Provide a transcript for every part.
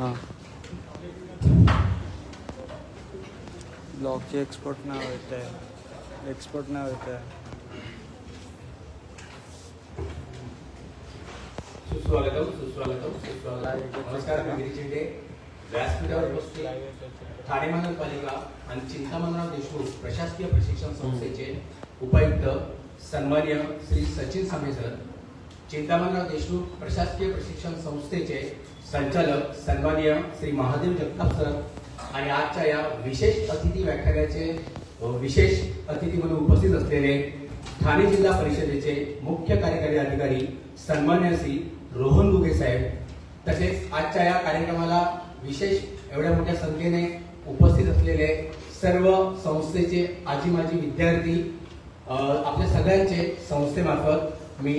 हां ब्लॉगचे एक्सपोर्ट नाव येत आहे, एक्सपोर्ट नाव येत आहे. सुस्वागतम सुस्वागतम सुस्वागतम. नमस्कार. मी गिरीश शिंदे, व्यासपीठावर उपस्थित ठाणे महानगरपालिका आणि चिंतामणराव देशमुख प्रशासकीय प्रशिक्षण संस्थेचे उपायुक्त सन्माननीय श्री सचिन सामे सर, चिंतामणराव देशमुख प्रशासकीय प्रशिक्षण संस्थेचे संचालक सन्माननीय श्री महादेव जगताप सर आणि आजच्या या विशेष अतिथी व्याख्यानाचे विशेष अतिथी म्हणून उपस्थित असलेले ठाणे जिल्हा परिषदेचे मुख्य कार्यकारी अधिकारी सन्माननीय श्री रोहन गुगे साहेब, तसेच आजच्या या कार्यक्रमाला विशेष एवढ्या मोठ्या संख्येने उपस्थित असलेले सर्व संस्थेचे आजी माजी विद्यार्थी, आपल्या सगळ्यांचे संस्थेमार्फत मी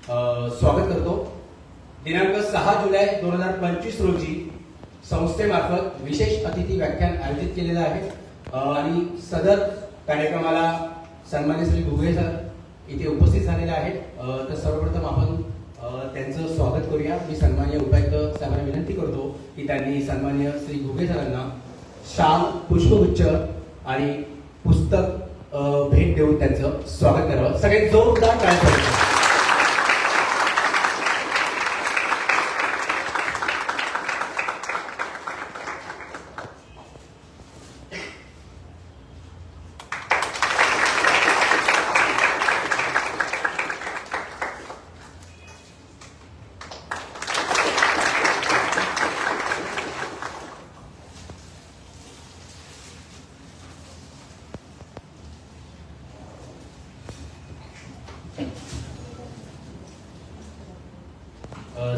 स्वागत करतो. दिनांक 6 जुलै 2025 रोजी संस्थेमार्फत विशेष अतिथी व्याख्यान आयोजित केलेलं आहे आणि सदर कार्यक्रमाला सन्माननीय श्री घुगे सर इथे उपस्थित झालेले आहेत. तर सर्वप्रथम आपण त्यांचं स्वागत करूया. मी सन्माननीय उपायुक्त साहेबांना विनंती करतो की त्यांनी सन्माननीय श्री घुगे सरांना शाल, पुष्पगुच्छ आणि पुस्तक भेट देऊन त्यांचं स्वागत करावं. सगळे जोरदार टाळ्या वाजवा.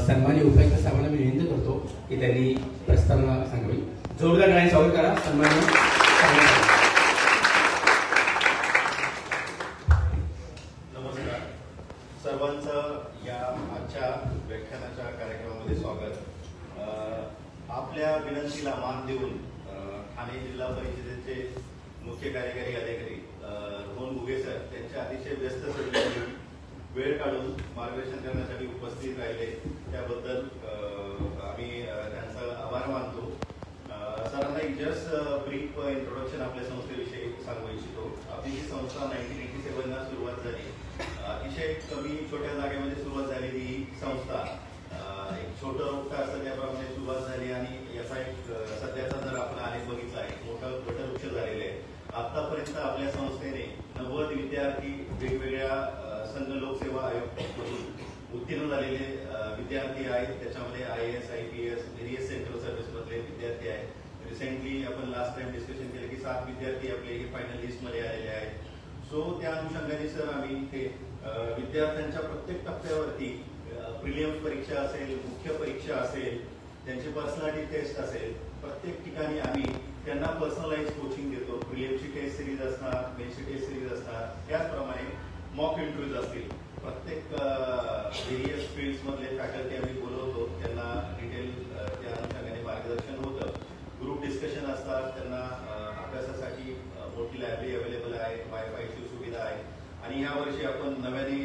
सन्माननीय उपायुक्त साहेबांना मी विनंती करतो की त्यांनी प्रस्तावना सांगावी. जोरदार टाळ्यांनी स्वागत करा सन्माननीय. नमस्कार सर्वांचं या आजच्या व्याख्यानाच्या कार्यक्रमामध्ये स्वागत. आपल्या विनंतीला मान देऊन ठाणे जिल्हा परिषदेचे मुख्य कार्यकारी अधिकारी रोहन गुगे सर त्यांच्या अतिशय व्यस्त शेड्यूलमधून वेळ काढून मार्गदर्शन करण्यासाठी उपस्थित राहिले त्याबद्दल आम्ही त्यांचा आभार मानतो. सरांना एक जस्ट ब्रीफ इंट्रोडक्शन आपल्या संस्थेविषयी सांगू इच्छितो. आपली ही संस्था 1987ला सुरुवात झाली. अतिशय कमी छोट्या जागेमध्ये सुरुवात झालेली ही संस्था एक छोटं रोपटं असतं त्याप्रमाणे सुरुवात झाली आणि याचा एक सध्याचा जर आपण आलेख बघितला आहे मोठा वटवृक्ष झालेले आहे. आतापर्यंत आपल्या संस्थेने 90 विद्यार्थी वेगवेगळ्या संघ लोकसेवा आयोग उत्तीर्ण झालेले विद्यार्थी आहेत. त्याच्यामध्ये IAS, IPS, various central service मधले विद्यार्थी आहेत. रिसेंटली आपण लास्ट टाइम डिस्कशन केलं की 7 विद्यार्थी आपले फायनल लिस्ट मध्ये आलेले आहेत. सो त्या अनुषंगाने सर आम्ही इथे विद्यार्थ्यांच्या प्रत्येक टप्प्यावरती प्रिलिम्स परीक्षा असेल, मुख्य परीक्षा असेल, त्यांची पर्सनॅलिटी टेस्ट असेल, प्रत्येक ठिकाणी आम्ही त्यांना पर्सनलाइज कोचिंग देतो. प्रिलिम्सची टेस्ट सिरीज असणार, मेन्सची टेस्ट सिरीज असणार, त्याचप्रमाणे मॉक इंटरव्ह्यूज असतील. प्रत्येक व्हेरियस फील्ड्स मधले फॅकल्टी आम्ही बोलवतो, त्यांना डिटेल त्या अनुषंगाने मार्गदर्शन होतं. ग्रुप डिस्कशन असतात, त्यांना अभ्यासासाठी मोठी लायब्ररी अवेलेबल आहे, वायफायची सुविधा आहे. आणि या वर्षी आपण नव्याने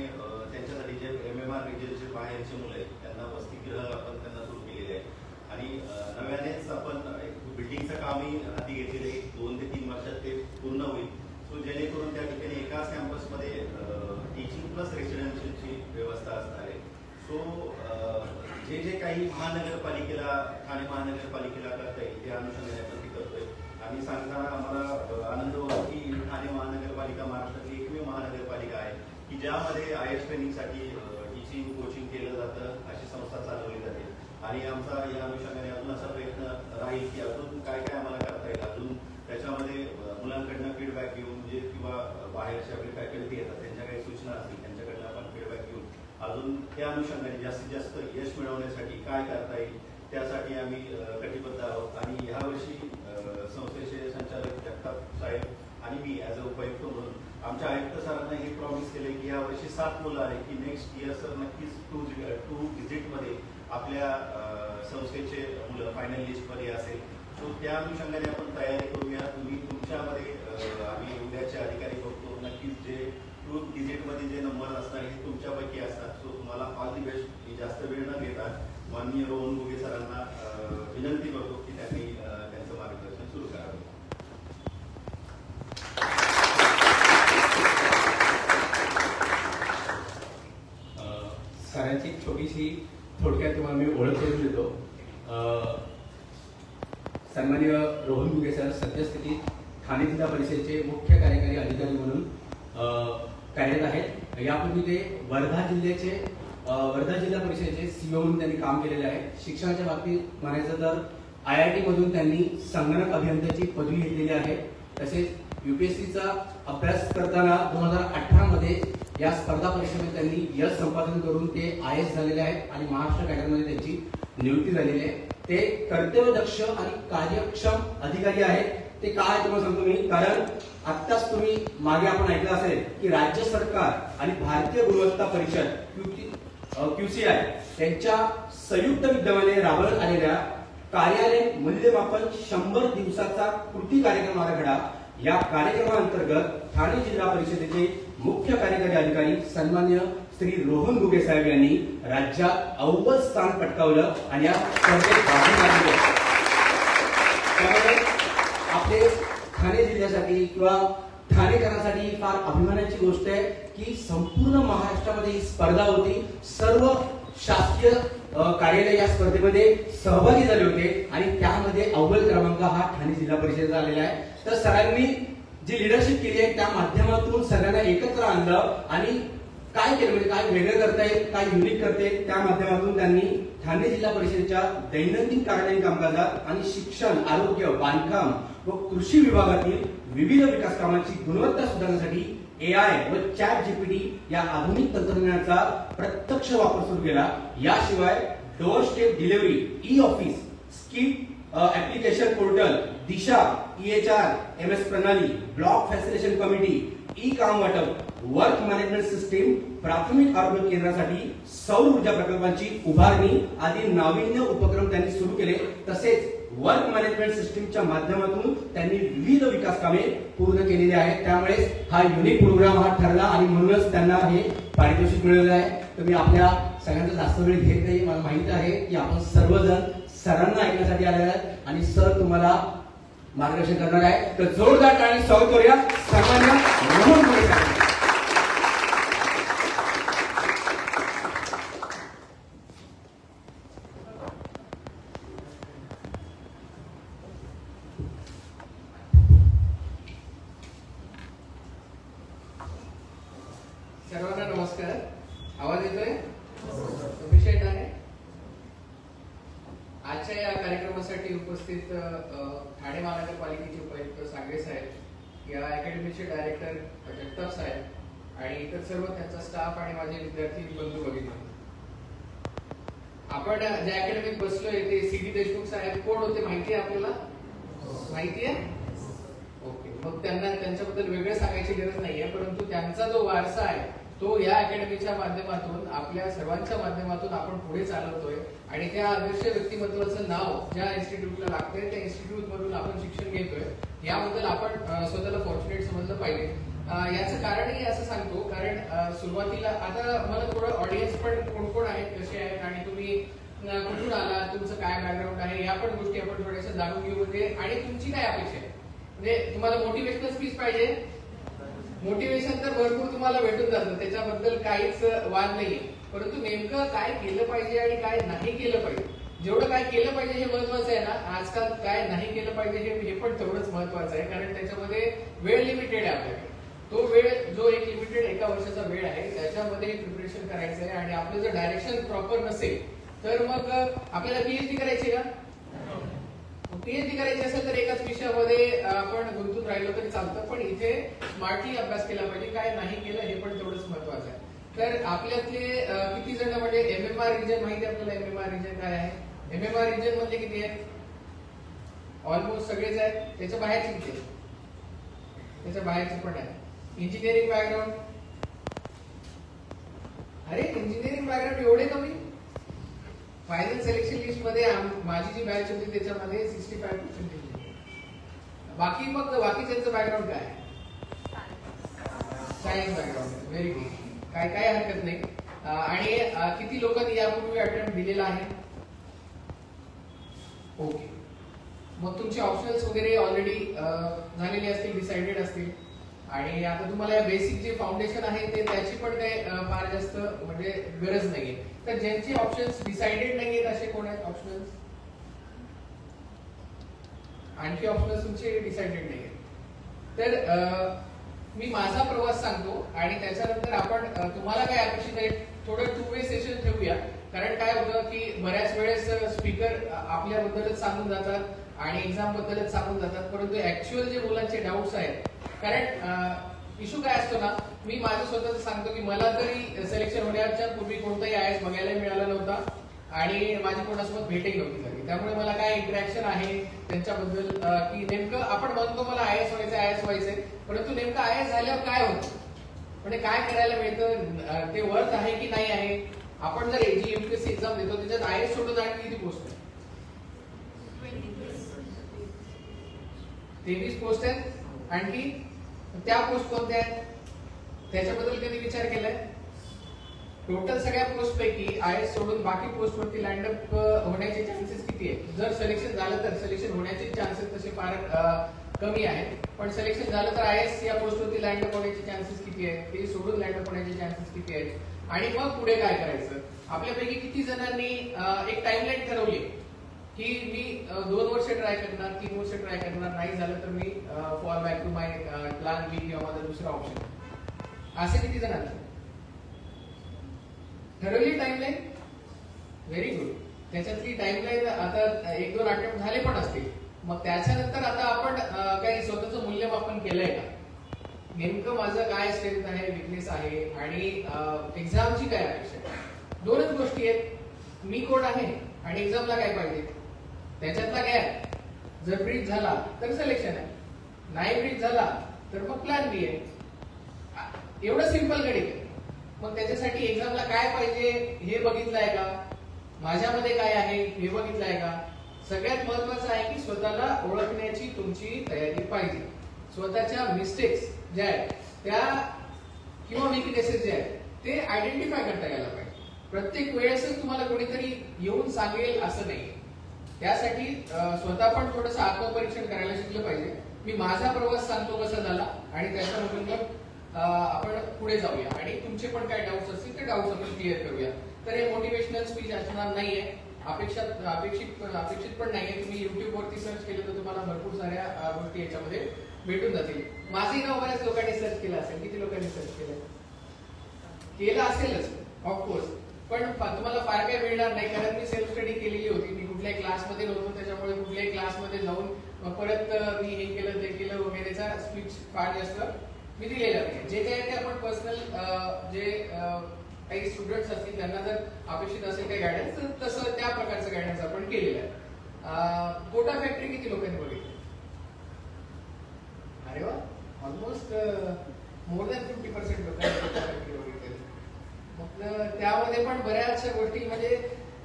त्यांच्यासाठी जे MMR रिजनचे बाहेरचे मुलं आहेत त्यांना वसतिगृह आपण त्यांना सुरू केलेले आहे. आणि नव्यानेच आपण एक बिल्डिंगचं कामही हाती घेतलेले 2 ते 3 वर्षात ते पूर्ण होईल. सो जेणेकरून त्या ठिकाणी एकाच कॅम्पसमध्ये टीचिंग प्लस रेसिडेन्शियलची व्यवस्था असणार आहे. सो जे जे काही महानगरपालिकेला ठाणे महानगरपालिकेला करता येईल त्या अनुषंगाने आपण ते करतोय. आणि सांगताना आम्हाला आनंद होतो की ठाणे महानगरपालिका महाराष्ट्रातली एकमेव महानगरपालिका आहे की ज्यामध्ये IAS ट्रेनिंगसाठी टीचिंग कोचिंग केलं जातं, अशी संस्था चालवली जाते. आणि आमचा या अनुषंगाने अजून असा प्रयत्न राहील की अजून काय काय आम्हाला करता येईल. अजून त्याच्यामध्ये मुलांकडनं फीडबॅक घेऊन जे किंवा बाहेरचे आपले फॅकल्टी येतात त्यांच्या काही सूचना असतील त्यांच्याकडनं आपण फीडबॅक घेऊन अजून त्या अनुषंगाने जास्तीत जास्त यश मिळवण्यासाठी काय करता येईल त्यासाठी आम्ही कटिबद्ध आहोत. आणि यावर्षी संस्थेचे संचालक जगताप साहेब आणि मी ॲज अ उपायुक्त म्हणून आमच्या आमच्या आयुक्त सरांना हे प्रॉमिस केले की यावर्षी 7 मुलं आहे की नेक्स्ट इयर सर नक्कीच टू व्हिजिटमध्ये आपल्या संस्थेचे मुलं फायनल लिस्टमध्ये असेल. सो त्या अनुषंगाने आपण तयारी करूया. तुम्ही तुमच्यामध्ये आम्ही उद्याचे अधिकारी बघतो नक्कीच जे टू व्हिजिटमध्ये जे नंबर असणार हे तुमच्यापैकी असतात. सो तुम्हाला ऑल दी बेस्ट. मी जास्त वेळ न घेता माननीय रोहन घुगे सरांना विनंती करतो की त्यांनी त्यांचं मार्गदर्शन सुरू करावं. सरांची छोटीशी थोडक्यात तुम्हाला मी ओळख करून देतो. सन्माननीय रोहन घुगे सर सद्यस्थितीत ठाणे जिल्हा परिषदेचे मुख्य कार्यकारी अधिकारी म्हणून कार्यरत आहेत. यापूर्वी ते वर्धा जिल्हा परिषदेचे सीओ म्हणून त्यांनी काम केलेले आहे. शिक्षणाच्या बाबतीत म्हणायचं तर IIT मधून त्यांनी संगणक अभियंत्याची पदवी घेतलेली आहे. तसेच UPSCचा अभ्यास करताना 2018 मध्ये या स्पर्धा परीक्षेमध्ये त्यांनी यश संपादन करून ते IAS झालेले आहेत आणि महाराष्ट्र कॅडरमध्ये त्यांची नियुक्ती झालेली आहे. ते कर्तव्यदक्ष आणि कार्यक्षम अधिकारी आहेत. ते काय तुम्हाला सांगतो मी, कारण आत्ताच तुम्ही मागे आपण ऐकलं असेल की राज्य सरकार आणि भारतीय गुणवत्ता परिषद QCI यांच्या संयुक्त विद्यमाने राबवण्यात आलेल्या कार्यालय मूल्यमापन 100 दिवसाचा कृती कार्यक्रम आराखडा या कार्यक्रमाअंतर्गत ठाणे जिल्हा परिषदेचे मुख्य कार्यकारी अधिकारी सन्मान्य श्री रोहन घुगे साहेब यांनी राज्यात अव्वल स्थान पटकावलं आणि या स्पर्धेत भाग घेतला. त्यामुळे आपले ठाणे जिल्ह्यासाठी किंवा ठाणेकरांसाठी फार अभिमानाची गोष्ट आहे की संपूर्ण महाराष्ट्रामध्ये ही स्पर्धा होती. सर्व शासकीय कार्यालय या स्पर्धेमध्ये सहभागी झाले होते आणि त्यामध्ये अव्वल क्रमांक हा ठाणे जिल्हा परिषदेचा आलेला आहे. तर सरांनी जी लिडरशिप केली आहे त्या माध्यमातून सगळ्यांना एकत्र आणलं आणि काय केलं म्हणजे काय वेगळं करता येईल, काय युनिक करता येईल, त्या माध्यमातून त्यांनी ठाणे जिल्हा परिषदेच्या दैनंदिन कार्यालयीन कामकाजात आणि शिक्षण, आरोग्य, बांधकाम व कृषी विभागातील विविध विकास कामांची गुणवत्ता सुधारण्यासाठी AI व ChatGPT या आधुनिक तंत्रज्ञानाचा प्रत्यक्ष वापर सुरू केला. याशिवाय doorstep delivery, e office, skip application portal, Disha, EHR, MS प्रणाली, ब्लॉक फॅसिलिटेशन कमिटी, ई-काम वाटप, वर्क मॅनेजमेंट सिस्टीम, प्राथमिक आरोग्य केंद्रासाठी सौर ऊर्जा प्रकल्पांची उभारणी आदी नाविन्य उपक्रम त्यांनी सुरू केले. तसेच वर्क मॅनेजमेंट सिस्टीमच्या माध्यमातून त्यांनी विविध विकास कामे पूर्ण केलेली आहेत. त्यामुळे हा युनिक प्रोग्राम हा ठरला आणि म्हणूनच त्यांना हे पारितोषिक मिळालेलं आहे. तर मी आपल्या सगळ्यांचा जास्त वेळ घेत नाही. मला माहिती आहे की आपण सर्वजण सरांना ऐकण्यासाठी आलेले आहेत आणि सर तुम्हाला मार्गदर्शन करणार आहे. तर जोरदार टाळी स्वागत करूया सर्वांना. रोहन घुगे साहेब. सर्वांना नमस्कार. आवाज येतोय? विषय आहे आजच्या या कार्यक्रमासाठी उपस्थित ठाणे महानगरपालिकेचे उपायुक्त सांगळे साहेब, या अकॅडमीचे डायरेक्टर जगताप साहेब आणि इतर सर्व त्यांचा स्टाफ आणि माझे विद्यार्थी बंधू भगिनी. आपण ज्या अकॅडमीत बसलोय ते CD देशमुख साहेब कोण होते माहिती आहे आपल्याला? माहिती आहे? ओके, मग त्यांना त्यांच्याबद्दल वेगळं सांगायची गरज नाहीये, परंतु त्यांचा जो वारसा आहे तो या अकॅडमीच्या माध्यमातून आपल्या सर्वांच्या माध्यमातून आपण पुढे चालवतोय आणि त्या आदर्श व्यक्तिमत्वाचं नाव ज्या इन्स्टिट्यूटला लागतंय त्या इन्स्टिट्यूट मधून आपण शिक्षण घेतोय. याबद्दल आपण स्वतःला फॉर्च्युनेट समजलं पाहिजे. याचं कारणही असं सांगतो कारण सुरुवातीला आता मला थोडं ऑडियन्स पण कोण कोण आहेत, कसे आहेत आणि तुम्ही कुठून आला, तुमचं काय बॅकग्राऊंड आहे या पण गोष्टी आपण थोड्याशा जाणून घेऊ. आणि तुमची काय अपेक्षा आहे, म्हणजे तुम्हाला मोटिवेशनल स्पीच पाहिजे. मोटिवेशन तर भरपूर तुम्हाला भेटून जातं, त्याच्याबद्दल काहीच वाद नाहीये, परंतु नेमकं काय केलं पाहिजे आणि काय नाही केलं पाहिजे. जेवढं काय केलं पाहिजे हे महत्वाचं आहे ना, आजकाल काय नाही केलं पाहिजे हे पण तेवढंच महत्वाचं आहे, कारण त्याच्यामध्ये वेळ लिमिटेड आहे आपल्याकडे. तो वेळ जो एक लिमिटेड 1 वर्षाचा वेळ आहे त्याच्यामध्ये प्रिपरेशन करायचं आहे आणि आपलं जर डायरेक्शन प्रॉपर नसेल तर मग आपल्याला PhD करायची का? PhD करायची असेल तर एकाच विषयामध्ये आपण गुंतून राहिलो तरी चालतं, पण इथे स्मार्टली अभ्यास केला पाहिजे. काय नाही केलं हे पण तेवढंच महत्वाचं आहे. तर आपल्यातले किती जण म्हणजे MMR रिजन माहिती आहे आपल्याला? MMR रिजन काय आहे? MMR रिजन मधले किती आहेत? ऑलमोस्ट सगळेच आहेत. त्याच्या बाहेरचे किती आहेत? त्याच्या बाहेरचे पण आहेत. इंजिनिअरिंग बॅकग्राऊंड, अरे इंजिनिअरिंग बॅकग्राऊंड एवढे कमी. फायनल सिलेक्शन लिस्ट मध्ये माझी जी बॅच होती त्याच्यामध्ये 65%. बाकी मग बाकीच्यांचं बॅकग्राऊंड काय? Science background. Very good. काय हरकत नाही. आणि किती लोकांनी यापूर्वी अटेम्प्ट दिलेला आहे? ओके. मग तुमचे ऑप्शनल्स वगैरे ऑलरेडी झालेले असतील, डिसाइडेड असतील. आणि आता तुम्हाला बेसिक जे फाउंडेशन आहे ते त्याची पण काही फार जास्त म्हणजे गरज नाहीये. तर ज्यांचे ऑप्शन्स डिसाइडेड नाहीयेत असे कोण आहेत ऑप्शनल्स? आणखी ऑप्शनल्स तुमचे डिसाइडेड नाहीयेत. तर मी माझा प्रवास सांगतो आणि त्याच्यानंतर आपण तुम्हाला काय अपेक्षित आहे थोडं 2 वे सेशन ठेवूया. कारण काय होतं की बऱ्याच वेळेस स्पीकर आपल्याबद्दलच सांगून जातात आणि एक्झाम बद्दलच सांगून जातात, परंतु ऍक्च्युअल जे मुलांचे डाऊट्स आहेत, कारण इश्यू काय असतो ना, मी माझं स्वतःच सांगतो की मला तरी सिलेक्शन होण्याच्या पूर्वी कोणताही आयएस बघायला मिळाला नव्हता आणि माझी कोणासोबत भेटही नव्हती झाली. त्यामुळे मला काय इंटरॅक्शन आहे त्यांच्याबद्दल की नेमकं आपण म्हणतो मला आयएस व्हायचंय, परंतु नेमकं आयएस झाल्यावर काय होतं, म्हणजे काय करायला मिळतं, ते वर्थ आहे की नाही आहे. आपण जर जी एमपीएससी एक्झाम देतो त्याच्यात आयएस सोडून आणखी किती पोस्ट आहे? 23 पोस्ट आहेत. आणखी त्या पोस्ट कोणत्या आहेत त्याच्याबद्दल कधी विचार केलाय? टोटल सगळ्या पोस्ट पैकी आयएस सोडून बाकी पोस्ट वरती लँड अप होण्याचे चान्सेस किती आहेत? जर सिलेक्शन झालं तर सिलेक्शन होण्याचे चान्सेस तसे फार कमी आहेत, पण सिलेक्शन झालं तर आयएस या पोस्ट वरती लँड अप होण्याचे चान्सेस किती आहेत? ते सोडून लँड अप होण्याचे चान्सेस किती आहेत? आणि मग पुढे काय करायचं? आपल्यापैकी किती जणांनी एक टाइमलाईन ठरवली की मी 2 वर्ष ट्राय करणार, 3 वर्ष ट्राय करणार, नाही झालं तर मी fall back to my plan B किंवा माझा दुसरा ऑप्शन? असे किती जणांनी ठरवली टाइमलाईन? Very good. त्याच्यातली टाइमलाईन आता 1-2 अटेम्प्ट झाले पण असतील. मग त्याच्यानंतर आता आपण काही स्वतःचं मूल्यमापन केलंय का? नेमकं माझं काय स्ट्रेंथ आहे, विकनेस आहे आणि एक्झामची काय अपेक्षा आहे? 2च गोष्टी आहेत, मी कोण आहे आणि एक्झामला काय पाहिजे. त्याच्यातला गॅप जर ब्रीच झाला तर सिलेक्शन आहे, नाही ब्रीच झाला तर मग प्लॅन बी आहे. एवढं सिंपल गणित आहे. मग त्याच्यासाठी एक्झामला काय पाहिजे हे बघितलंय का? माझ्यामध्ये काय आहे हे बघितलंय का? सगळ्यात महत्वाचं आहे की स्वतःला ओळखण्याची तुमची तयारी पाहिजे. स्वतःच्या मिस्टेक्स ज्या आहेत त्या किंवा विकनेसेस जे आहेत ते आयडेंटिफाय करता यायला पाहिजे. प्रत्येक वेळेसच तुम्हाला कोणीतरी येऊन सांगेल असं नाही. त्यासाठी स्वतः पण थोडंसं आत्मपरीक्षण करायला शिकलं पाहिजे. मी माझा प्रवास सांगतो कसा झाला आणि त्याच्यामधून मग आपण पुढे जाऊया आणि तुमचे पण काय डाऊट्स असतील ते डाऊट्स आपण क्लिअर करूया. तर हे मोटिवेशनल स्पीच असणार नाहीये, अपेक्षित पण नाहीये. तुम्ही युट्यूब वरती सर्च केलं तर तुम्हाला भरपूर साऱ्या गोष्टी याच्यामध्ये भेटून जातील. माझंही नाव बऱ्याच लोकांनी सर्च केलं असेल. किती लोकांनी सर्च केलं असेलच ऑफकोर्स, पण तुम्हाला फार काही मिळणार नाही कारण मी सेल्फ स्टडी केलेली होती. मी कुठल्याही क्लासमध्ये नव्हतो, त्याच्यामुळे कुठल्याही क्लासमध्ये जाऊन परत मी हे केलं ते केलं वगैरेचा स्पीच फार जास्त मी दिलेला नाही. जे काही ते आपण पर्सनल जे काही स्टुडंट्स असतील त्यांना जर अपेक्षित असेल काही गायडन्स तर तसं त्या प्रकारचं गायडन्स आपण केलेलं आहे. कोटा फॅक्टरी किती लोकांनी बघितली? अरे वा, ऑलमोस्ट मोर दॅन 50% लोकांनी कोटा फॅक्टरी बघितली. मग त्यामध्ये पण बऱ्याचशा गोष्टी म्हणजे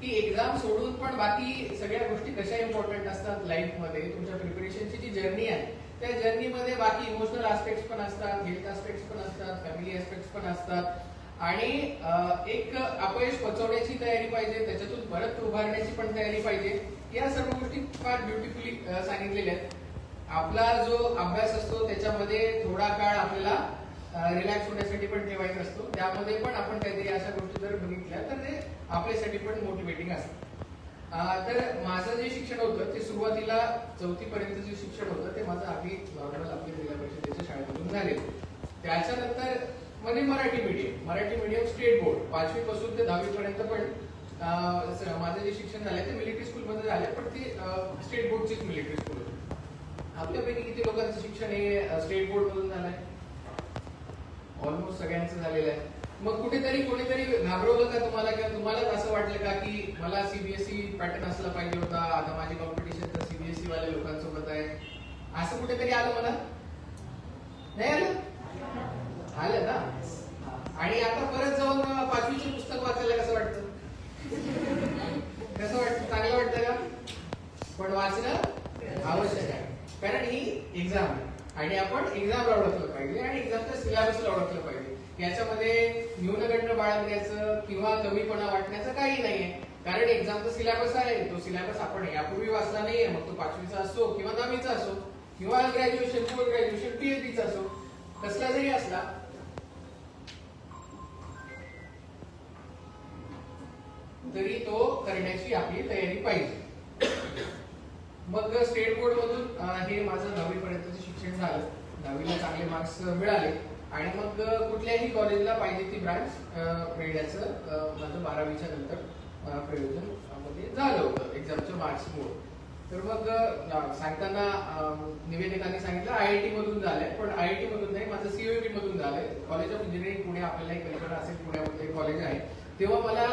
की एक्झाम सोडून पण बाकी सगळ्या गोष्टी कशा इम्पॉर्टंट असतात लाईफमध्ये. तुमच्या प्रिपरेशनची जी जर्नी आहे त्या जर्नीमध्ये बाकी इमोशनल ऍस्पेक्ट्स पण असतात, हेल्थ ऍस्पेक्ट्स पण असतात, फॅमिली ऍस्पेक्ट्स पण असतात आणि एक अपयश पचवण्याची तयारी पाहिजे, त्याच्यातून परत उभारण्याची पण तयारी पाहिजे. या सर्व गोष्टी फार ब्युटिफुली सांगितलेल्या आहेत. आपला जो अभ्यास असतो त्याच्यामध्ये थोडा काळ आपल्याला रिलॅक्स होण्यासाठी पण ठेवायचा असतो. त्यामध्ये पण आपण काहीतरी अशा गोष्टी जर बघितल्या तर ते आपल्यासाठी पण मोटिवेटिंग असतं. तर माझं जे शिक्षण होतं ते सुरुवातीला 4थी पर्यंत जे शिक्षण होतं ते माझं आधी नॉर्मल आपल्या जिल्हा परिषदेच्या शाळेमधून झालेलं. त्याच्यानंतर म्हणजे मराठी मीडियम स्टेट बोर्ड 5वी पासून ते 10वी पर्यंत पण माझं जे शिक्षण झालंय ते मिलिटरी स्कूलमध्ये झालंय, पण ते स्टेट बोर्डचीच मिलिटरी स्कूल होती. आपल्यापैकी किती लोकांचं शिक्षण हे स्टेट बोर्ड मधून झालंय? ऑलमोस्ट सगळ्यांचं झालेलं आहे. मग कुठेतरी कोणीतरी घाबरवलं का तुम्हाला, किंवा तुम्हालाच असं वाटलं का की मला सीबीएसई पॅटर्न असला पाहिजे होता, आता माझी कॉम्पिटिशन तर सीबीएसई वाल्या लोकांसोबत आहे, असं कुठेतरी आलं? मला नाही आलं. आणि आता परत जाऊन 5वीचं पुस्तक वाचायला कसं वाटतं? कसं वाटतं? चांगलं वाटतं का? पण वाचणं आवश्यक आहे, कारण ही एक्झाम आहे आणि आपण एक्झामला ओळखलं पाहिजे आणि एक्झामच्या सिलेबसला ओळखलं पाहिजे. याच्यामध्ये न्यूनगंड बाळगण्याचं किंवा कमीपणा वाटण्याचं काही नाहीये, कारण एक्झामचा सिलेबस आहे. तो सिलेबस आपण यापूर्वी वाचला नाहीये, मग तो 5वीचा असो किंवा 10वीचा असो किंवा ग्रॅज्युएशन, पोस्ट ग्रॅज्युएशन, पीएचडीचा असो, कसला जरी असला तरी तो करण्याची आपली तयारी पाहिजे. मग स्टेट बोर्ड मधून हे माझं 10वी पर्यंतचं शिक्षण झालं. 10वीला चांगले मार्क्स मिळाले आणि मग कुठल्याही कॉलेजला पाहिजे ती ब्रांच मिळण्याचं माझं 12वीच्या नंतर प्रयोजन मध्ये झालं होतं एक्झामच्या मार्क्समुळे. तर मग सांगताना निवेदकांनी सांगितलं IIT मधून झालंय, पण IIT मधून नाही, माझं COEP मधून झालंय. कॉलेज ऑफ इंजिनिअरिंग पुणे, आपल्यालाही कल्पना असेल पुण्यामध्ये कॉलेज आहे. तेव्हा मला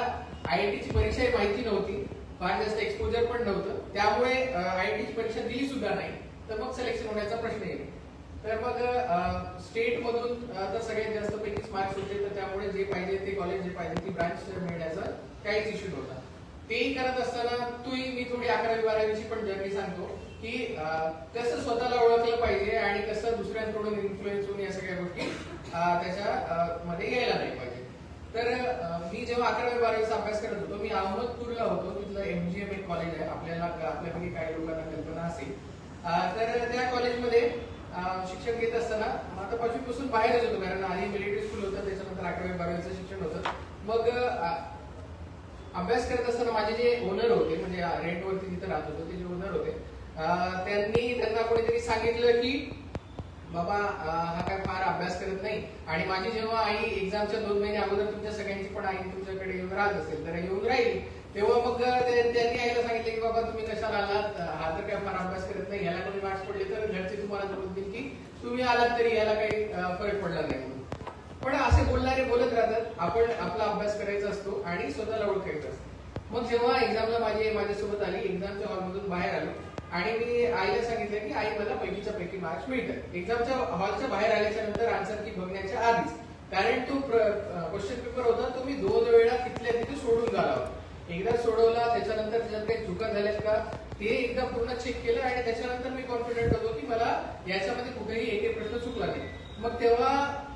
IIT ची परीक्षाही माहिती नव्हती, फार जास्त एक्सपोजर पण नव्हतं, त्यामुळे IIT ची परीक्षा दिली सुद्धा नाही. तर मग सिलेक्शन होण्याचा प्रश्न येईल. तर मग स्टेट मधून तर सगळ्यात जास्त पैकीच मार्क्स होते, तर त्यामुळे जे पाहिजे ते कॉलेज, जे पाहिजे ती ब्रांच मिळण्याचा काहीच इश्यू नव्हता. तेही करत असताना मी थोडी 11वी 12वीची पण जर्नी सांगतो की कसं स्वतःला ओळखलं पाहिजे आणि कसं दुसऱ्यांकडून इन्फ्लुएन्स होऊन या सगळ्या गोष्टी त्याच्या मध्ये यायला नाही पाहिजे. तर मी जेव्हा 11वी 12वीचा अभ्यास करत होतो, मी अहमदपूरला होतो. तिथलं MGM एक कॉलेज आहे, आपल्यापैकी काही लोकांना कल्पना असेल. तर त्या कॉलेजमध्ये शिक्षण घेत असताना आता 5वी पासून बाहेरच होतो, कारण आधी मिलिटरी स्कूल होतं, त्याच्यानंतर 11वी 12वीचं शिक्षण होतं. मग अभ्यास करत असताना माझे जे ओनर होते, म्हणजे रेंटवरती जिथे राहत होतो ते जे ओनर होते, त्यांना कोणीतरी सांगितलं की बाबा हा काय फार अभ्यास करत नाही. आणि माझी जेव्हा आई एक्झामच्या 2 महिने अगोदर, तुमच्या सगळ्यांची पण आई तुमच्याकडे येऊन राहत असेल तर येऊन राहील, तेव्हा मग त्यांनी आईला सांगितलं की बाबा तुम्ही कशाला आलात, हा तर काय फार अभ्यास करत नाही, याला कोणी मार्क्स पडले तर घरचे तुम्हाला बोलतील की तुम्ही आलात तरी याला काही फरक पडला नाही म्हणून. पण असे बोलणारे बोलत राहतात. आपण आपला अभ्यास करायचा असतो आणि स्वतःला ओळखायचं असतं. मग जेव्हा एक्झामला माझ्यासोबत आली, एक्झामच्या हॉलमधून बाहेर आलो आणि मी आईला सांगितलं की आई मला पैकीच्या पैकी मार्क्स मिळतात. एक्झामच्या हॉलच्या बाहेर आल्याच्या नंतर आन्सर की बघण्याच्या आधीच, कारण तो क्वेश्चन पेपर होता तो मी 2 वेळा तिथल्या तिथे सोडून झाला होता. एकदा सोडवला, त्याच्यानंतर त्याच्यात काही चुका झाल्यात का ते एकदा पूर्ण चेक केलं आणि त्याच्यानंतर मी कॉन्फिडंट होतो की मला याच्यामध्ये कुठेही एक प्रश्न चुकला नाही. मग तेव्हा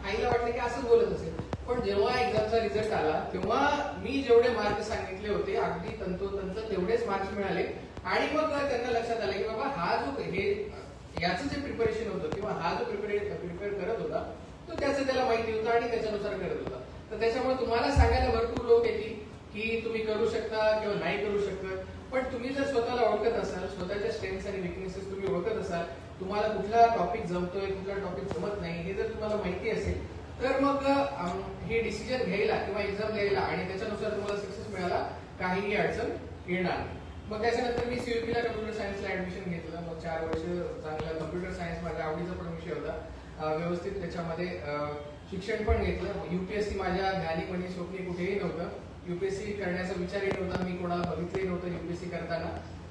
आईला वाटलं की असंच बोलत असेल. पण जेव्हा एक्झामचा रिझल्ट आला तेव्हा मी जेवढे मार्क सांगितले होते अगदी तंतोतंत तेवढेच मार्क्स मिळाले. आणि मग त्यांना लक्षात आलं की बाबा हा जो याचं जे प्रिपरेशन होतं किंवा हा जो प्रिपेअर करत होता तो त्याचं त्याला माहिती होतं आणि त्याच्यानुसार करत होता. तर त्याच्यामुळे तुम्हाला सांगायला भरपूर लोक येतील की तुम्ही करू शकता किंवा नाही करू शकत, पण तुम्ही जर स्वतःला ओळखत असाल, स्वतःच्या स्ट्रेंथ्स आणि विकनेसेस तुम्ही ओळखत असाल, तुम्हाला कुठला टॉपिक जमतोय, कुठला टॉपिक जमत नाही हे जर तुम्हाला माहिती असेल, तर मग हे डिसिजन घ्यायला किंवा एक्झाम द्यायला आणि त्याच्यानुसार तुम्हाला सक्सेस मिळायला काहीही अडचण येणार नाही. मग त्याच्यानंतर मी COEP ला कम्प्युटर सायन्सला ऍडमिशन घेतलं. मग 4 वर्ष चांगला कम्प्युटर सायन्स माझ्या आवडीचा पण विषय होता. व्यवस्थित त्याच्यामध्ये शिक्षण पण घेतलं. UPSC माझ्या ध्यानी स्वप्नी कुठेही नव्हतं. UPSC करण्याचा विचारही नव्हता, मी कोणाला बघितलंही नव्हतं UPSC करताना,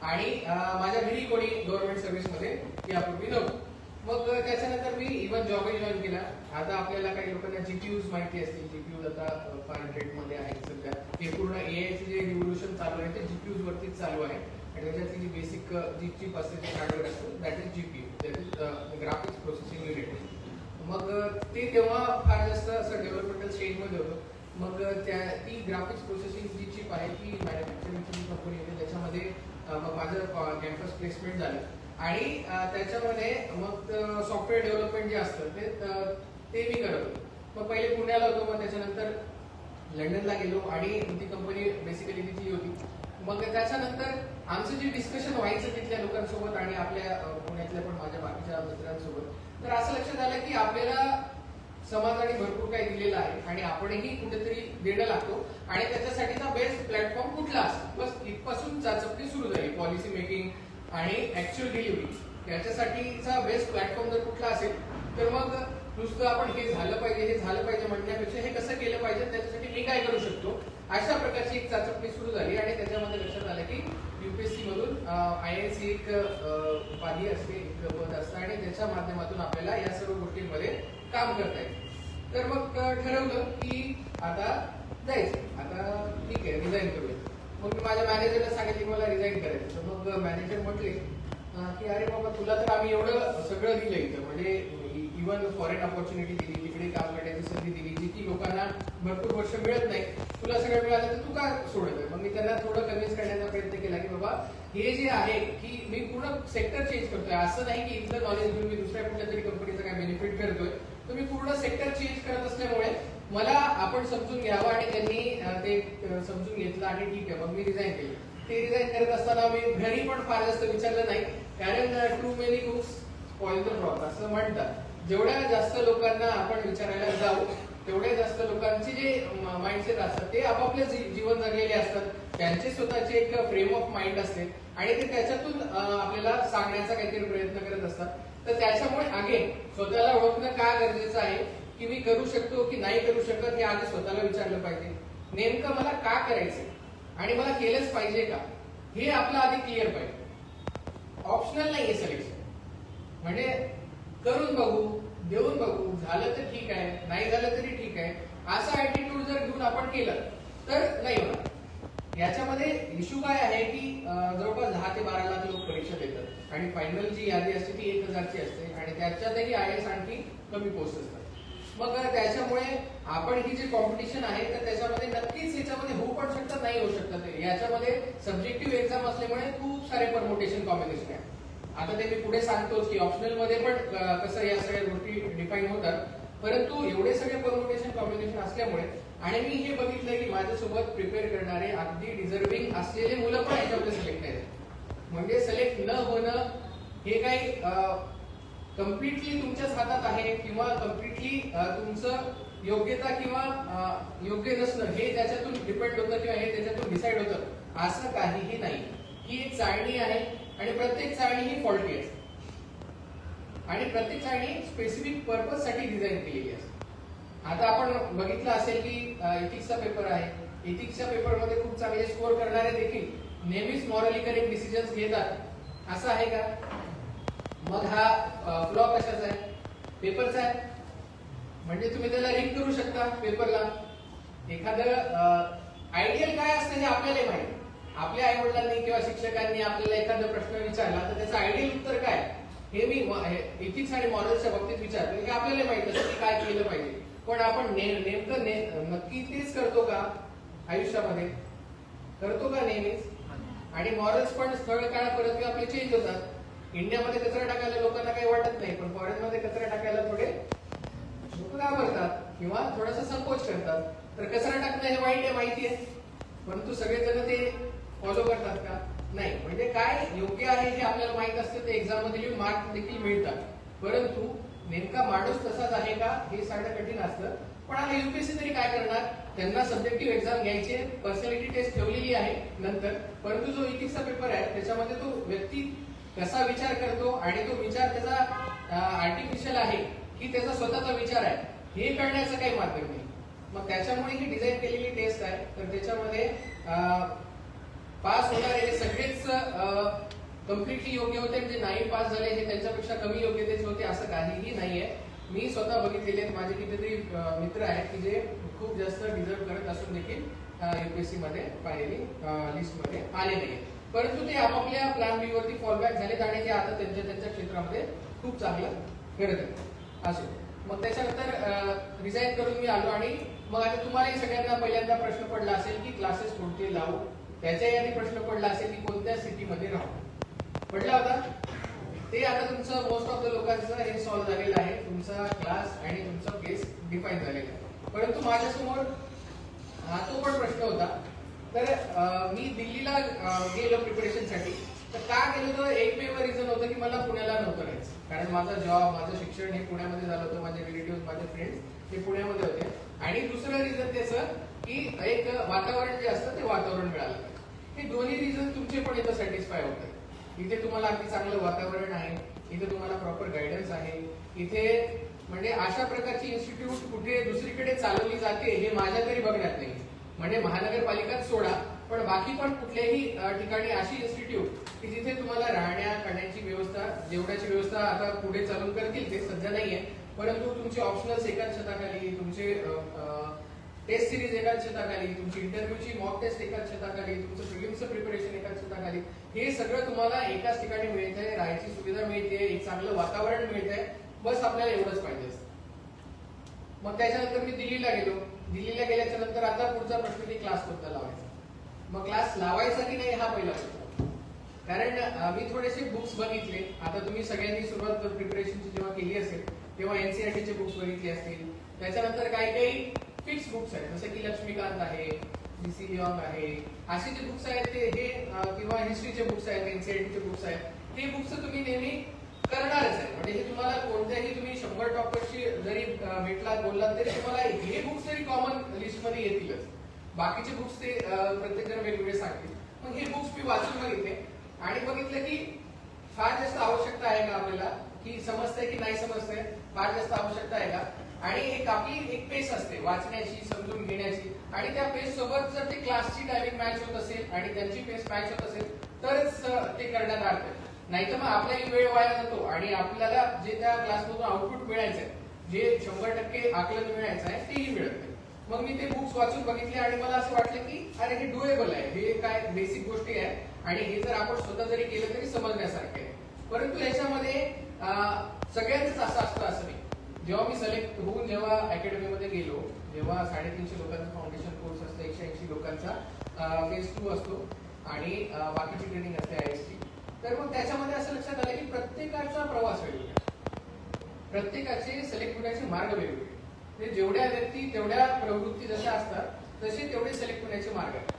आणि माझ्या घरी कोणी गव्हर्नमेंट सर्व्हिसमध्ये यापूर्वी नव्हतं. मग त्याच्यानंतर मी इव्हन जॉबही जॉईन केला. आता आपल्याला काही लोकांना GPUs माहिती असतील. GPUs आता फार ट्रेंडमध्ये आहे सध्या. हे पूर्ण AIचे जे रिव्होल्युशन चालू आहे ते GPUs वरतीच चालू आहे. आणि त्याच्यातली जी बेसिक जी चिप असते, जे हार्डवेअर असतं, that is GPU, that is graphics processing unit. मग ते तेव्हा फार जास्त असं डेव्हलपमेंटल स्टेजमध्ये होतं. मग ती ग्राफिक्स प्रोसेसिंग जी चिप आहे ती मॅन्युफॅक्चरिंगची कंपनी होती. त्याच्यामध्ये मग माझं कॅम्पस प्लेसमेंट झालं आणि त्याच्यामध्ये मग सॉफ्टवेअर डेव्हलपमेंट जे असतं ते मी करत होतो. मग पहिले पुण्याला होतो, मग त्याच्यानंतर लंडनला गेलो आणि ती कंपनी बेसिकली तिथली होती. मग त्याच्यानंतर आमचं जे डिस्कशन व्हायचं तिथल्या लोकांसोबत आणि आपल्या पुण्यातल्या पण माझ्या बाकीच्या मित्रांसोबत, तर असं लक्षात आलं की आपल्याला समाजाने भरपूर काही दिलेलं आहे आणि आपणही कुठेतरी देणं लागतो आणि त्याच्यासाठीचा बेस्ट प्लॅटफॉर्म कुठला असतो. बस इथपासून चाचपणी सुरू झाली. पॉलिसी मेकिंग आणि ऍक्च्युअल डिलिव्हरी याच्यासाठीचा बेस्ट प्लॅटफॉर्म जर कुठला असेल, तर मग नुसतं आपण हे झालं पाहिजे म्हणण्यापेक्षा हे कसं केलं पाहिजे, त्याच्यासाठी मी काय करू शकतो, अशा प्रकारची एक चाचपणी सुरू झाली. आणि त्याच्यामध्ये लक्षात आलं की UPSC मधून IIC एक उपाधी असते, एक पद असतं आणि त्याच्या माध्यमातून आपल्याला या सर्व गोष्टींमध्ये काम करता येईल. तर मग ठरवलं की आता जायचं, आता ठीक आहे रिझाईन करूया. मग मी माझ्या मॅनेजरला सांगितलं की मला रिझाईन करायचं. तर मग मॅनेजर म्हटले की अरे बाबा तुला तर आम्ही एवढं सगळं दिलं इथं, म्हणजे इव्हन फॉरेन ऑपॉर्च्युनिटी दिली, तिकडे काम करण्याची संधी दिली जी की लोकांना भरपूर वर्ष मिळत नाही, तुला सगळं मिळालं तर तू का सोडत आहे. मग मी त्यांना थोडं कन्व्हिन्स करण्याचा प्रयत्न केला की बाबा हे जे आहे की मी पूर्ण सेक्टर चेंज करतोय, असं नाही की इथलं नॉलेज घेऊन मी दुसऱ्या कुठल्या तरी कंपनीचा काय बेनिफिट करतोय, तर मी पूर्ण सेक्टर चेंज करत असल्यामुळे मला आपण समजून घ्यावं. आणि त्यांनी ते समजून घेतलं आणि ठीक आहे मग मी रिझाईन केलं. ते रिझाईन करत असताना मी घरी पण फार जास्त विचारलं नाही, कारण too many cooks spoil the broth असं म्हणतात. जेवढ्या जास्त लोकांना आपण विचारायला जाऊ तेवढ्या जास्त लोकांचे जे माइंडसेट असतात ते आपापले जीवन जगलेले असतात, त्यांचे स्वतःचे एक फ्रेम ऑफ माइंड असते आणि ते त्याच्यातून आपल्याला सांगण्याचा काहीतरी प्रयत्न करत असतात. तर त्याच्यामुळे अगेन स्वतःला ओळखणं का गरजेचं आहे की मी करू शकतो की नाही करू शकत हे आधी स्वतःला विचारलं पाहिजे. नेमकं मला का करायचंय आणि मला केलंच पाहिजे का हे आपलं आधी क्लिअर पाहिजे. ऑप्शनल नाहीये सिलेक्शन, म्हणजे करून बघू, देऊन बघू, झालं तर ठीक आहे, नाही झालं तरी ठीक आहे, असा ऍटिट्यूड जर घेऊन आपण केलं तर नाही होणार. याच्यामध्ये इश्यू काय आहे की जवळपास 10 ते 12 लाख लोक परीक्षा देतात आणि फायनल जी यादी असते ती 1000ची असते आणि त्याच्यातही IAS आणखी कमी पोस्ट असतात. मग त्याच्यामुळे आपण ही जी कॉम्पिटिशन आहे तर त्याच्यामध्ये नक्कीच याच्यामध्ये होऊ पण शकतात, नाही होऊ शकतात. याच्यामध्ये सब्जेक्टिव्ह एक्झाम असल्यामुळे खूप सारे परमुटेशन कॉम्बिनेशन आहे. आता ते मी पुढे सांगतोच की ऑप्शनल मध्ये पण कसं या सगळ्या गोष्टी डिफाईन होतात, परंतु एवढे सगळे परमुटेशन कॉम्बिनेशन असल्यामुळे आणि मी हे बघितलंय की माझ्यासोबत प्रिपेअर करणारे अगदी डिझर्विंग असलेले मुलं पण याच्यामध्ये सिलेक्ट आहेत. म्हणजे सिलेक्ट न होणं हे काही कम्प्लिटली तुमच्याच हातात आहे किंवा कम्प्लिटली तुमचं योग्यता किंवा योग्य नसणं हे त्याच्यातून डिपेंड होतं किंवा हे त्याच्यातून डिसाईड होतं, असं काहीही नाही. ही एक चाळणी आहे आणि प्रत्येक चाळणी ही फॉल्टी असते आणि प्रत्येक चाळणी स्पेसिफिक पर्पज साठी डिझाईन केलेली असते. आता आपण बघितलं असेल की इथिक्सचा पेपर आहे, इथिक्सच्या पेपरमध्ये खूप चांगले स्कोर करणारे देखील नेहमीच मॉरली करेक्ट डिसिजन्स घेतात, असं आहे का? मग हा फ्लॉ कशाचा आहे? पेपरचा आहे. म्हणजे तुम्ही त्याला रिंग करू शकता पेपरला. एखादं आयडियल काय असतं हे आपल्याला माहिती. आपल्या आई वडिलांनी किंवा शिक्षकांनी आपल्याला एखादा प्रश्न विचारला तर त्याचं आयडियल उत्तर काय हे मी इथिक्स आणि मॉरल्सच्या बाबतीत विचारतो. हे आपल्याला माहित असतं की काय केलं पाहिजे, पण आपण नेमकं नक्की तेच करतो का आयुष्यामध्ये? करतो का नेहमीच? आणि मॉरल्स पण स्थळ काळापर्यंत आपले चेंज होतात. इंडियामध्ये कचरा टाकायला लोकांना काही वाटत नाही, पण फॉरेन मध्ये कचरा टाकायला थोडे लोक घाबरतात किंवा थोडासा संकोच करतात. तर कचरा टाकणं हे वाईट आहे माहिती आहे, परंतु सगळेजण ते फॉलो करतात का? नाही. म्हणजे काय योग्य आहे हे आपल्याला माहित असतं, ते एक्झाम मध्ये मार्क देखील मिळतात, परंतु नेमका माणूस तसाच आहे का हे सांगणं कठीण असतं. पण आता युपीएससी तरी काय करणार? त्यांना सब्जेक्टिव्ह एक्झाम घ्यायचे, पर्सनॅलिटी टेस्ट ठेवलेली आहे नंतर, परंतु जो इथिक्सचा पेपर आहे त्याच्यामध्ये तो व्यक्ती कसा विचार करतो आणि तो विचार त्याचा आर्टिफिशियल आहे की त्याचा स्वतःचा विचार आहे हे कळण्याचं काही माध्यम नाही. मग त्याच्यामुळे ही डिझाईन केलेली टेस्ट आहे. तर त्याच्यामध्ये पास होणारे सगळेच कम्प्लिटली योग्य होते, म्हणजे नाही पास झाले हे त्यांच्यापेक्षा कमी योग्यतेचे होते असं काहीही नाहीये. मी स्वतः बघितलेले आहेत, माझे कितीतरी मित्र आहेत की जे खूप जास्त डिझर्व करत असून देखील युपीएससी मध्ये फायनली लिस्ट मध्ये आले नाही, परंतु ते आपापल्या प्लॅन बी वरती फॉलबॅक झालेत आणि ते आता त्यांच्या क्षेत्रामध्ये खूप चांगलं करत आहेत. असो, मग त्याच्यानंतर रिझाईन करून मी आलो आणि मग आता तुम्हाला सगळ्यांना पहिल्यांदा प्रश्न पडला असेल की क्लासेस कोणते लावू, त्याच्याही आधी प्रश्न पडला असेल की कोणत्या सिटीमध्ये राहू. पडला होता ते आता तुमचं मोस्ट ऑफ द लोकांचं हे सॉल्व्ह झालेलं आहे. तुमचा क्लास आणि तुमचा केस डिफाईन झालेला आहे, परंतु माझ्यासमोर तो पण प्रश्न होता. तर मी दिल्लीला गेलो प्रिपरेशनसाठी. तर का गेलो तर एकमेव रिझन होतं की मला पुण्याला नव्हतं राहायचं, कारण माझा जॉब, माझं शिक्षण हे पुण्यामध्ये झालं होतं, माझे रिलेटिव्ह, माझे फ्रेंड्स हे पुण्यामध्ये होते. आणि दुसरं रिझन त्याचं की एक वातावरण जे असतं ते वातावरण मिळालं. हे दोन्ही रिझन तुमचे पण इथं सॅटिस्फाय होतात. इथे तुम्हाला अगदी चांगलं वातावरण आहे, इथे तुम्हाला प्रॉपर गायडन्स आहे, इथे म्हणजे अशा प्रकारची इन्स्टिट्यूट कुठे दुसरीकडे चालवली जाते हे माझ्या तरी बघण्यात नाही. म्हणजे महानगरपालिकाच सोडा, पण बाकी पण कुठल्याही ठिकाणी अशी इन्स्टिट्यूट की जिथे तुम्हाला राहण्या खाण्याची व्यवस्था, जेवणाची व्यवस्था आता पुढे चालू करतील ते सध्या नाहीये, परंतु तुमची ऑप्शनल एकाच छताखाली, तुमचे टेस्ट सिरीज एकाच छताखाली, तुमची इंटरव्ह्यूची मॉक टेस्ट एकाच छताखाली, तुमचं प्रिलिम्सचं प्रिपरेशन एकाच छताखाली, हे सगळं तुम्हाला एकाच ठिकाणी मिळतंय. राहायची सुविधा मिळते, एक चांगलं वातावरण मिळतंय, बस आपल्याला एवढंच पाहिजे असतं. मग त्याच्यानंतर मी दिल्लीला गेलो. दिल्लीला गेल्याच्या नंतर आता पुढचा प्रश्न की क्लास कोणता लावायचा. मग क्लास लावायचा की नाही हा पहिला प्रश्न. कारण मी थोडेसे बुक्स बघितले. आता तुम्ही सगळ्यांनी सुरुवात प्रिपरेशनची जेव्हा केली असेल तेव्हा एनसीईआरटीचे बुक्स बघितले असतील. त्याच्यानंतर काही फिक्स बुक्स आहेत, जसं की लक्ष्मीकांत आहे, जीसी लिऑंग आहे, असे जे बुक्स आहेत ते हे किंवा हिस्ट्रीचे बुक्स आहेत, एनसीईआरटीचे बुक्स आहेत, ते बुक्स तुम्ही नेहमी करणारच आहे. म्हणजे हे तुम्हाला कोणत्याही तुम्ही 100 टॉपर्सची जरी भेटलात बोललात तरी तुम्हाला हे बुक्स तरी कॉमन लिस्टमध्ये येतीलच. बाकीचे बुक्स ते प्रत्येक जण वेगवेगळे सांगतील. मग हे बुक्स मी वाचून बघितले आणि बघितलं की फार जास्त आवश्यकता आहे का आपल्याला, की समजतंय की नाही समजतंय, फार जास्त आवश्यकता आहे का. आणि एक आपली एक पेस असते वाचण्याची, समजून घेण्याची, आणि त्या पेस सोबत जर ते क्लासची टायमिंग मॅच होत असेल आणि त्यांची पेस मॅच होत असेल तरच ते करण्यात अर्थ आहे. नाहीतर मग आपलाही वेळ वाया जातो आणि आपल्याला जे त्या क्लासमधून आउटपुट मिळायचंय, जे 100% आकलन मिळायचं आहे तेही मिळत नाही. मग मी ते बुक्स वाचून बघितले आणि मला असं वाटलं की अरे हे डुएबल आहे, हे काय बेसिक गोष्टी आहे आणि हे जर आपण स्वतः जरी केलं तरी समजण्यासारखे आहे. परंतु याच्यामध्ये सगळ्यांच असं असतं असं नाही. जेव्हा मी सिलेक्ट होऊन जेव्हा अकॅडमीमध्ये गेलो, जेव्हा 350 लोकांचा फाउंडेशन कोर्स असतो, 180 लोकांचा फेज 2 असतो आणि बाकीची ट्रेनिंग असते IST, तर मग त्याच्यामध्ये असं लक्षात आलं की प्रत्येकाचा प्रवास वेगवेगळा, प्रत्येकाचे सिलेक्ट होण्याचे मार्ग वेगवेगळे. म्हणजे जेवढ्या व्यक्ती तेवढ्या प्रवृत्ती जशा असतात तसे तेवढे सिलेक्ट होण्याचे मार्ग आहेत.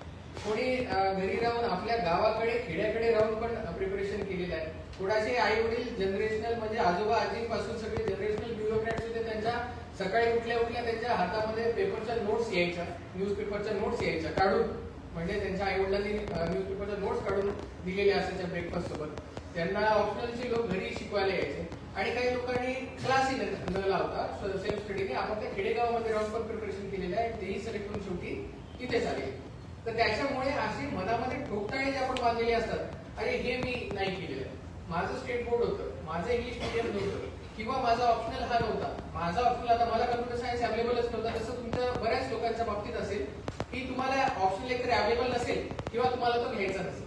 कोणी घरी राहून आपल्या गावाकडे खेड्याकडे राहून पण प्रिपरेशन केलेलं आहे. कोणाचे आई वडील जनरेशनल म्हणजे आजोबा आजीपासून सगळे जनरेशनल ब्युरोक्रॅट्स होते, त्यांच्या सकाळी उठल्या उठल्या त्यांच्या हातामध्ये पेपरच्या नोट्स यायच्या, न्यूजपेपरच्या नोट्स यायच्या काढून, म्हणजे त्यांच्या आई वडिलांनी न्यूजपेपरच्या नोट्स काढून दिलेल्या असायच्या ब्रेकफास्ट सोबत. त्यांना ऑप्शनलचे लोक घरी शिकवायला यायचे आणि काही लोकांनी क्लासही न लावता सेल्फ स्टडीने आपापल्या खेडेगावामध्ये राहून पण प्रिपरेशन केलेलं आहे, तेही सिलेक्ट होऊन शेवटी तिथेच आले. तर त्याच्यामुळे असे मनामध्ये ठोकताळे जे आपण बांधलेले असतात, अरे हे मी नाही केलेलं, माझं स्टेट बोर्ड होतं, माझं इंग्लिश मीडियम नव्हतं किंवा माझा ऑप्शनल हा नव्हता, माझा ऑप्शनल आता मला कम्प्युटर सायन्स अवेलेबलच नव्हता. तसं तुमच्या बऱ्याच लोकांच्या बाबतीत असेल की तुम्हाला ऑप्शनल एकतर अवेलेबल नसेल किंवा तुम्हाला तो घ्यायचा नसेल.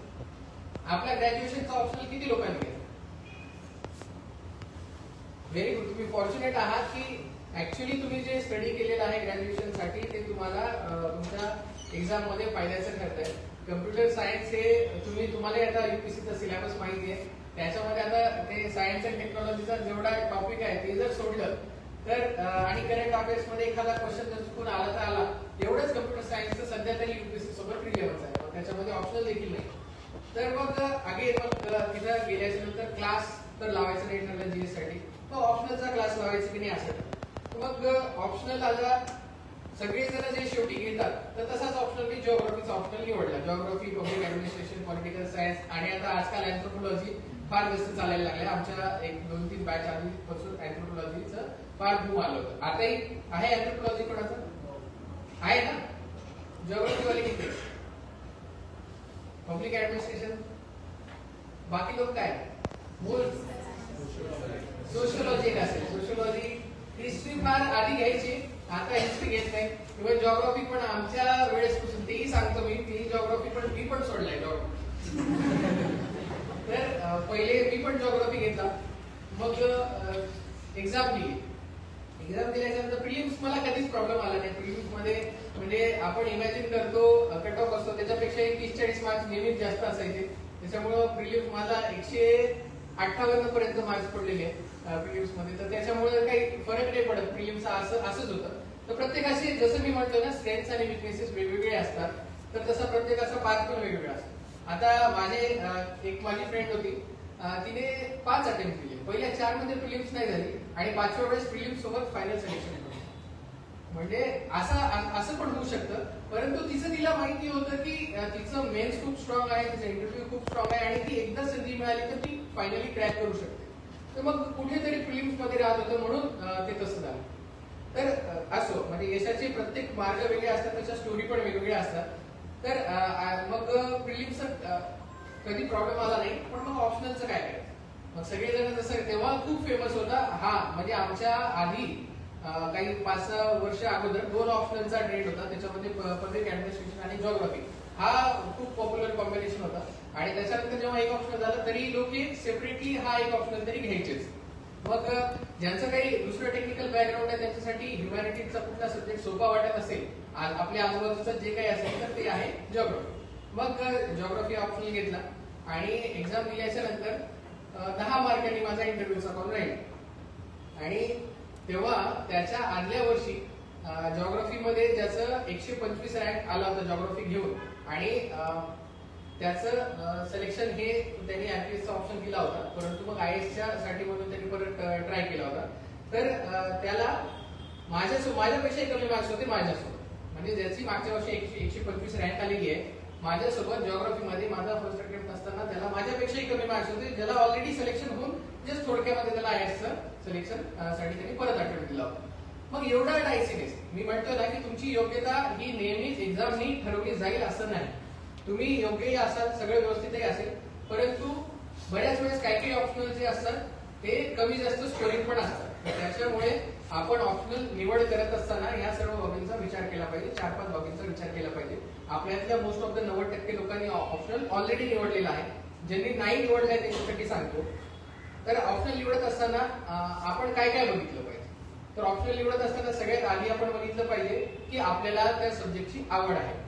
आपल्या ग्रॅज्युएशनचा ऑप्शनल किती लोकांनी घ्यायचा? व्हेरी गुड, तुम्ही फॉर्च्युनेट आहात की ऍक्च्युली तुम्ही जे स्टडी केलेलं आहे ग्रॅज्युएशन साठी ते तुम्हाला तुमच्या एक्झाम मध्ये फायद्याचं ठरतंय. कम्प्युटर सायन्स हे तुम्हाला आता UPSCचा सिलेबस माहिती आहे, त्याच्यामध्ये आता ते सायन्स अँड टेक्नॉलॉजीचा जेवढा टॉपिक आहे ते जर सोडलं तर आणि करंट अफेअर्स मध्ये एखादा क्वेश्चन जर चुकून आला तर आला, एवढंच कम्प्युटर सायन्सचं सध्या तरी UPSC सोबत रिलेव्हन्स आहे, त्याच्यामध्ये ऑप्शनल देखील नाही. तर मग तिथं गेल्याच्या नंतर क्लास तर लावायचं नाही ठरलं GS साठी, मग ऑप्शनलचा क्लास लावायचा की नाही असं. मग ऑप्शनल आता सगळेजण जे शेवटी घेतात तर तसाच ऑप्शनल मी जिओग्राफीचा ऑप्शनल निवडला. Geography, public administration, political science आणि आता आजकाल अँथ्रोपोलॉजी फार जास्त चालायला लागले. आमच्या 1-2-3 बॅच आधीपासून अँथ्रोपोलॉजीचं फार बूम आलं होतं. आताही आहे अँथ्रोपोलॉजी कोणाचं आहे ना? जिओग्राफी वाले किती? पब्लिक ऍडमिनिस्ट्रेशन, बाकी लोक काय बोल? सोशियोलॉजी एक असेल, सोशियोलॉजी, हिस्ट्री फार आधी घ्यायची, आता हिस्ट्री घेत नाही. किंवा जिओग्राफी पण आमच्या वेळेसपासून तेही सांगतो मी जिओग्राफी पण मी पण सोडलाय जिओग्राफी. तर पहिले मी पण जिओग्राफी घेतला, मग एक्झाम दिली. एक्झाम दिल्याच्यानंतर प्रिलिम्स मला कधीच प्रॉब्लेम आला नाही. प्रिलिम्स मध्ये म्हणजे आपण इमॅजिन करतो कट ऑफ असतो त्याच्यापेक्षा 30-40 मार्क्स नेहमीच जास्त असायचे. त्याच्यामुळं प्रिलिम्स मला 158 पर्यंत मार्क्स पडलेले प्रिलिम्स मध्ये. तर त्याच्यामुळे काही फरक नाही पडत, प्रिलिम्स असंच होतं. तर प्रत्येकाचे जसं मी म्हटलं ना स्ट्रेंथ्स आणि विकनेसेस वेगवेगळे असतात, तर तसा प्रत्येकाचा पाथ पण वेगवेगळा असतो. आता माझी फ्रेंड होती, तिने 5 अटेम्प्ट केले. पहिल्या 4 मध्ये प्रिलिम्स नाही झाली आणि 5व्या वेळेस प्रिलिम्स सोबत फायनल सिलेक्शन. म्हणजे असं पण होऊ शकतं. परंतु तिला माहिती होतं की तिचं मेन्स खूप स्ट्रॉंग आहे, तिचा इंटरव्ह्यू खूप स्ट्रॉंग आहे आणि ती एकदा संधी मिळाली तर ती फायनली क्रॅक करू शकते. तर मग कुठेतरी प्रिलिम्स मध्ये राहत होतं म्हणून ते तसं झालं. तर असो, म्हणजे यशाचे प्रत्येक मार्ग वेगळे असतात, त्याच्या स्टोरी पण वेगवेगळ्या असतात. तर मग प्रिलिम्स कधी प्रॉब्लेम आला नाही. पण मग ऑप्शनलचं काय करायचं? मग सगळेजण जसं तेव्हा खूप फेमस होता हा, म्हणजे आमच्या आधी काही 5-6 वर्ष अगोदर 2 ऑप्शनलचा ट्रेंड होता, त्याच्यामध्ये पब्लिक ऍडमिनिस्ट्रेशन आणि जिओग्राफी हा खूप पॉप्युलर कॉम्बिनेशन होता. आणि त्याच्यानंतर जेव्हा एक ऑप्शनल झाला तरी लोक सेपरेटली हा एक ऑप्शनल तरी घ्यायचेच. मग ज्यांचं काही दुसरं टेक्निकल बॅकग्राऊंड आहे त्यांच्यासाठी ह्युमॅनिटीजचा कुठला सब्जेक्ट सोपा वाटत असेल, आपल्या आजूबाजूचं जे काही असेल तर ते आहे जिओग्राफी. मग जिओग्राफी ऑप्शनल घेतला आणि एक्झाम दिल्याच्या नंतर 10 मार्कांनी माझा इंटरव्ह्यूचा कॉल राहील. आणि तेव्हा त्याच्या आदल्या वर्षी जिओग्राफीमध्ये ज्याचं 125 रँक आला होता जिओग्राफी घेऊन, आणि त्याचं सिलेक्शन हे त्यांनी आयपीएसचा ऑप्शन केला होता, परंतु मग आयएसच्या साठी म्हणून त्यांनी परत ट्राय केला होता. तर त्याला माझ्यापेक्षा कमी मार्क्स होते माझ्यासोबत, म्हणजे ज्याची मागच्या वर्षी 125 रँक आलेली आहे, माझ्यासोबत जिओग्राफीमध्ये माझा फर्स्ट अटेम्प्ट असताना त्याला माझ्यापेक्षाही कमी मार्क्स होते, ज्याला ऑलरेडी सिलेक्शन होऊन जस्ट थोडक्यामध्ये त्याला आयएसचं सिलेक्शन साठी त्यांनी परत अटेम्प्ट दिला होता. मग एवढा डायसिनेस मी म्हणतो ना की तुमची योग्यता ही नेहमीच एक्झामनी ठरवली जाईल असं नाही. तुम्ही योग्यही असाल, सगळं व्यवस्थितही असेल, परंतु बऱ्याच वेळेस काही ऑप्शनल जे असतात ते कमी जास्त स्कोरिंग पण असतात. त्याच्यामुळे आपण ऑप्शनल निवड करत असताना या सर्व बाबींचा विचार केला पाहिजे, 4-5 बाबींचा विचार केला पाहिजे. आपल्यातल्या मोस्ट ऑफ द 90% लोकांनी ऑप्शनल ऑलरेडी निवडलेला आहे. ज्यांनी नाही निवडलंय त्यांच्यासाठी सांगतो. तर ऑप्शनल निवडत असताना आपण काय काय बघितलं पाहिजे, तर ऑप्शनल निवडत असताना सगळ्यात आधी आपण बघितलं पाहिजे की आपल्याला त्या सब्जेक्टची आवड आहे.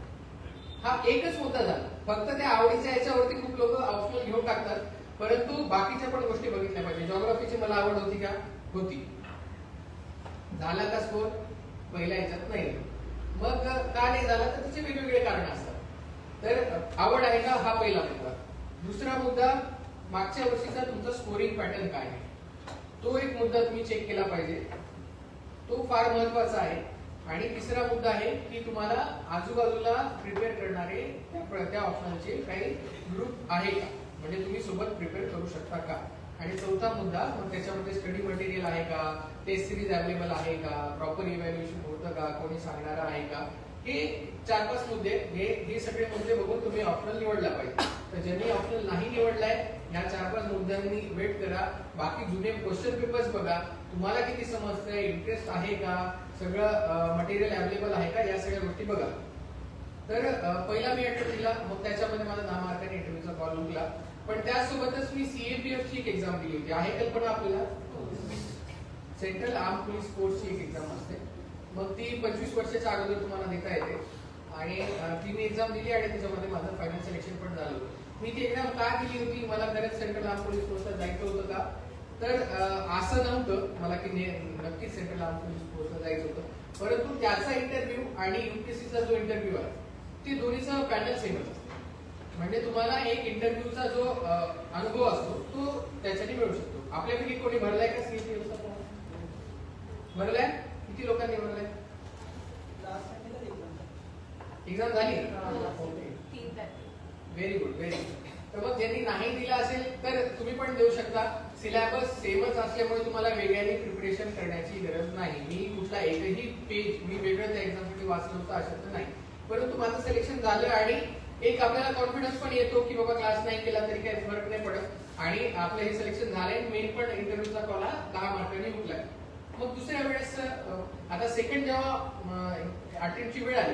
हा एकच मुद्दा झाला, फक्त त्या आवडीच्या याच्यावरती खूप लोक ऑप्शनल घेऊन टाकतात, परंतु बाकीच्या पण गोष्टी बघितल्या पाहिजे. जिओग्राफीची मला आवड होती का? होती. झाला का स्कोर? पहिल्या ह्याच्यात नाही. मग का नाही झाला तर त्याचे वेगवेगळे कारण असतात. तर आवड आहे का हा पहिला मुद्दा. दुसरा मुद्दा, मागच्या वर्षीचा तुमचा स्कोरिंग पॅटर्न काय आहे, तो एक मुद्दा तुम्ही चेक केला पाहिजे, तो फार महत्वाचा आहे. आणि तिसरा मुद्दा आहे की तुम्हाला आजूबाजूला प्रिपेअर करणारे त्या ऑप्शनचे काही ग्रुप आहे का, म्हणजे तुम्ही सोबत प्रिपेअर करू शकता का. आणि चौथा मुद्दा, मग त्याच्यामध्ये स्टडी मटेरियल आहे का, टेस्ट सिरीज अवेलेबल आहे का, प्रॉपर इव्हॅल्युएशन होतं का, कोणी सांगणारा आहे का, हे 4-5 मुद्दे, हे सगळे मुद्दे बघून तुम्ही ऑप्शनल निवडला पाहिजे. तर ज्यांनी ऑप्शनल नाही निवडलाय या 4-5 मुद्द्यांनी वेट करा. बाकी जुने क्वेश्चन पेपर्स बघा, तुम्हाला किती समजतंय, इंटरेस्ट आहे का, सगळं मटेरियल अवेलेबल आहे का, या सगळ्या गोष्टी बघा. तर पहिला मी अटेम्प्ट दिला, मग त्याच्यामध्ये मला 10 मार्कांनी इंटरव्ह्यूचा कॉल उठला. पण त्यासोबतच मी CAPF ची एक एक्झाम दिली होती. आहे कल्पना आपल्याला? सेंट्रल आर्म पोलीस फोर्सची एक एक्झाम असते. मग ती 25 वर्षाच्या अगोदर तुम्हाला देता येते. आणि ती मी एक्झाम दिली आणि त्याच्यामध्ये माझं फायनल सिलेक्शन पण झालं. मी ती एक्झाम का दिली होती, मला खरंच सेंट्रल आर्म पोलीस फोर्सला जायचं होतं का, तर असं नव्हतं मला की नक्कीच सेंट्रल आर्म पोलीस फोर्सला जायचं होतं, परंतु त्याचा इंटरव्ह्यू आणि UPSCचा जो इंटरव्ह्यू आहे ते दोन्हीचा पॅनल सेम असतो. म्हणजे तुम्हाला एक इंटरव्ह्यूचा जो अनुभव असतो तो त्याच्याने मिळू शकतो. आपल्यापैकी कोणी भरलाय का CAPF चा? भरलाय? किती लोकांनी भरलाय? एक्झाम झाली? Very good, very good. तर मग ज्यांनी नाही दिला असेल तर तुम्ही पण देऊ शकता. सिलेबस सेमच असल्यामुळे तुम्हाला वेगळ्याने प्रिपरेशन करण्याची गरज नाही. मी कुठला एकही पेज मी वेगळं त्या एक्झामसाठी वाचलं होतं असं नाही, परंतु माझं सिलेक्शन झालं आणि एक आपल्याला कॉन्फिडन्स पण येतो की बाबा क्लास नाही केला तरी काही फरक नाही पडत आणि आपलं हे सिलेक्शन झालंय. मेन पण इंटरव्ह्यूचा कॉल 10 मार्कांनी उठलाय. मग दुसऱ्या वेळेस आता सेकंड जेव्हा अटेम्प्टची वेळ आली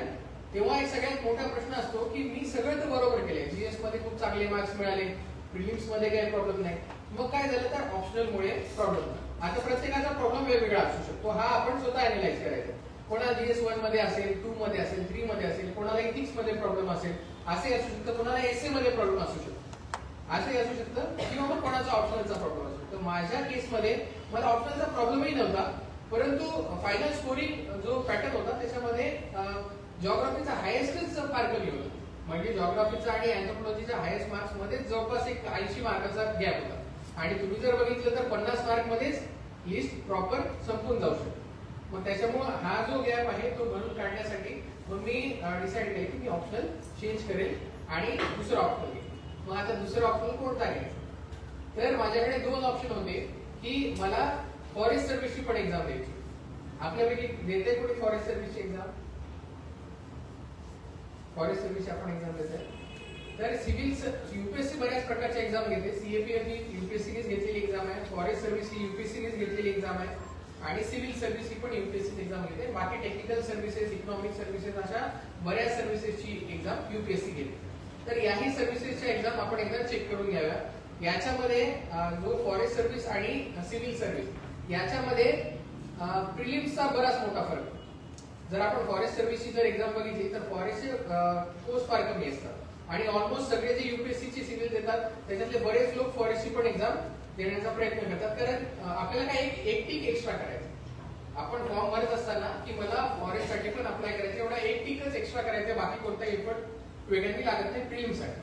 तेव्हा एक सगळ्यात मोठा प्रश्न असतो की मी सगळं तर बरोबर केलंय, GS मध्ये खूप चांगले मार्क्स मिळाले, प्रिलिम्स मध्ये काही प्रॉब्लेम नाही, मग काय झालं तर ऑप्शनल मुळे प्रॉब्लेम. आता प्रत्येकाचा प्रॉब्लेम वेगवेगळा असू शकतो, हा आपण स्वतः अॅनालाइज करायचा. कोणाला GS 1 मध्ये असेल, 2 मध्ये असेल, 3 मध्ये असेल, कोणाला एथिक्स मध्ये प्रॉब्लेम असेल, असे असू शकतं, कोणाला SA मध्ये प्रॉब्लेम असू शकतो, असे असू शकतं, किंवा मग कोणाचा ऑप्शनलचा प्रॉब्लेम असू शकतो. माझ्या केसमध्ये मला ऑप्शनलचा प्रॉब्लेमही नव्हता, परंतु फायनल स्कोरिंग जो पॅटर्न होता त्याच्यामध्ये जिओग्राफीचा हायेस्टच फार कमी होता. म्हणजे जिओग्राफीचा आणि अँथ्रोपॉलॉजीच्या हायेस्ट मार्क्स मध्ये जवळपास एक 80 मार्काचा गॅप होता. आणि तुम्ही जर बघितलं तर 50 मार्क मध्येच लिस्ट प्रॉपर संपून जाऊ शकतो. मग त्याच्यामुळे हा जो गॅप आहे तो भरून काढण्यासाठी मग मी डिसाईड केले की मी ऑप्शनल चेंज करेल आणि दुसरा ऑप्शनल घेईल. मग आता दुसरा ऑप्शनल कोणता घ्यायचा, तर माझ्याकडे 2 ऑप्शन होते की मला फॉरेस्ट सर्व्हिसची पण एक्झाम द्यायची. आपल्यापैकी देते कोणी फॉरेस्ट सर्व्हिसची एक्झाम? फॉरेस्ट सर्व्हिसची आपण एक्झाम देत आहे. तर सिव्हिल युपीएससी बऱ्याच प्रकारच्या एक्झाम घेते. सीएपीएफ ही युपीएससीनेच घेतलेली एक्झाम आहे, फॉरेस्ट सर्व्हिस ही युपीएससीनेच घेतलेली एक्झाम आहे आणि सिव्हिल सर्व्हिस ही पण युपीएससी एक्झाम घेते. बाकी टेक्निकल सर्व्हिसेस, इकॉनॉमिक सर्व्हिसेस अशा बऱ्याच सर्व्हिसेसची एक्झाम युपीएससी घेते. तर याही सर्व्हिसेसच्या एक्झाम आपण एकदा चेक करून घ्याव्या. याच्यामध्ये जो फॉरेस्ट सर्व्हिस आणि सिव्हिल सर्व्हिस याच्यामध्ये प्रिलिम्सचा बराच मोठा फरक. जर आपण फॉरेस्ट सर्व्हिसची जर एक्झाम बघितली तर फॉरेस्टचे पोस्ट फार कमी असतात आणि ऑलमोस्ट सगळे जे युपीएससीची सिव्हिल देतात त्याच्यातले बरेच लोक फॉरेस्टची पण एक्झाम देण्याचा प्रयत्न करतात. कारण आपल्याला काय एक टिक एक्स्ट्रा करायचं. आपण फॉर्म भरत असताना की मला फॉरेस्टसाठी पण अप्लाय करायचं, एवढा एक टिकच एक्स्ट्रा करायचं, बाकी कोणता एफर्ट वेगळ्यांनी लागत नाही प्रिलिम्ससाठी.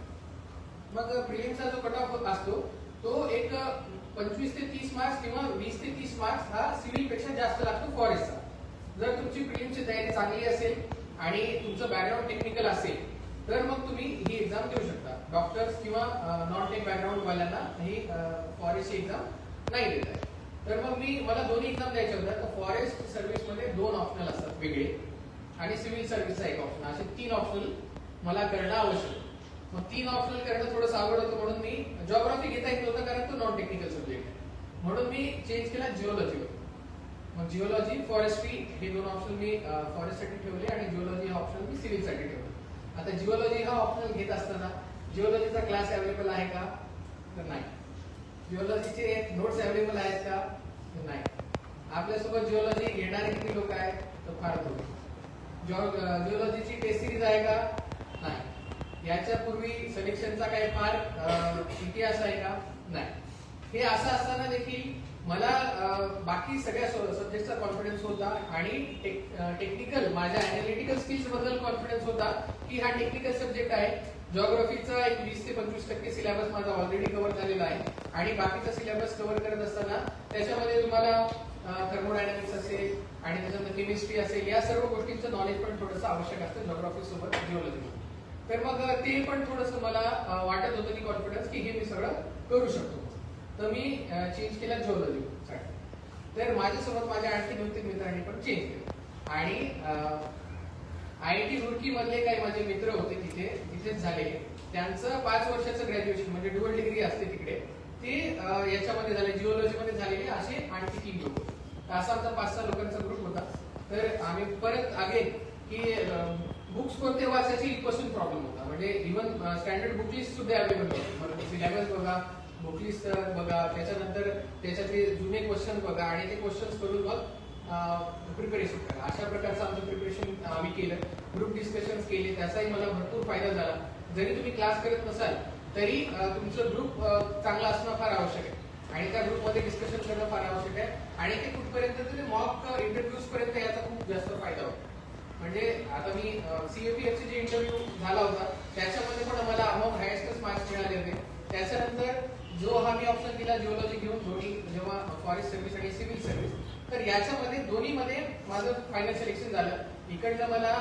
मग प्रिलिम्सचा जो कट ऑफ असतो तो एक 25 ते 30 मार्क्स किंवा 20 ते 30 मार्क्स हा सिव्हिल पेक्षा जास्त लागतो फॉरेस्टचा. जर तुमची प्रिलिम्सची तयारी चांगली असेल आणि तुमचं बॅकग्राऊंड टेक्निकल असेल तर मग तुम्ही ही एक्झाम देऊ शकता. डॉक्टर्स किंवा नॉन टेक बॅकग्राऊंड वाल्यांना ही फॉरेस्टची एक्झाम नाही देत आहे. तर मग मला दोन्ही एक्झाम द्यायच्या होत्या. तर फॉरेस्ट सर्व्हिस मध्ये 2 ऑप्शनल असतात वेगळे आणि सिव्हिल सर्व्हिसचा एक ऑप्शन, असे 3 ऑप्शनल मला करणं आवश्यक. मग 3 ऑप्शनल करणं थोडं अवघड होतं म्हणून मी जिओग्राफी घेता येत नव्हतं कारण तो नॉन टेक्निकल सब्जेक्ट आहे म्हणून मी चेंज केला जिओलॉजीवर. मग जिओलॉजी, फॉरेस्ट्री हे 2 ऑप्शन मी फॉरेस्टसाठी ठेवले आणि जिओलॉजी हा ऑप्शन मी सिव्हिलसाठी ठेवले. आता जिओलॉजी हा ऑप्शनल घेत असताना जिओलॉजीचा क्लास अवेलेबल आहे का? तर नाही. जिओलॉजीचे नोट्स अवेलेबल आहेत का? तर नाही. आपल्यासोबत जिओलॉजी घेणारे किती लोक आहेत? तर फार थोडे. जिओलॉजीची टेस्ट सिरीज आहे का? नाही. याच्या पूर्वी सिलेक्शनचा काही फार इतिहास आहे का? नाही. हे असं असताना देखील मला बाकी सगळ्या सब्जेक्टचा कॉन्फिडन्स होता आणि टेक्निकल माझ्या अॅनालिटिकल स्किल्स बद्दल कॉन्फिडन्स होता की हा टेक्निकल सब्जेक्ट आहे. जिओग्राफीचा एक 20 ते 25% सिलेबस माझा ऑलरेडी कव्हर झालेला आहे आणि बाकीचा सिलेबस कव्हर करत असताना त्याच्यामध्ये तुम्हाला थर्मोडायनामिक्स असेल आणि त्याच्यानंतर केमिस्ट्री असेल, या सर्व गोष्टींचं नॉलेज पण थोडंसं आवश्यक असतं जिओग्राफी सोबत जिओलॉजी. तर मग ते पण थोडंसं मला वाटत होतं की कॉन्फिडन्स की हे मी सगळं करू शकतो. तर मी चेंज केला जिओलॉजीसाठी. तर माझ्यासोबत माझ्या आणखी 2-3 मित्रांनी पण चेंज केलं आणि IIT रुड़की मधले काही माझे मित्र होते तिथेच झालेले. त्यांचं 5 वर्षाचं ग्रॅज्युएशन म्हणजे ड्युअल डिग्री असते तिकडे, ते याच्यामध्ये झाले, जिओलॉजीमध्ये झालेले असे आणखी 3 लोक. असा आमचा 5-6 लोकांचा ग्रुप होता. तर आम्ही परत अगेन की बुक्स कोणते वाचायची इथपासून प्रॉब्लेम होता. म्हणजे इव्हन स्टँडर्ड बुक लिस्ट सुद्धा अवेलेबल होती. सिलेबस बघा, बुक लिस्ट बघा, त्याच्यानंतर त्याच्यातले जुने क्वेश्चन बघा आणि ते क्वेश्चन करून मग प्रिपरेशन करा. अशा प्रकारचं आमचं प्रिपरेशन आम्ही केलं. ग्रुप डिस्कशन केले, त्याचाही मला भरपूर फायदा झाला. जरी तुम्ही क्लास करत नसाल तरी तुमचं ग्रुप चांगला असणं फार आवश्यक आहे आणि त्या ग्रुपमध्ये डिस्कशन करणं फार आवश्यक आहे आणि ते कुठपर्यंत तरी मॉक इंटरव्ह्यूज पर्यंत याचा खूप जास्त फायदा होतो. म्हणजे आता मी CAPFचे जे इंटरव्ह्यू झाला होता त्याच्यामध्ये पण आम्हाला अमाऊंट हायेस्टच मार्क्स मिळाले होते. त्याच्यानंतर जो हा मी ऑप्शन दिला जिओलॉजी घेऊन दोन्ही, जेव्हा फॉरेस्ट सर्व्हिस आणि सिव्हिल सर्व्हिस, तर याच्यामध्ये दोन्हीमध्ये माझं फायनल सिलेक्शन झालं. इकडनं मला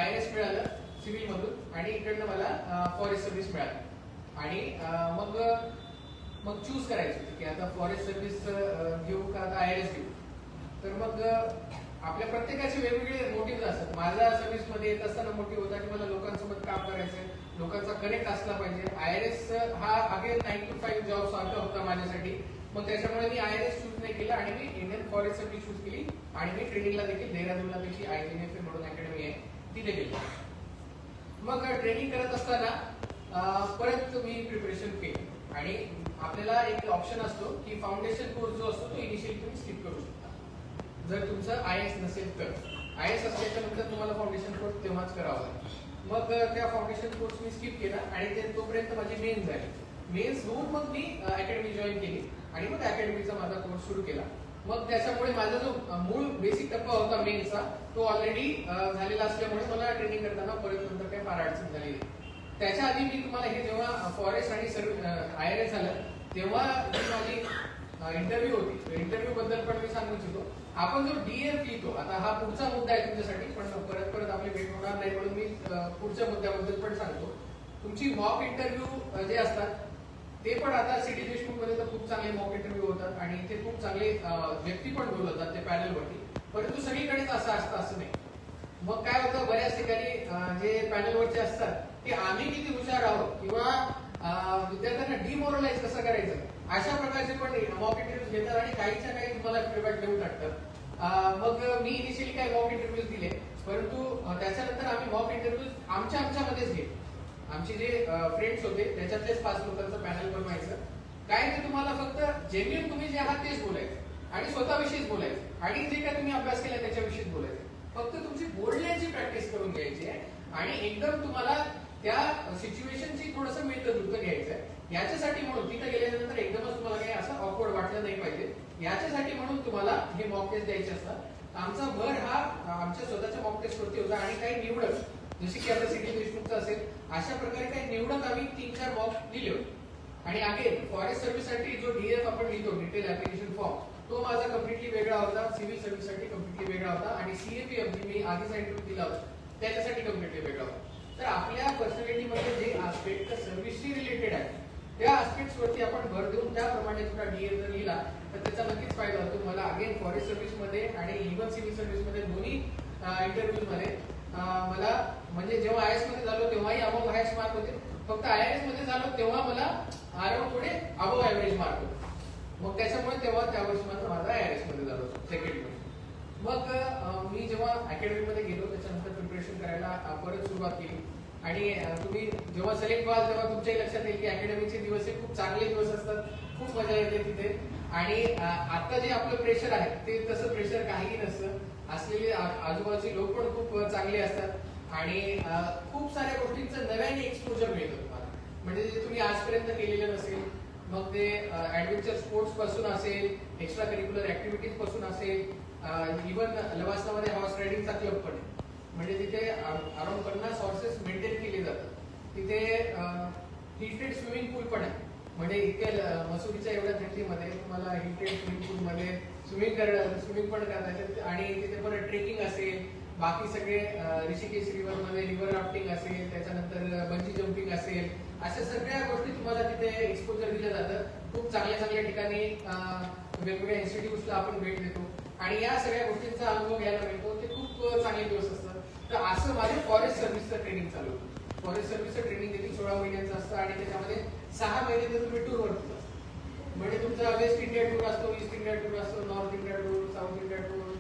IRS मिळालं सिव्हिल मधून आणि इकडनं मला फॉरेस्ट सर्व्हिस मिळालं. आणि मग चूज करायचं होतं की आता फॉरेस्ट सर्व्हिस घेऊ का आता IRS घेऊ. तर मग आपल्या प्रत्येकाचे वेगवेगळे मोटिव्ह असतात. माझा सर्व्हिसमध्ये येत असताना मोटिव्ह होता की मला लोकांसोबत काम करायचंय, लोकांचा कनेक्ट असला पाहिजे. IRS हा अगेन 9 to 5 जॉब सारखा होता माझ्यासाठी. मग त्याच्यामुळे मी IRS चूज नाही केला आणि मी इंडियन फॉरेस्ट सर्व्हिस चूज केली आणि मी ट्रेनिंगला देखील देहरादूनला त्याची IGNFA म्हणून अकॅडमी आहे तिथे गेली. मग ट्रेनिंग करत असताना परत मी प्रिपरेशन केली आणि आपल्याला एक ऑप्शन असतो की फाउंडेशन कोर्स जो असतो तो इनिशियली तुम्ही स्किप करू शकता जर तुमचं IAS नसेल तर. IAS असल्याच्या नंतर तुम्हाला फाउंडेशन कोर्स तेव्हाच करावा लागेल. मग त्या फाउंडेशन कोर्स मी स्किप केला आणि ते तोपर्यंत माझी मेन्स झाली. मेन्स होऊन मग मी अकॅडमी जॉईन केली आणि मग अकॅडमीचा माझा कोर्स सुरू केला. मग त्याच्यामुळे माझा जो मूळ बेसिक टप्पा होता मेन्सचा तो ऑलरेडी झालेला असल्यामुळे मला ट्रेनिंग करताना परत नंतर काही फार अडचण झाली नाही. त्याच्या आधी मी तुम्हाला हे जेव्हा फॉरेस्ट आणि IRS झालं तेव्हा जी माझी इंटरव्ह्यू होती, इंटरव्ह्यू बद्दल पण मी सांगू इच्छितो. आपण जो DF लिहितो, आता हा पुढचा मुद्दा आहे तुमच्यासाठी, पण परत आपली भेट होणार नाही म्हणून मी पुढच्या मुद्द्याबद्दल पण सांगतो. तुमची मॉक इंटरव्ह्यू जे असतात ते पण आता सिटी देशमुख मध्ये तर खूप चांगले मॉक इंटरव्ह्यू होतात आणि ते खूप चांगले व्यक्ती पण बोलवतात ते पॅनलवरती. परंतु सगळीकडेच असं असतं असं नाही. मग काय होतं, बऱ्याच ठिकाणी जे पॅनलवरचे असतात की आम्ही किती हुशार आहोत किंवा विद्यार्थ्यांना डिमोरलाइज कसं करायचं अशा प्रकारचे पण मॉक इंटरव्ह्यूज घेतात आणि काहीच्या काही तुम्हाला फीडबॅक देऊन टाकतात. मग मी इनिशियली काही मॉक इंटरव्ह्यूज दिले, परंतु त्याच्यानंतर आम्ही मॉक इंटरव्ह्यूज आमच्यामध्येच घेतले. आमचे जे फ्रेंड्स होते त्याच्यातलेच 5 लोकांचं पॅनल बनवायचं. काय ते तुम्हाला फक्त जेन्युइन तुम्ही जे आहात तेच बोलायचं आणि स्वतःविषयीच बोलायचं आणि जे काय तुम्ही अभ्यास केला त्याच्याविषयीच बोलायचं. फक्त तुमची बोलण्याची प्रॅक्टिस करून घ्यायची आहे आणि एकदम तुम्हाला त्या सिच्युएशनची थोडंसं मिळतं घ्यायचं आहे. याच्यासाठी म्हणून तिथे गेल्यानंतर एकदमच तुम्हाला काही असं ऑकवर्ड वाटलं नाही पाहिजे. याच्यासाठी म्हणून तुम्हाला हे मॉक टेस्ट द्यायचे असतात. आमचा भर हा आमच्या स्वतःच्या मॉक टेस्ट वरती होता आणि काही निवडक जसे की आता सिटी देशमुखचा असेल अशा प्रकारे काही निवडक आम्ही 3-4 मॉक दिले होते. आणि अगेन फॉरेस्ट सर्व्हिस साठी जो डीएफ आपण लिहितो डिटेल ऍप्लिकेशन फॉर्म तो माझा कम्प्लिटली वेगळा होता. सिव्हिल सर्व्हिस साठी कम्प्लिटली वेगळा होता आणि सीएपीएफ मी आधीचा इंटरव्ह्यू दिला होता त्याच्यासाठी कम्प्लिटली वेगळा होता. तर आपल्या पर्सनॅलिटी मध्ये जे आस्पेक्ट सर्व्हिसशी रिलेटेड आहे त्या आस्पेक्ट्स वरती आपण भर देऊन त्याप्रमाणे तुला डीएफ जर लिहिला तर त्याचा नक्कीच फायदा होतो. मला अगेन फॉरेस्ट सर्व्हिस मध्ये आणि इव्हन सिव्हिल सर्व्हिस मध्ये दोन्ही इंटरव्ह्यूज मध्ये मला म्हणजे जेव्हा आयएस मध्ये झालो तेव्हाही अबाव हायस्ट मार्क होते. फक्त आयएस मध्ये झालो तेव्हा मला अराउंड थोडे अबाव ऍव्हरेज मार्क होते. मग त्याच्यामुळे तेव्हा त्या वर्षी माझा आयएस मध्ये झालो सेकंड मध्ये. मग मी जेव्हा अकॅडमी मध्ये गेलो त्याच्यानंतर प्रिपरेशन करायला परत सुरुवात केली आणि तुम्ही जेव्हा सिलेक्ट व्हाल तेव्हा तुमच्याही लक्षात येईल की अकॅडमीचे दिवस हे खूप चांगले दिवस असतात. खूप मजा येते तिथे आणि आता जे आपलं प्रेशर आहे ते तसं प्रेशर काहीही नसतं. असलेले आजूबाजूचे लोक पण खूप चांगले असतात आणि खूप साऱ्या गोष्टींचं नव्याने एक्सपोजर मिळतं तुम्हाला. म्हणजे जे तुम्ही आजपर्यंत केलेलं नसेल मग ते ऍडव्हेंचर स्पोर्ट्स पासून असेल, एक्स्ट्रा करिक्युलर ऍक्टिव्हिटीज पासून असेल, इव्हन लवासनामध्ये हॉर्स रायडिंगचा क्लब पण आहे. म्हणजे तिथे अराउंड 50 हॉर्सेस मेंटेन केले जातात. तिथे हिटेड स्विमिंग पूल पण आहे. म्हणजे इतके मसुरीच्या एवढ्या थंडीमध्ये तुम्हाला हिटेड स्विमिंग पूल मध्ये स्विमिंग पण करता येते आणि तिथे परत ट्रेकिंग असेल, बाकी सगळे ऋषिकेश रिव्हर मध्ये रिव्हर राफ्टिंग असेल, त्याच्यानंतर बंजी जम्पिंग असेल, अशा सगळ्या गोष्टी तुम्हाला तिथे एक्सपोजर दिलं जातं. खूप चांगल्या ठिकाणी वेगवेगळ्या इन्स्टिट्यूट्सला आपण भेट देतो आणि या सगळ्या गोष्टींचा अनुभव घ्यायला मिळतो. ते खूप चांगले दिवस असतात. तर असं माझं फॉरेस्ट सर्व्हिसचं ट्रेनिंग चालू होतं. फॉरेस्ट सर्व्हिसचं ट्रेनिंग देखील 16 महिन्यांचं असतं आणि त्याच्यामध्ये 6 महिने तर तुम्ही टूरवर असता. म्हणजे तुमचा वेस्ट इंडिया टूर असतो, ईस्ट इंडिया टूर असतो, north India tour, south India tour,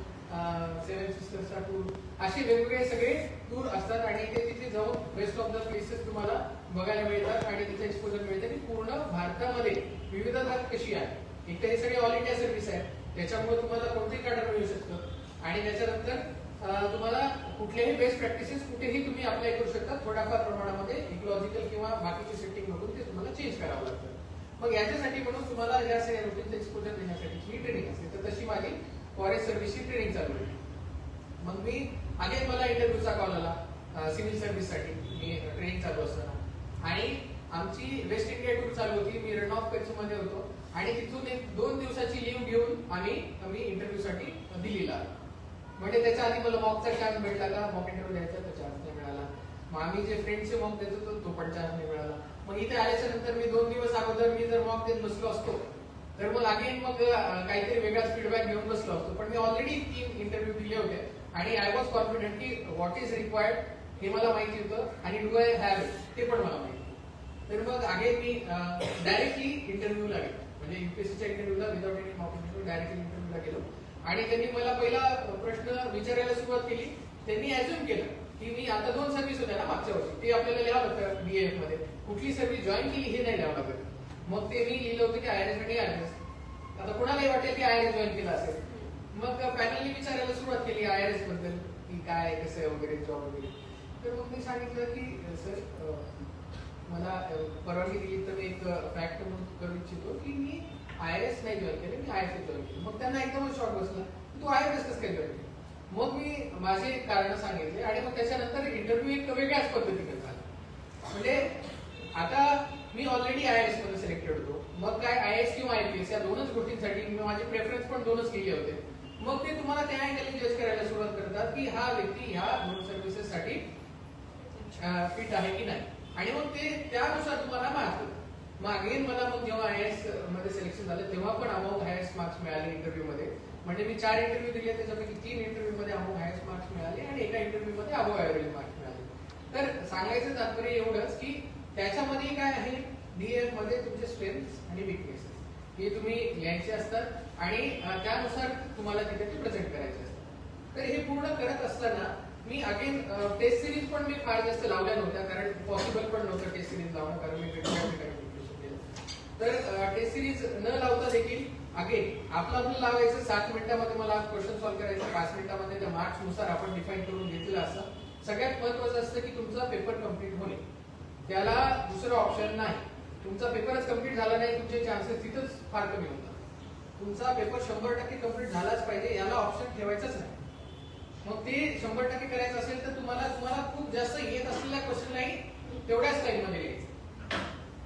7 सिस्टर्सचा टूर, असे वेगवेगळे सगळे टूर असतात आणि ते तिथे जाऊन बेस्ट ऑफ द प्लेसेस तुम्हाला बघायला मिळतात आणि तिथे एक्सपोजर मिळतं की पूर्ण भारतामध्ये विविधता कशी आहे. एक तर हे सगळे ऑल इंडिया सर्व्हिस आहे त्याच्यामुळे तुम्हाला कोणतेही कॅडर मिळू शकतं आणि त्याच्यानंतर तुम्हाला कुठल्याही बेस्ट प्रॅक्टिसेस कुठेही तुम्ही अप्लाय करू शकता. थोड्याफार प्रमाणामध्ये इकॉलॉजिकल किंवा बाकीचे सेटिंग बघून ते तुम्हाला चेंज करावं लागतं. मग याच्यासाठी म्हणून तुम्हाला या सगळ्या रुटीनचं एक्सपोजर देण्यासाठी ही ट्रेनिंग असते. तर तशी माझी फॉरेस्ट सर्व्हिसची ट्रेनिंग चालू होती. मग मी अगेन मला इंटरव्ह्यूचा कॉल आला सिव्हिल सर्व्हिससाठी. मी ट्रेनिंग चालू असताना आणि आमची वेस्ट इंडिया टूर चालू होती. मी रन ऑफ कच्छ मध्ये होतो आणि तिथून 2 दिवसाची लीव्ह घेऊन मी इंटरव्ह्यूसाठी दिल्लीला. म्हणजे त्याच्या आधी मला मॉकचा चान्स भेटला का, मॉक इंटरव्ह्यू द्यायचा तो चान्स नाही मिळाला. मग आम्ही जे फ्रेंडचे मॉक देत होतो तो पण चान्स नाही मिळाला. मग इथे आल्याच्या नंतर मी 2 दिवस अगोदर मी जर मॉक देत बसलो असतो तर मग अगेन काहीतरी वेगळाच फीडबॅक घेऊन बसलो असतो. पण मी ऑलरेडी 3 इंटरव्ह्यू दिले होते आणि आय वॉज कॉन्फिडंट की व्हॉट इज रिक्वायर्ड हे मला माहिती होतं आणि डू आय हॅव ते पण मला माहिती. तर मग अगेन मी डायरेक्टली इंटरव्ह्यूला गेलो. म्हणजे युपीएससीच्या इंटरव्ह्यूला without any mock interview directly इंटरव्ह्यूला गेलो आणि त्यांनी मला पहिला प्रश्न विचारायला सुरुवात केली. त्यांनी अज्युम केलं की मी आता 2 सर्व्हिस होत्या ना मागच्या वर्षी, ते आपल्याला लिहावं लागतं डीएफ मध्ये, कुठली सर्व्हिस जॉईन केली हे नाही लिहावं लागत. मग ते मी लिहिलं होतं की आयआरएस आणि आयआरएस. आता कोणालाही वाटेल की आयआरएस जॉईन केला असेल. मग पॅनलने विचारायला सुरुवात केली आयआरएस बद्दल की काय कसं आहे वगैरे जॉब वगैरे. तर मग मी सांगितलं की सर मला परवानगी दिली तर मी एक फॅक्ट म्हणून करू इच्छितो की मी आयआरएस नाही जॉईन केलं, मी आयएफएस जॉईन केलं. मग त्यांना एकदमच शॉक बसला, तू आयआरएस कसं काय जॉईन केलं. मग मी माझे कारण सांगितले आणि मग त्याच्यानंतर इंटरव्ह्यू एक वेगळ्याच पद्धतीने झाला. म्हणजे आता मी ऑलरेडी आयआरएस मध्ये सिलेक्टेड होतो. मग काय आयएएस किंवा आयपीएस या 2च गोष्टींसाठी मी माझे प्रेफरन्स पण 2च केले होते. मग ते तुम्हाला त्या अँगलने जज करायला सुरुवात करतात की हा व्यक्ती ह्या 2 सर्व्हिसेस साठी फिट आहे की नाही आणि मग ते त्यानुसार तुम्हाला मार्क. मग अगेन मला मग जेव्हा आयएएस मध्ये सिलेक्शन झालं तेव्हा पण अमाऊंट हायेस्ट मार्क्स मिळाले इंटरव्ह्यू मध्ये. म्हणजे मी 4 इंटरव्ह्यू दिले त्याच्यापैकी 3 इंटरव्ह्यू मध्ये अमाऊंट हायेस्ट मार्क्स मिळाले आणि एका इंटरव्ह्यू मध्ये अबोव ऍव्हरेज मार्क्स मिळाले. तर सांगायचं तात्पर्य एवढंच की त्याच्यामध्ये काय आहे, डीएफ मध्ये तुमचे स्ट्रेंथ आणि विकनेसेस हे तुम्ही लिहायचे असतात आणि त्यानुसार तुम्हाला तिथे ते प्रेझेंट करायचे असतात. तर हे पूर्ण करत असताना मी अगेन टेस्ट सिरीज पण मी फार जास्त लावल्या नव्हत्या, कारण पॉसिबल पण नव्हतं टेस्ट सिरीज लावणं, कारण मी वेगवेगळ्या ठिकाणी कॉम्पिटिशन केलं. तर टेस्ट सिरीज न लावता देखील अगेन आपलं लावायचं 7 मिनिटांमध्ये मला क्वेश्चन सॉल्व्ह करायचं, 5 मिनिटांमध्ये त्या मार्क्स नुसार आपण डिफाईन करून घेतलेलं असतं. सगळ्यात महत्वाचं असतं की तुमचा पेपर कम्प्लीट होणे, त्याला दुसरं ऑप्शन नाही. तुमचा पेपरच कम्प्लीट झाला नाही, तुमचे चान्सेस तिथंच फार कमी होतात. तुमचा पेपर 100% कम्प्लीट झालाच पाहिजे, याला ऑप्शन ठेवायचंच नाही. मग ते 100% करायचं असेल तर तुम्हाला खूप जास्त येत असलेल्या क्वेश्चनलाही तेवढ्याच टाइम मध्ये लिहायचं.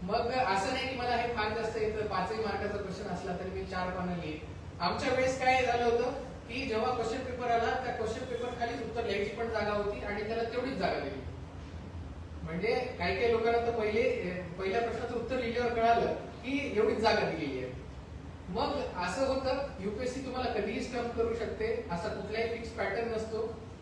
मग असं नाही की मला हे फार जास्त येतं, 5 मार्काचा क्वेश्चन असला तरी मी 4 पानं लिहिन. आमच्या वेळेस काय झालं होतं की जेव्हा क्वेश्चन पेपर आला त्या क्वेश्चन पेपर खाली उत्तर लिहायची पण जागा होती आणि त्याला तेवढीच जागा दिली. म्हणजे काही लोकांना तर पहिल्या प्रश्नाचं उत्तर लिहिल्यावर कळालं की एवढीच जागा दिलेली आहे. मग असं होतं, युपीएससी तुम्हाला कधीही स्टम्प करू शकते, असा कुठलाही फिक्स पॅटर्न नसतो.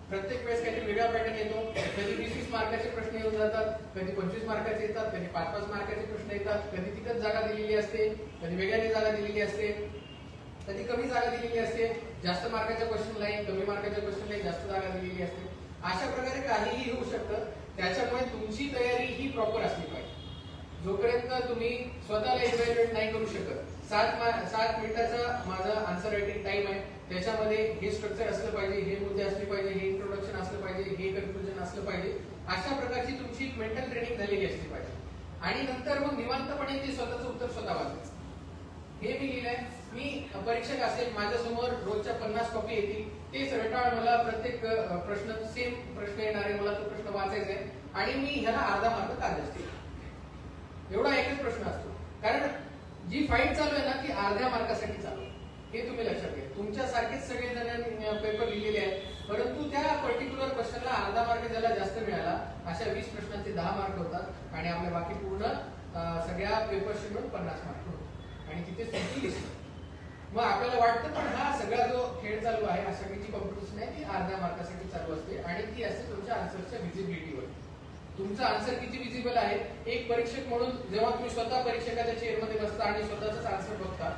प्रत्येक वेळेस काहीतरी वेगळा पॅटर्न येतो. कधी 20-20 मार्काचे प्रश्न येऊन जातात, कधी 25 मार्काचे येतात, कधी 5-5 मार्काचे प्रश्न येतात, कधी तिथंच जागा दिलेली असते, कधी वेगळ्याने जागा दिलेली असते, कधी कमी जागा दिलेली असते, जास्त मार्काच्या क्वेश्चनला कमी मार्काच्या क्वेश्चनला जास्त जागा दिलेली असते. अशा प्रकारे काहीही होऊ शकतं. त्याच्यामुळे तुमची तयारी ही प्रॉपर असली पाहिजे. जोपर्यंत तुम्ही स्वतःला इव्हॅल्युएट नाही करू शकत, 7 मिनिटाचा माझा आन्सर रायटिंग टाइम आहे, त्याच्यामध्ये हे स्ट्रक्चर असलं पाहिजे, हे मुद्दे असले पाहिजे, हे इंट्रोडक्शन असलं पाहिजे, हे कन्क्लुजन असलं पाहिजे, अशा प्रकारची तुमची मेंटल ट्रेनिंग झालेली असली पाहिजे. आणि नंतर मग निवांतपणे ते स्वतःचं उत्तर स्वतः वाचायचं. हे मी लिहिलंय. मी परीक्षक असेल, माझ्यासमोर रोजच्या 50 कॉपी येतील, तेच रटाळ मला प्रत्येक प्रश्न सेम प्रश्न येणारे, मला तो प्रश्न वाचायचा आहे आणि मी ह्याला अर्धा मार्क का असते, एवढा एकच प्रश्न असतो. कारण जी फाईट चालू आहे ना ती अर्ध्या मार्कासाठी चालू आहे, हे तुम्ही लक्षात घ्या. तुमच्यासारखेच सगळे जण पेपर लिहिलेले आहेत, परंतु त्या पर्टिक्युलर क्वेश्चनला अर्धा मार्क ज्याला जास्त मिळाला, अशा 20 प्रश्नांचे 10 मार्क होतात आणि आपल्या बाकी पूर्ण सगळ्या पेपरशी मिळून 50 मार्क होतात आणि तिथे तुमची लिस्ट. मग आपल्याला वाटतं पण हा सगळा जो खेळ चालू आहे, हा सगळीची कॉम्पिटिशन आहे, ती अर्ध्या मार्कासाठी चालू असते आणि ती असते तुमच्या आन्सरच्या व्हिजिबिलिटीवर. तुमचा आन्सर किती विजिबल आहे. एक परीक्षक म्हणून जेव्हा तुम्ही स्वतः परीक्षकाच्या चेअरमध्ये बसता आणि स्वतःच आन्सर बघता,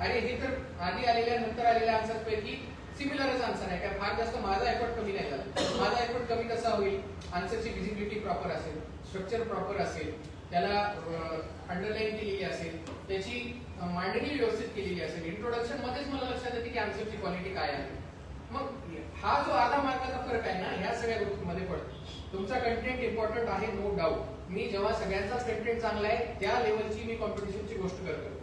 अरे हे तर आधी आलेल्या नंतर आलेल्या आन्सर पैकी सिमिलरच आन्सर आहे, काय फार जास्त माझा एफर्ट कमी नाही झाला. माझा एफर्ट कमी कसा होईल, आन्सरची व्हिजिबिलिटी प्रॉपर असेल, स्ट्रक्चर प्रॉपर असेल, त्याला अंडरलाईन केलेली असेल, त्याची मांडणी व्यवस्थित केलेली असेल, इंट्रोडक्शन मध्येच मला लक्षात येते की आन्सरची क्वालिटी काय आहे. मग हा जो आधा मार्काचा फरक आहे ना, ह्या सगळ्या गोष्टींमध्ये पडतो. तुमचा कंटेंट इम्पॉर्टंट आहे, नो डाऊट. मी जेव्हा सगळ्यांचाच कंटेंट चांगला आहे त्या लेवलची मी कॉम्पिटिशनची गोष्ट करतो.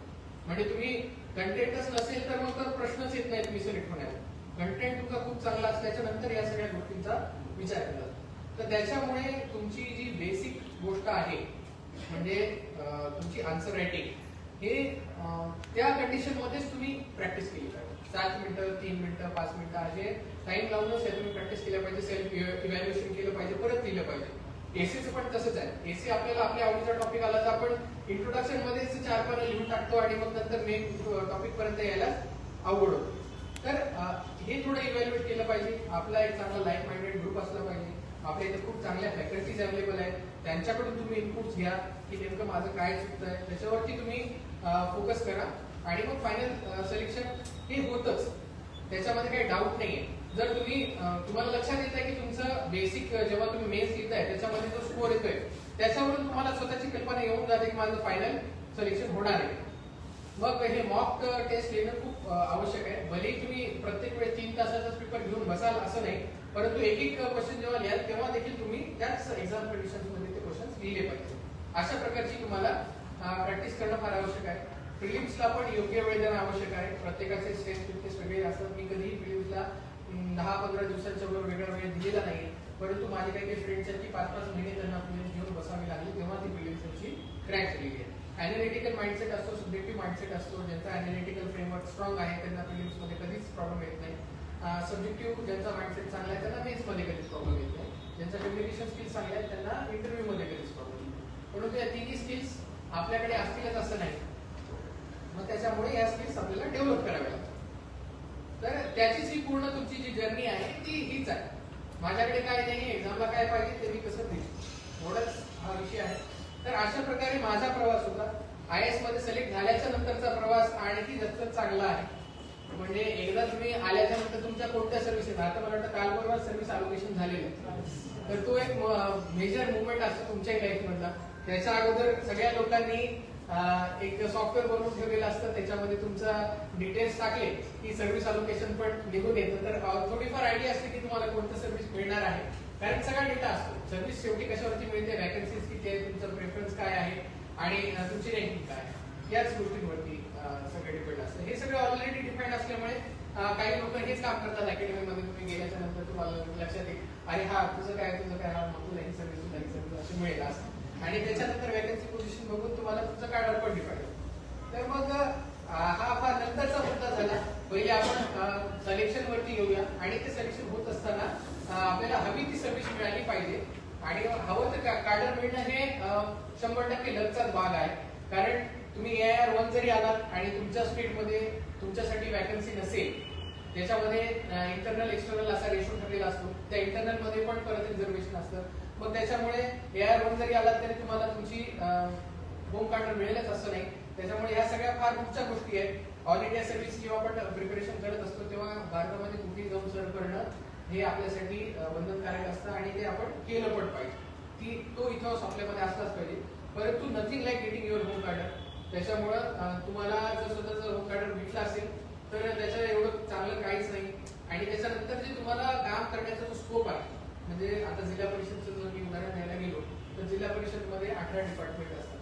म्हणजे तुम्ही कंटेंटच नसेल तर मग तर प्रश्नच येत नाहीत मी सिलेक्ट होण्याचा. कंटेंट तुमचा खूप चांगला असल्याच्या नंतर या सगळ्या गोष्टींचा विचार केला जातो. तर त्याच्यामुळे तुमची जी बेसिक गोष्ट आहे म्हणजे तुमची आन्सर रायटिंग, हे त्या कंडिशन मध्येच तुम्ही प्रॅक्टिस केली पाहिजे. 7 मिनिटं, 3 मिनिटं, 5 मिनिटं असे टाइम लावूनच हे तुम्ही प्रॅक्टिस केलं पाहिजे. सेल्फ इव्हॅल्युएशन केलं पाहिजे, परत लिहिलं पाहिजे. एसीचं पण तसंच आहे. एसी आपल्याला आपल्या आवडीचा टॉपिक आला तर आपण इंट्रोडक्शन मध्येच 4 पानं लिहून टाकतो आणि मग नंतर मेन टॉपिक पर्यंत यायला अवघड होतो. तर हे थोडं इव्हॅल्युएट केलं पाहिजे. आपला एक चांगला लाईक माइंडेड ग्रुप असला पाहिजे. आपल्या इथे खूप चांगल्या फॅकल्टीज अवेलेबल आहेत, त्यांच्याकडून तुम्ही इनपुट्स घ्या की नेमकं माझं काय चुकतंय, त्याच्यावरती तुम्ही फोकस करा आणि मग फायनल सिलेक्शन हे होतच, त्याच्यामध्ये काही डाऊट नाहीये. जर तुम्हाला लक्षात येत आहे की तुमचं बेसिक जेव्हा तुम्ही मेन्स लिहिताय त्याच्यामध्ये जो स्कोअर येतोय त्याच्यावरून तुम्हाला स्वतःची कल्पना येऊन जाते की माझं फायनल सिलेक्शन होणार आहे. मग हे मॉक टेस्ट लिहिणं खूप आवश्यक आहे. भलेही तुम्ही प्रत्येक वेळेस 3 तासाचाच पेपर घेऊन बसाल असं नाही, परंतु एक एक क्वेश्चन जेव्हा लिहाल तेव्हा देखील तुम्ही त्याच एक्झाम कंडिशन्स मध्ये ते क्वेश्चन लिहिले पाहिजे. अशा प्रकारची तुम्हाला प्रॅक्टिस करणं फार आवश्यक आहे. प्रिलिम्सला पण योग्य वेळ देणं आवश्यक आहे. प्रत्येकाचे स्ट्रेस फिटनेस वेगळे असतात. मी कधीही प्रिलिम्सला 10-15 दिवसांच्या वेगळा वेळ दिलेला नाही, परंतु माझे काही फ्रेंड्स आहेत की 5-5 महिने त्यांना प्रिलिम्स घेऊन बसावी लागली तेव्हा ती प्रिलिम्सची क्रॅक झालेली आहे. अॅनालिटिकल माइंडसेट असतो, सब्जेक्टिव्ह माइंडसेट असतो. ज्यांचा अॅनालिटिकल फ्रेमवर्क स्ट्रॉंग आहे त्यांना प्रिलिम्समध्ये कधीच प्रॉब्लेम येत नाही. सब्जेक्टिव्ह ज्यांचा माइंडसेट चांगला आहे त्यांना मेन्समध्ये कधीच प्रॉब्लेम येत नाही. ज्यांचा कम्युनिकेशन स्किल्स चांगले आहेत त्यांना इंटरव्ह्यूमध्ये कधीच प्रॉब्लेम येत नाही. परंतु या तिन्ही स्किल्स आपल्याकडे असतीलच असं नाही. मग त्याच्यामुळे या स्किल्स आपल्याला डेव्हलप कराव्या लागतात. तर त्याचीच ही पूर्ण तुमची जी जर्नी आहे ती हीच आहे. माझ्याकडे काय नाही, एक्झामला काय पाहिजे ते मी कसं देऊ. IAS मध्ये सिलेक्ट झाल्याच्या नंतरचा प्रवास आणखी जास्त चांगला आहे. म्हणजे एकदा तुम्ही आल्याच्या नंतर तुमच्या कोणत्या सर्व्हिसेस, आता मला वाटतं काल परवा सर्व्हिस अलोकेशन झालेलं आहे, तर तो एक मेजर मुवमेंट असतो तुमच्या लाईफ मधला. त्याच्या अगोदर सगळ्या लोकांनी एक सॉफ्टवेअर बनवून ठेवलेलं असतं, त्याच्यामध्ये तुमचा डिटेल्स टाकले की सर्व्हिस अलोकेशन पण निघून येतं. तर थोडीफार आयडिया असते की तुम्हाला कोणतं सर्व्हिस मिळणार आहे, कारण सगळा डेटा असतो. सर्व्हिस शेवटी कशावरती मिळते, वॅकन्सीज किती आहे, तुमचा प्रेफरन्स काय आहे आणि तुमची रँकिंग काय आहे, याच गोष्टींवरती सगळं डिपेंड असतं. हे सगळं ऑलरेडी डिपेंड असल्यामुळे काही लोक हेच काम करतात. अकॅडमीमध्ये तुम्ही गेल्याच्या नंतर तुम्हाला लक्षात येईल, अरे हा तुझं काय हा, मग तुला ही सर्व्हिस अशी मिळेल असं, आणि त्याच्यानंतर वॅकन्सी पोझिशन बघून तुम्हाला तुमचं कार्ड पण डिपेंड. तर मग हा फार नंतरचा मुद्दा झाला. पहिले आपण सिलेक्शन वरती येऊया, आणि ते सिलेक्शन होत असताना आपल्याला हवी ती सर्व्हिस मिळाली पाहिजे, आणि हवं तर कार्ड मिळणं हे 100% लकचाच भाग आहे. कारण तुम्ही AIR 1 जरी आलात आणि तुमच्या स्टेटमध्ये तुमच्यासाठी वॅकन्सी नसेल, त्याच्यामध्ये इंटरनल एक्सटर्नल असा रेशो ठरलेला असतो, त्या इंटरनल मध्ये पण परत रिझर्वेशन असतं. मग त्याच्यामुळे AIR 1 जरी आलात तरी तुम्हाला तुमची होम कार्ड मिळेलच असं नाही. त्याच्यामुळे ह्या सगळ्या फार मुख्य गोष्टी आहेत. ऑल इंडिया सर्व्हिस जेव्हा आपण प्रिपरेशन करत असतो तेव्हा भारतामध्ये कुठेही जाऊन सर्व करणं हे आपल्यासाठी बंधनकारक असतं, आणि ते आपण केलं पण पाहिजे. तो इथं आपल्यामध्ये असलाच पाहिजे. परंतु nothing like getting your home card. त्याच्यामुळं तुम्हाला जर स्वतःचं होम कार्ड भेटलं असेल तर त्याचं एवढं चांगलं काहीच नाही. आणि त्याच्यानंतर जे तुम्हाला काम करण्याचा जो स्कोप आहे, म्हणजे आता जिल्हा परिषदचं जर मी उदाहरण द्यायला गेलो तर जिल्हा परिषदमध्ये 18 डिपार्टमेंट असतात.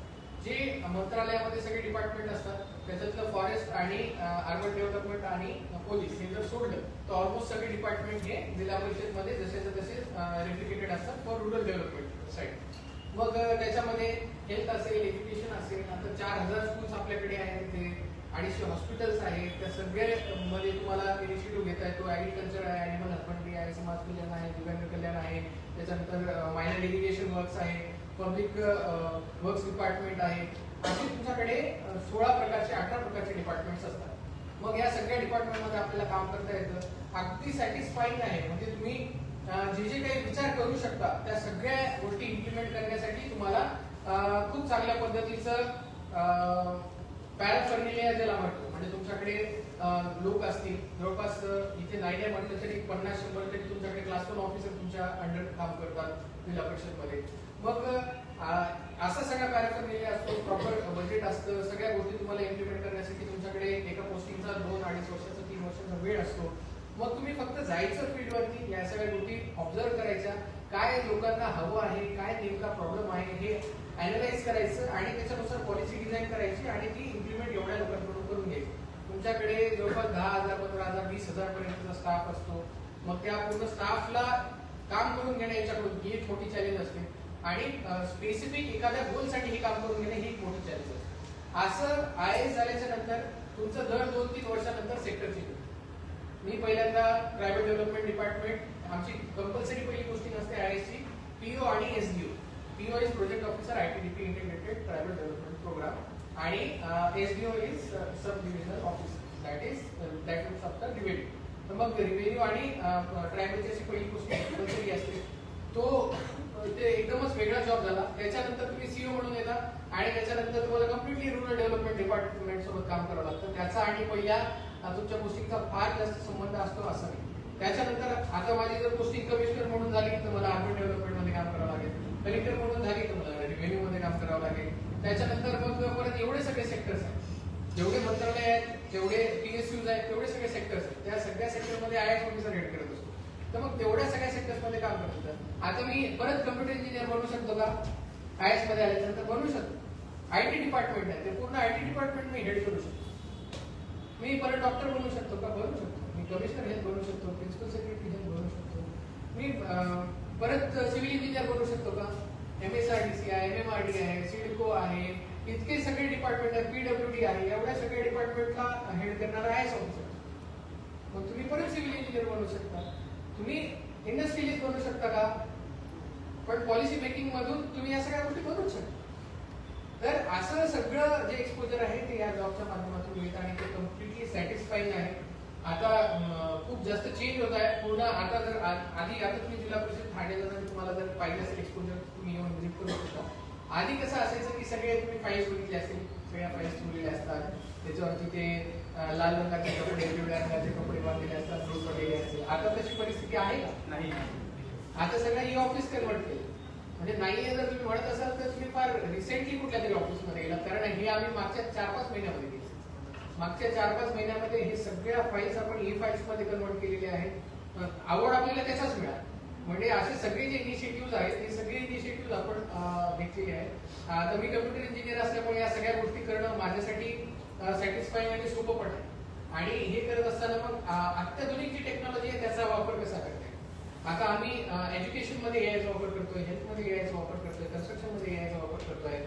जे मंत्रालयामध्ये सगळे डिपार्टमेंट असतात त्याच्यातलं फॉरेस्ट आणि अर्बन डेव्हलपमेंट आणि पोलीस हे जर सोडलं तर ऑलमोस्ट सगळे डिपार्टमेंट हे जिल्हा परिषदमध्ये जसेच्या तसे रेप्लिकेटेड असतात फॉर रूरल डेव्हलपमेंट साईड. मग त्याच्यामध्ये हेल्थ असेल, एज्युकेशन असेल, आता 4000 स्कूल्स आपल्याकडे आहेत, ते 250 हॉस्पिटल्स आहेत. त्या सगळ्या मध्ये तुम्हाला इनिशिएटिव्ह घेता येतो. ऍग्रिकल्चर आहे, ॲनिमल हजबंडरी आहे, समाज कल्याण आहे, दिव्यांग कल्याण आहे, त्याच्यानंतर मायनर इरिगेशन वर्क्स आहे, पब्लिक वर्क्स डिपार्टमेंट आहे. असे तुमच्याकडे 16 प्रकारचे 18 प्रकारचे डिपार्टमेंट्स असतात. मग या सगळ्या डिपार्टमेंटमध्ये आपल्याला काम करता येतं. अगदी सॅटिस्फाईंग आहे. म्हणजे तुम्ही जे काही विचार करू शकता त्या सगळ्या गोष्टी इम्प्लिमेंट करण्यासाठी तुम्हाला खूप चांगल्या पद्धतीचं पॅराफर्निलिया ज्याला म्हणतो, म्हणजे तुमच्याकडे लोक असतील जवळपास, इथे नाही म्हटलं तरी 50-100 तरी तुमच्याकडे क्लास 1 ऑफिसर तुमच्या अंडर काम करतात जिल्हा परिषदमध्ये. मग असा सगळा पॅराफर्निलिया असतो, प्रॉपर बजेट असतं, सगळ्या गोष्टी तुम्हाला इम्प्लिमेंट करण्यासाठी तुमच्याकडे एका पोस्टिंगचा 2-2.5 वर्षाचा 3 वर्षाचा वेळ असतो. मग तुम्ही फक्त जायचं फील्डवरती, या सगळ्या गोष्टी ऑब्झर्व करायच्या, काय लोकांना हवं आहे, काय नेमका प्रॉब्लेम आहे हे अॅनालाइज करायचं, आणि त्याच्यानुसार पॉलिसी डिझाईन करायची आणि ती इम्प्लिमेंट एवढ्या लोकांकडून करून घ्यायची. तुमच्याकडे जवळपास 10,000, 15,000, 20,000 पर्यंतचा स्टाफ असतो. मग त्या पूर्ण स्टाफला काम करून घेणं याच्याकडून ही एक मोठी चॅलेंज असते, आणि स्पेसिफिक एखाद्या गोलसाठी हे काम करून घेणं ही एक मोठी चॅलेंज असते. असं IAS झाल्याच्या नंतर तुमचं दर 2-3 वर्षानंतर सेक्टर चेंज. मी पहिल्यांदा प्रायव्हेट डेव्हलपमेंट डिपार्टमेंट, आमची कंपल्सरी पहिली गोष्टी असते IAS ची PO आणि SDO. PO is project officer ITDP integrated private development programme, आणि SDO is sub divisional officer, that is after revenue. तर मग रिव्हेन्यू आणि ट्रायबलची अशी पहिली गोष्ट कंपल्सरी असते. तो ते एकदमच वेगळा जॉब झाला. त्याच्यानंतर तुम्ही CO म्हणून येता, आणि त्याच्यानंतर तुम्हाला कम्प्लिटली रूरल डेव्हलपमेंट डिपार्टमेंट सोबत काम करावं लागतं. त्याचा आणि पहिल्या तुमच्या पोस्टिंगचा फार जास्त संबंध असतो असं नाही. त्याच्यानंतर आता माझी जर पोस्टिंग कमिशनर म्हणून झाली तर मला अर्बन डेव्हलपमेंट मध्ये काम करावं लागेल, कलेक्टर म्हणून झाली तर मला रिव्हेन्यू मध्ये काम करावं लागेल. त्याच्यानंतर मग परत एवढे सगळे सेक्टर्स आहेत, जेवढे मंत्रालय आहेत, जेवढे PSUs आहेत, तेवढे सगळे सेक्टर्स आहेत. त्या सगळ्या सेक्टरमध्ये IAS ऑफिसर हेड करत असतो. तर मग तेवढ्या सगळ्या सेक्टर्स मध्ये काम करत होतं. आता मी परत कम्प्युटर इंजिनियर बनू शकतो का? IAS मध्ये आल्यानंतर बनू शकतो. IT डिपार्टमेंट आहे, ते पूर्ण IT डिपार्टमेंट मी हेड करू शकतो. मी परत डॉक्टर बनू शकतो का? बनू शकतो. मी कमिशनर हेल्थ बनू शकतो, प्रिन्सिपल सेक्रेटरी हेल्थ बनू शकतो. मी परत सिव्हिल इंजिनियर बनू शकतो का? MSRDC आहे, MMRD आहे, सिडको आहे, इतके सगळे डिपार्टमेंट आहे, PWD आहे, एवढ्या सगळ्या डिपार्टमेंटला हेड करणारा IAS ऑफिसर. मग तुम्ही परत सिव्हिल इंजिनियर बनू शकता, तुम्ही इंडस्ट्रियलिस्ट बनू शकता का? पण पॉलिसी मेकिंग मधून तुम्ही या सगळ्या गोष्टी बनवू शकता. तर असं सगळं जे एक्सपोजर आहे ते या जॉबच्या माध्यमातून मिळतं, आणि ते कम्प्लिटली सॅटिस्फाईंग आहे. आता खूप जास्त चेंज होत आहे पूर्ण. आता जर आधी आता तुम्ही जिल्हा परिषद ठाण्याला जर तुम्हाला जर पाहिजे असेल एक्सपोजर, तुम्ही येऊन व्हिजिट करू शकता. आधी कसं असायचं की सगळे तुम्ही फाईल्स बघितले असतील, सगळ्या फाईल्स ठेवलेल्या असतात. त्याच्यावरती ते लाल रंगाचे कपडे, पिवळ्या रंगाचे कपडे बांधलेले असतात, ग्रुप वगैरे असते. आता तशी परिस्थिती आहे का? नाही. आता सगळं ई ऑफिस कन्वर्ट केलं. म्हणजे नाहीये जर तुम्ही म्हणत असाल तर तुम्ही फार रिसेंटली कुठल्या तरी ऑफिसमध्ये गेलात, कारण हे आम्ही मागच्या 4-5 महिन्यामध्ये केलं. मागच्या 4-5 महिन्यामध्ये हे सगळ्या फाईल्स आपण ई फाईल्स मध्ये कन्वर्ट केलेले आहेत. आवड आपल्याला त्याचाच मिळाला. म्हणजे असे सगळे जे इनिशिएटिव्ह आहेत हे सगळे इनिशिएटिव्ह आपण घेतलेले आहेत. आता मी कम्प्युटर इंजिनियर असल्यामुळे या सगळ्या गोष्टी करणं माझ्यासाठी सॅटिस्फाईंग आणि सोपं पडतं. आणि हे करत असताना मग अत्याधुनिक जी टेक्नॉलॉजी आहे त्याचा वापर कसा करताय. आता आम्ही एज्युकेशन मध्ये एआयचा वापर करतोय, हेल्थ मध्ये एआयचा वापर करतोय, कन्स्ट्रक्शन मध्ये एआयचा वापर करतोय.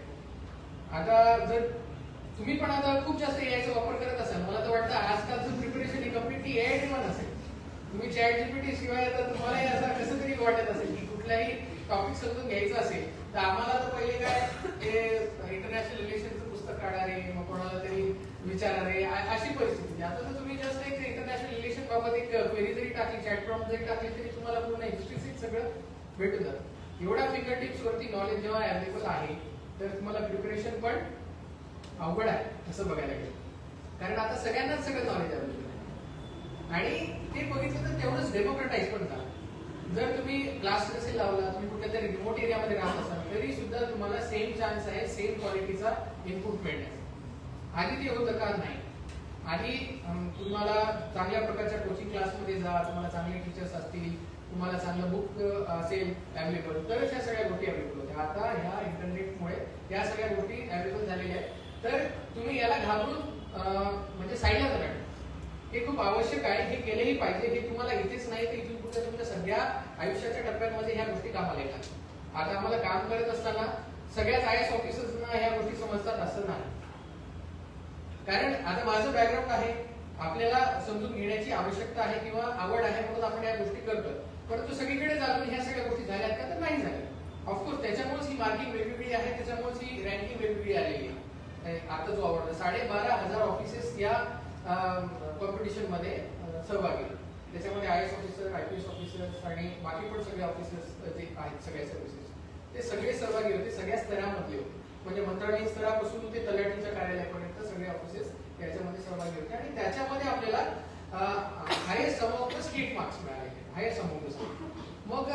आता जर तुम्ही पण आता खूप जास्त एआयचा वापर करत असाल, मला तर वाटतं आजकालचं प्रिपरेशन हे कम्प्लिटली एआय ड्रिव्हन असेल. तुम्ही चॅट जीपीटी शिवाय तर तुम्हालाही असं कसं तरी वाटत असेल की कुठलाही टॉपिक समजून घ्यायचा असेल तर आम्हाला तर पहिले काय ते इंटरनॅशनल रिलेशनचं पुस्तक काढणारे, मग कोणाला तरी विचारणारे, अशी परिस्थिती. आता तर तुम्ही जस्ट एक इंटरनॅशनल रिलेशन बाबत एक क्वेरी जरी टाकली, चॅट प्रॉम्प्ट जरी टाकली तरी तुम्हाला पूर्ण हिस्ट्री सगळं भेटून जातं. एवढ्या फिंगर टिप्स वरती नॉलेज जेव्हा अवेलेबल आहे तर तुम्हाला प्रिपरेशन पण अवघड आहे असं बघायला गेलं. कारण आता सगळ्यांनाच सगळं नॉलेज अवेलेबल आहे. आणि ते बघितलं तर तेवढंच डेमोक्रेटाईज पण झालं. जर तुम्ही क्लास नसेल लावला, तुम्ही कुठल्या तरी रिमोट एरियामध्ये राहत असाल तरी सुद्धा तुम्हाला सेम चान्स आहे, सेम क्वालिटीचा इनपुट मिळण्याचा. आधी ते होतं का? नाही. आधी तुम्हाला चांगल्या प्रकारच्या कोचिंग क्लासमध्ये जा, तुम्हाला चांगले टीचर्स असतील, तुम्हाला चांगलं बुक असेल अवेलेबल, तरच ह्या सगळ्या गोष्टी अवेलेबल होत्या. आता ह्या इंटरनेटमुळे या सगळ्या गोष्टी अवेलेबल झालेल्या आहेत. तर तुम्ही याला घाबरून म्हणजे साईडला करा. हे खूप आवश्यक आहे, हे केलेही पाहिजे. हे तुम्हाला इथेच नाही तर इथून पुढे तुमच्या सगळ्या आयुष्याच्या टप्प्यांमध्ये ह्या गोष्टी कामाला येतात. आता आम्हाला काम करत असताना सगळ्याच आयएस ऑफिसर्सना ह्या गोष्टी समजतात असं नाही. कारण आता माझं बॅकग्राऊंड आहे, आपल्याला समजून घेण्याची आवश्यकता आहे किंवा आवड आहे म्हणून आपण या गोष्टी करतो. परंतु सगळीकडे चालून ह्या सगळ्या गोष्टी झाल्यात का? तर नाही झाल्या. ऑफकोर्स त्याच्यामुळेच ही मार्किंग वेगवेगळी आहे, त्याच्यामुळेच ही रँकिंग वेगवेगळी आलेली आहे. आता जो आवडतो 12,500 ऑफिसेस या कॉम्पिटिशन मध्ये सहभागी. त्याच्यामध्ये आयएस ऑफिसर, आयपीएस ऑफिसर्स आणि बाकी पण सगळे ऑफिसर्स जे आहेत सगळ्या सर्व्हिसेस ते सगळे सहभागी होते. सगळ्या स्तरामधले होते. म्हणजे मंत्रालयीन स्तरापासून ते तलाठीच्या कार्यालयापर्यंत सगळे ऑफिसेस याच्यामध्ये सहभागी होते. आणि त्याच्यामध्ये आपल्याला highest amount of state marks मिळाले. Highest amount of state. मग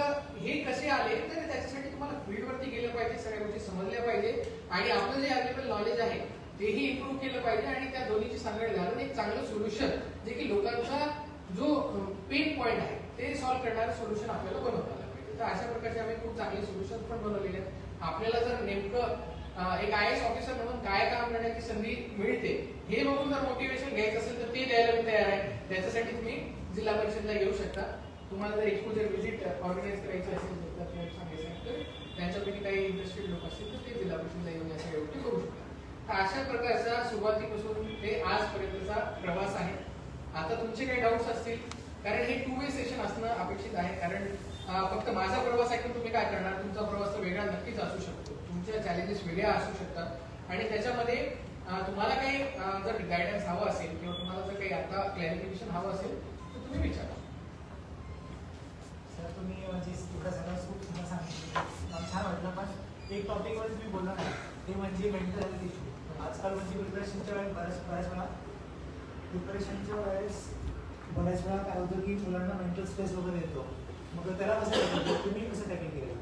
हे कसे आले? तर त्याच्यासाठी तुम्हाला फील्डवरती गेलं पाहिजे, सगळ्या गोष्टी समजल्या पाहिजे आणि आपलं जे अवेलेबल नॉलेज आहे तेही इम्प्रूव्ह केलं पाहिजे. आणि त्या दोन्हीची सांगड घालून एक चांगलं सोल्युशन जे की लोकांचा जो पेन पॉईंट आहे ते सॉल्व्ह करणारं सोल्युशन आपल्याला बनवता आलं पाहिजे. तर अशा प्रकारचे आम्ही खूप चांगले सोल्युशन पण बनवलेले आहेत. आपल्याला जर नेमकं एक आयएस ऑफिसर म्हणून काय काम करण्याची संधी मिळते हे बघून जर मोटिवेशन घ्यायचं असेल तर ते द्यायला मी तयार आहे. त्याच्यासाठी तुम्ही जिल्हा परिषदला येऊ शकता. तुम्हाला जर एक्सपोजर व्हिजिट ऑर्गनाईज करायची असेल तर सांगायचं तर त्यांच्यापैकी काही इंटरेस्टेड लोक असतील तर ते जिल्हा परिषदला येऊन या सगळ्या गोष्टी करू शकतात. तर अशा प्रकारचा सुरुवातीपासून ते आजपर्यंतचा प्रवास आहे. आता तुमचे काही डाऊट्स असतील, कारण हे 2 वे सेशन असणं अपेक्षित आहे. कारण फक्त माझा प्रवास ऐकून तुम्ही काय करणार? तुमचा प्रवास तर वेगळा नक्कीच असू शकतो. तुमच्या चॅलेंजेस वेगळ्या असू शकतात आणि त्याच्यामध्ये तुम्हाला काही जर गायडन्स हवं असेल किंवा तुम्हाला जर काही आता क्लॅरिफिकेशन हवं असेल तर तुम्ही विचारा. सर तुम्ही म्हणजे एवढं सगळं खूप तुम्हाला सांगितलं, मला छान वाटलं. पण एक टॉपिकवर तुम्ही बोलला ना ते म्हणजे मेंटल हेल्थ इश्यू. आजकाल म्हणजे प्रिपरेशनच्या वेळेस बऱ्याच वेळा काय होतं की मुलांना मेंटल स्ट्रेस वगैरे येतो. मग त्याला कसं तुम्ही कसं टॅकल केलं?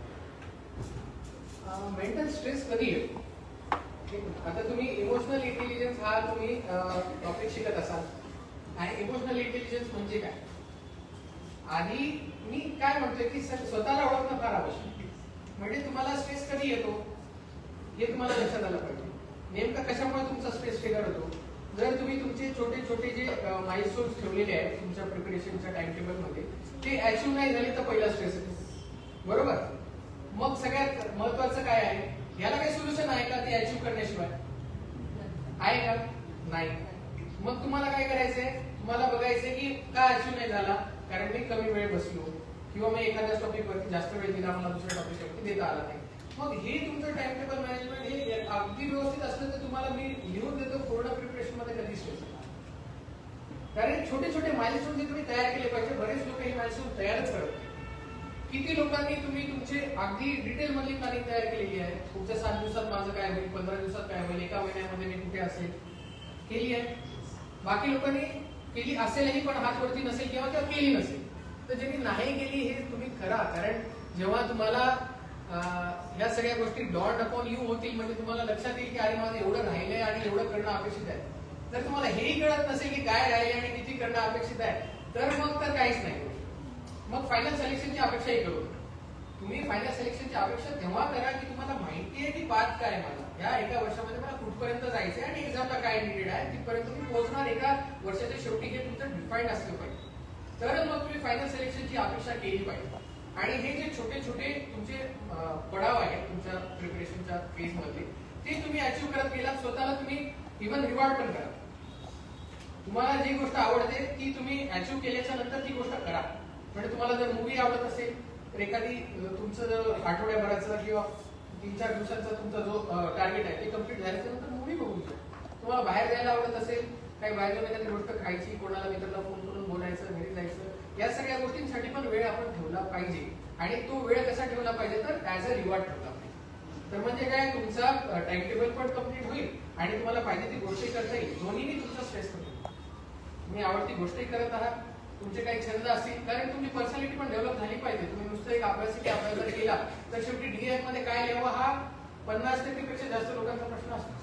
मेंटल स्ट्रेस कधी येतो? आता तुम्ही इमोशनल इंटेलिजन्स हा तुम्ही टॉपिक शिकत असाल आणि इमोशनल इंटेलिजन्स म्हणजे काय? आधी मी काय म्हणतोय की स्वतःला ओळखणं फार आवश्यक. म्हणजे तुम्हाला स्ट्रेस कधी येतो हे तुम्हाला लक्षात आलं पाहिजे. नेमका कशामुळे तुमचा स्ट्रेस ट्रिगर होतो? जर तुम्ही तुमचे छोटे छोटे जे माइलस्टोन्स ठेवलेले आहेत तुमच्या प्रिपरेशनच्या टाइम टेबल मध्ये ते अचीव्ह नाही झाले तर पहिला स्ट्रेस येतो. बरोबर? मग सगळ्यात महत्वाचं काय आहे? याला काही सोल्युशन आहे का ते अचीव्ह करण्याशिवाय? आहे का? नाही. मग तुम्हाला काय करायचंय? तुम्हाला बघायचंय की का अचीव्ह नाही झाला? कारण मी कमी वेळ बसलो किंवा मी एखाद्या टॉपिक वरती जास्त वेळ दिला, मला दुसऱ्या टॉपिक वरती देता आला नाही. मग हे तुमचं टाइम टेबल मॅनेजमेंट हे अगदी व्यवस्थित असलं तर तुम्हाला मी लिहून देतो पूर्ण प्रिपरेशन मध्ये कधी स्ट्रेस येणार. कारण छोटे छोटे माइलस्टोन जे तुम्ही तयार केले पाहिजे. बरेच लोक हे माइलस्टोन तयारच करत. किती लोकांनी तुम्ही तुमचे अगदी डिटेल मधली प्लॅनिंग तयार केलेली आहे? पुढच्या 7 दिवसात माझं काय होईल, 15 दिवसात काय होईल, 1 महिन्यामध्ये मी कुठे असेल, केली आहे. बाकी लोकांनी केली असेलही पण हातवरती नसेल किंवा केली नसेल. तर ज्यांनी नाही केली हे तुम्ही करा, कारण जेव्हा तुम्हाला ह्या सगळ्या गोष्टी डॉट अपॉन यू होतील म्हणजे तुम्हाला लक्षात येईल की अरे माझं एवढं राहिलंय आणि एवढं करणं अपेक्षित आहे. जर तुम्हाला हेही कळत नसेल की काय राहिले आणि किती करणं अपेक्षित आहे तर मग तर काहीच नाही. मग फायनल सिलेक्शनची अपेक्षाही करू. तुम्ही फायनल सिलेक्शनची अपेक्षा तेव्हा करा की तुम्हाला माहिती आहे की पाथ काय मला या एका वर्षामध्ये मला कुठपर्यंत जायचंय आणि एक्झामला काय निडेड आहे तिथपर्यंत तुम्ही पोहोचणार. एका वर्षाच्या शेवटी हे तुमचं डिफाईन्ड असलं पाहिजे. तर मग तुम्ही फायनल सिलेक्शनची अपेक्षा केली पाहिजे. आणि हे जे छोटे छोटे तुमचे पडाव आहेत तुमच्या प्रिपरेशनच्या फेज मध्ये ते तुम्ही अचीव्ह करत गेलात. स्वतःला तुम्ही इव्हन रिवॉर्ड पण करा. तुम्हाला जी गोष्ट आवडते ती तुम्ही अचीव्ह केल्याच्या नंतर ती गोष्ट करा. म्हणजे तुम्हाला जर मूवी आवडत असेल तर एखादी तुमचं जर आठवड्याभराचा किंवा 3-4 दिवसांचा तुमचा जो टार्गेट आहे ते कम्प्लीट झाल्याच्या नंतर मूवी बघू शकता. तुम्हाला बाहेर जायला आवडत असेल, काही बाहेर जाऊन एखादी गोष्ट खायची, कोणाला मित्राला फोन करून बोलायचं, घरी जायचं, या सगळ्या गोष्टींसाठी पण वेळ आपण ठेवला पाहिजे. आणि तो वेळ कसा ठेवला पाहिजे तर ऍज अ रिवॉर्ड ठेवला पाहिजे. तर म्हणजे काय तुमचा टाइम टेबल पण कम्प्लीट होईल आणि तुम्हाला पाहिजे ती गोष्टही करता येईल. दोन्हीनी तुमचा स्ट्रेस कमी होईल. तुम्ही आवडती गोष्टही करत आहात, तुमचे काही छंद असतील, कारण तुमची पर्सनॅलिटी पण डेव्हलप झाली पाहिजे. तुम्ही नुसतं एक अभ्यास जर केला तर शेवटी डीएफ मध्ये काय लिहावं हा 50% पेक्षा जास्त लोकांचा प्रश्न असतो.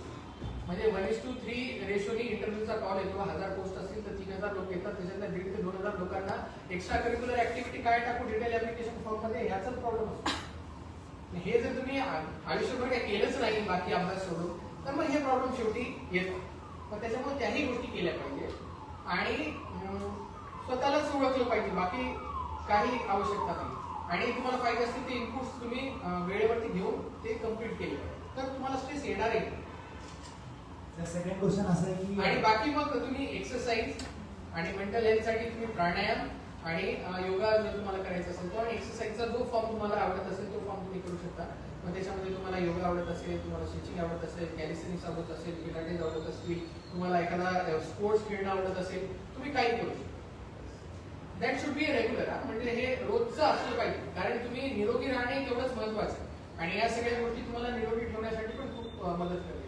म्हणजे 1:3 रेशोनी इंटरव्ह्यूचा कॉल येतो. 1000 पोस्ट असतील तर 3000 लोक येतात. त्याच्यातल्या 1,500 ते 2,000 लोकांना एक्स्ट्रा करिक्युलर ऍक्टिव्हिटी काय टाकू डिटेल ऍप्लिकेशन फॉर्म मध्ये ह्याचाच प्रॉब्लेम असतो. हे जर तुम्ही आयुष्यभर काही केलंच नाही बाकी अभ्यास सोडून तर मग हे प्रॉब्लेम शेवटी येतो. मग त्याच्यामुळे त्याही गोष्टी केल्या पाहिजे आणि स्वतःलाच ओळखलं पाहिजे. बाकी काही आवश्यकता नाही. आणि तुम्हाला पाहिजे असतील ते इनपुट्स तुम्ही वेळेवरती घेऊन ते कम्प्लीट केले तर तुम्हाला स्ट्रेस येणार आहे. सेकंड क्वेश्चन असं आहे की आणि बाकी मग तुम्ही एक्सरसाइज आणि मेंटल हेल्थ साठी तुम्ही प्राणायाम आणि योगा जर तुम्हाला करायचा असेल तर एक्सरसाइजचा जो फॉर्म तुम्हाला आवडत असेल तो फॉर्म तुम्ही करू शकता. मग त्याच्यामध्ये तुम्हाला योगा आवडत असेल, तुम्हाला स्ट्रेचिंग आवडत असेल, कॅलिस्थेनिक्स आवडत असेल, पिलाटेस आवडत असतील, तुम्हाला एखादा स्पोर्ट्स खेळणं आवडत असेल, तुम्ही काही करू शकता. That should be regular. म्हणजे हे रोजचं असलं पाहिजे, कारण तुम्ही निरोगी राहणे तेवढंच महत्वाचं आहे. आणि या सगळ्या गोष्टी तुम्हाला निरोगी ठेवण्यासाठी पण खूप मदत करतील.